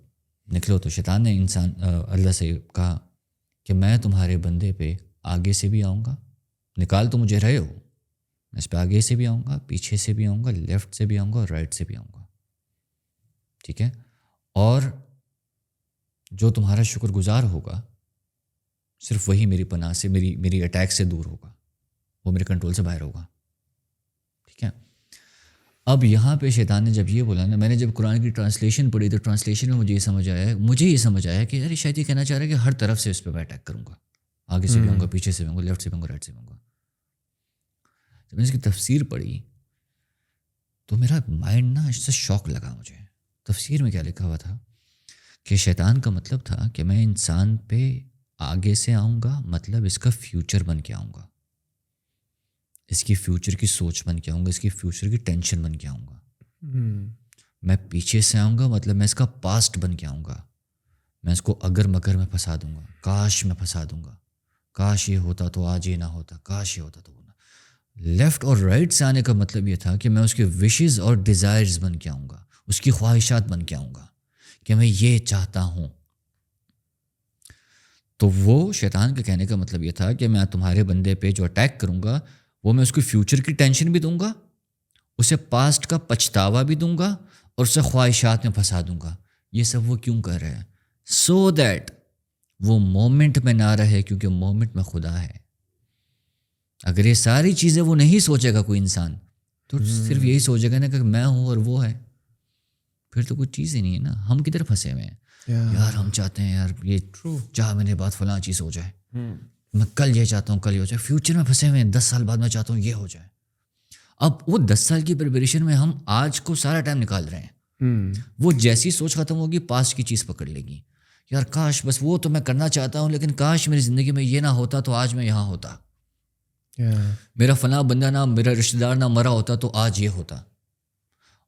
نکلو. تو شیطان نے اللہ سے کہا کہ میں تمہارے بندے پہ آگے سے بھی آؤں گا, نکال تو مجھے رہے ہو, میں اس پہ آگے سے بھی آؤں گا, پیچھے سے بھی آؤں گا, لیفٹ سے بھی آؤں گا اور رائٹ سے بھی آؤں گا. ٹھیک ہے, اور جو تمہارا شکر گزار ہوگا صرف وہی میری پناہ سے, میری اٹیک سے دور ہوگا, وہ میرے کنٹرول سے باہر ہوگا. ٹھیک ہے, اب یہاں پہ شیطان نے جب یہ بولا نا, میں نے جب قرآن کی ٹرانسلیشن پڑھی تو ٹرانسلیشن میں مجھے یہ سمجھ آیا کہ ارے شاید یہ کہنا چاہ رہا ہے کہ ہر طرف سے اس پہ میں اٹیک کروں گا. آگے سے بھی آؤں گا, پیچھے سے بھی آؤں گا, لیفٹ سے بھی آؤں گا, رائٹ سے بھی آؤں گا. جب میں نے اس کی تفسیر پڑھی تو میرا مائنڈ نا اس سے شوق لگا مجھے. تفسیر میں کیا لکھا ہوا تھا کہ شیطان کا مطلب تھا کہ میں انسان پہ آگے سے آؤں گا, مطلب اس کا فیوچر بن کے آؤں گا, اس کی فیوچر کی سوچ بن کے آؤں گا, اس کی فیوچر کی ٹینشن بن کے آؤں گا. میں پیچھے سے آؤں گا مطلب میں اس کا پاسٹ بن کے آؤں گا, میں اس کو اگر مگر میں پھنسا دوں گا, کاش میں پھنسا دوں گا, کاش یہ ہوتا تو آج یہ نہ ہوتا, کاش یہ ہوتا تو وہ نہ. لیفٹ اور رائٹ سے آنے کا مطلب یہ تھا کہ میں اس کے وشز اور ڈیزائرز بن کے آؤں گا, اس کی خواہشات بن کے آؤں گا کہ میں یہ چاہتا ہوں. تو وہ شیطان کے کہنے کا مطلب یہ تھا کہ میں تمہارے بندے پہ جو اٹیک کروں گا وہ میں اس کی فیوچر کی ٹینشن بھی دوں گا, اسے پاسٹ کا پچھتاوا بھی دوں گا, اور اسے خواہشات میں پھنسا دوں گا. یہ سب وہ کیوں کر رہے ہیں؟ سو دیٹ وہ مومنٹ میں نہ رہے, کیونکہ مومنٹ میں خدا ہے. اگر یہ ساری چیزیں وہ نہیں سوچے گا کوئی انسان, تو صرف یہی سوچے گا نا کہ میں ہوں اور وہ ہے, پھر تو کوئی چیز ہی نہیں ہے نا. ہم کدھر پھنسے ہوئے ہیں یار؟ ہم چاہتے ہیں یار یہ 4 مہینے بعد فلاں چیز ہو جائے, میں کل یہ چاہتا ہوں کل یہ ہو جائے. فیوچر میں پھنسے ہوئے ہیں, 10 سال بعد میں چاہتا ہوں یہ ہو جائے. اب وہ 10 سال کی پریپریشن میں ہم آج کو سارا ٹائم نکال رہے ہیں. وہ جیسی سوچ ختم ہوگی پاسٹ کی چیز پکڑ لے گی. یار کاش بس وہ تو میں کرنا چاہتا ہوں, لیکن کاش میری زندگی میں یہ نہ ہوتا تو آج میں یہاں ہوتا, میرا فلاں بندہ نہ, میرا رشتہ دار نہ مرا ہوتا تو آج یہ ہوتا.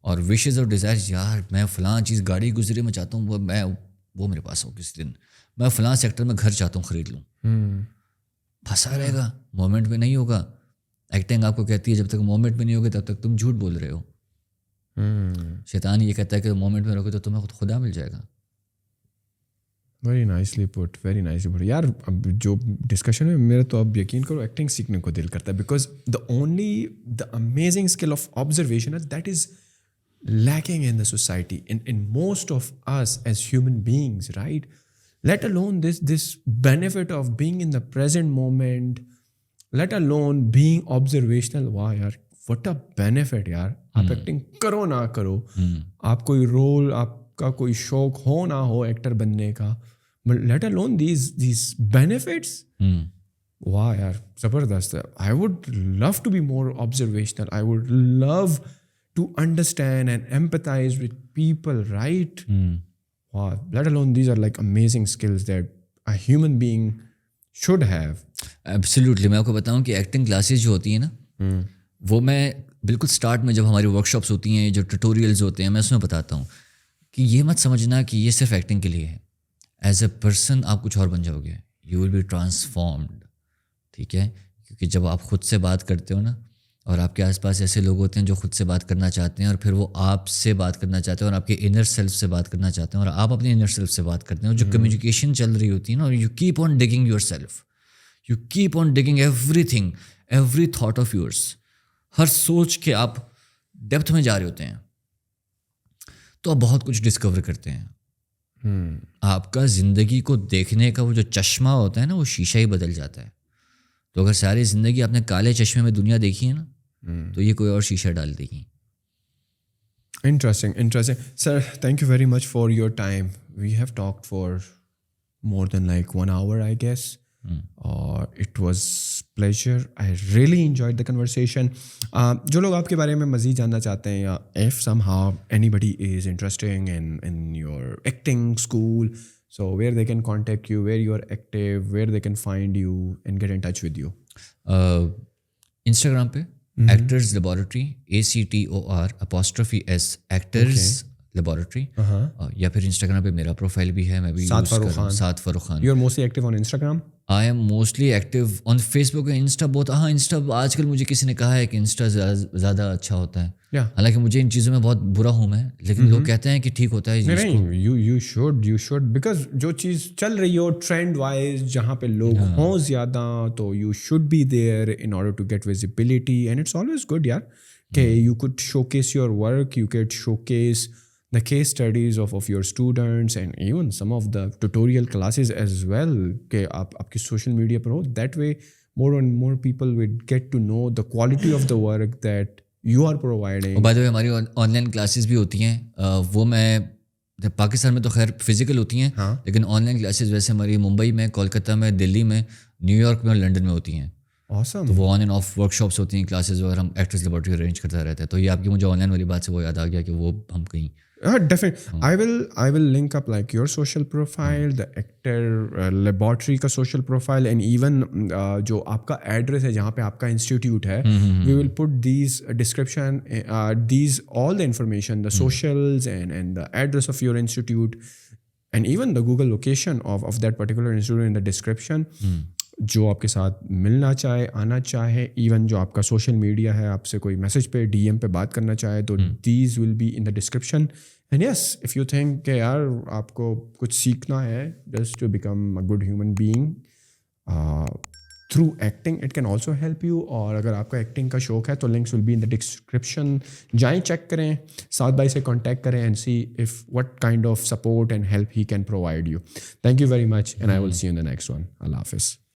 اور وشز اور ڈیزائرز, یار میں فلاں چیز گاڑی گزرے میں چاہتا ہوں وہ میرے پاس ہو کسی دن, میں فلاں سیکٹر میں گھر چاہتا ہوں خرید لوں. پھنسا رہے گا, مومنٹ میں نہیں ہوگا. ایکٹنگ آپ کو کہتی ہے جب تک مومنٹ میں نہیں ہوگے تب تک تم جھوٹ بول رہے ہو. شیطان یہ کہتا ہے کہ مومنٹ میں رہو گے تو تمہیں خدا مل جائے گا. ویری نائسلی پٹ, ویری نائسلی پٹ. یار اب جو ڈسکشن ہے میرا تو اب یقین کرو ایکٹنگ سیکھنے کو دل کرتا ہے, because the amazing skill of observation that is lacking in the society, in most of us as human beings, right? Let alone this benefit of being in the present moment, let alone being observational. Wow yaar, what a benefit yaar. آپ acting کرو نہ کرو, آپ کوئی role, آپ کا کوئی شوق ہو نہ ہو ایکٹر بننے کا, but let alone these benefits. واہ یار زبردست. I would love to be more observational. I would love to understand and empathize with people, right? Wow, let alone these are like amazing skills that a human being should have. Absolutely. میں آپ کو بتاؤں کہ acting classes جو ہوتی ہیں نا, وہ میں بالکل سٹارٹ میں جب ہماری ورک شاپس ہوتی ہیں, جو ٹیوٹوریلز ہوتے ہیں, میں اس میں بتاتا ہوں کہ یہ مت سمجھنا کہ یہ صرف ایکٹنگ کے لیے ہے. ایز اے پرسن آپ کچھ اور بن جاؤ گے, یو ول بی ٹرانسفارمڈ. ٹھیک ہے, کیونکہ جب آپ خود سے بات کرتے ہو نا, اور آپ کے آس پاس ایسے لوگ ہوتے ہیں جو خود سے بات کرنا چاہتے ہیں, اور پھر وہ آپ سے بات کرنا چاہتے ہیں, اور آپ کے انر سیلف سے بات کرنا چاہتے ہیں, اور آپ اپنے انر سیلف سے بات کرتے ہیں, اور جو کمیونیکیشن چل رہی ہوتی ہے نا, اور you keep on digging yourself, you keep on digging everything, every thought of yours. ہر سوچ کے آپ ڈیپتھ میں جا رہے ہوتے ہیں, تو آپ بہت کچھ ڈسکور کرتے ہیں. آپ کا زندگی کو دیکھنے کا وہ جو چشمہ ہوتا ہے نا, وہ شیشہ ہی بدل جاتا ہے. تو اگر ساری زندگی آپ نے کالے چشمے میں دنیا دیکھی ہے نا, تو یہ کوئی اور شیشہ ڈال دے گی. Interesting. Sir, thank you very much for your time. We have talked for more than like 1 hour, I guess. It was pleasure. I really enjoyed the conversation. جو لوگ آپ کے بارے میں مزید جاننا چاہتے ہیں, یا if somehow anybody is interested in your acting school, so where they can contact you, where you are active, where they can find you and get in touch with you. Instagram پہ actors laboratory, ACTOR''S actors laboratory, یا پھر Instagram پہ میرا profile بھی ہے, میں بھی سعد فاروق Khan. You are mostly active on Instagram? I am mostly active on Facebook and Insta both. ہاں انسٹا آج کل مجھے کسی نے کہا ہے کہ انسٹا زیادہ اچھا ہوتا ہے, حالانکہ مجھے ان چیزوں میں بہت برا ہوں میں, لیکن لوگ کہتے ہیں کہ ٹھیک ہوتا ہے. نہیں, you should because جو چیز چل رہی ہو ٹرینڈ وائز, جہاں پہ لوگ ہوں زیادہ, تو you should be there in order to get visibility, and it's always good یار کہ you could showcase your work, you could showcase the case studies of your students and even some of the tutorial classes as well, کہ آپ کی social media per who. That way more and more people will get to know the quality of the work that you are providing. By the way, ہماری on line classes بھی ہوتی ہیں, وہ میں پاکستان میں تو خیر فزیکل ہوتی ہیں, لیکن آن لائن کلاسز ویسے ہماری ممبئی میں, کولکتہ میں, دلی میں نیو یارک میں اور لنڈن میں ہوتی ہیں. awesome. تو وہ on and of work shops ہوتی ہیں, کلاسز وغیرہ ہم ایکٹرس لیبارٹری ارینج کرتا رہتا ہے. تو یہ آپ کی مجھے آن لائن والی بات سے وہ یاد آ گیا کہ وہ ہم کہیں Definitely. I will link up like your social profile, the actor laboratory کا social profile, and even جو آپ کا ایڈریس ہے جہاں پہ آپ کا انسٹیٹیوٹ ہے, we will put these description, these all the information, the socials and the address of your institute, and even the Google location of that particular institute in the description. جو آپ کے ساتھ ملنا چاہے, آنا چاہے, ایون جو آپ کا سوشل میڈیا ہے, آپ سے کوئی میسج پہ ڈی ایم پہ بات کرنا چاہے, تو these will be in the description. And yes, if you think کہ یار آپ کو کچھ سیکھنا ہے just to become a good human being through acting, it can also help you. اور اگر آپ کا ایکٹنگ کا شوق ہے تو links will be in the description. جائیں, چیک کریں, ساتھ بھائی سے کانٹیکٹ کریں and see if what kind of support and help he can provide you. Thank you very much and I will see you in the next one. اللہ حافظ.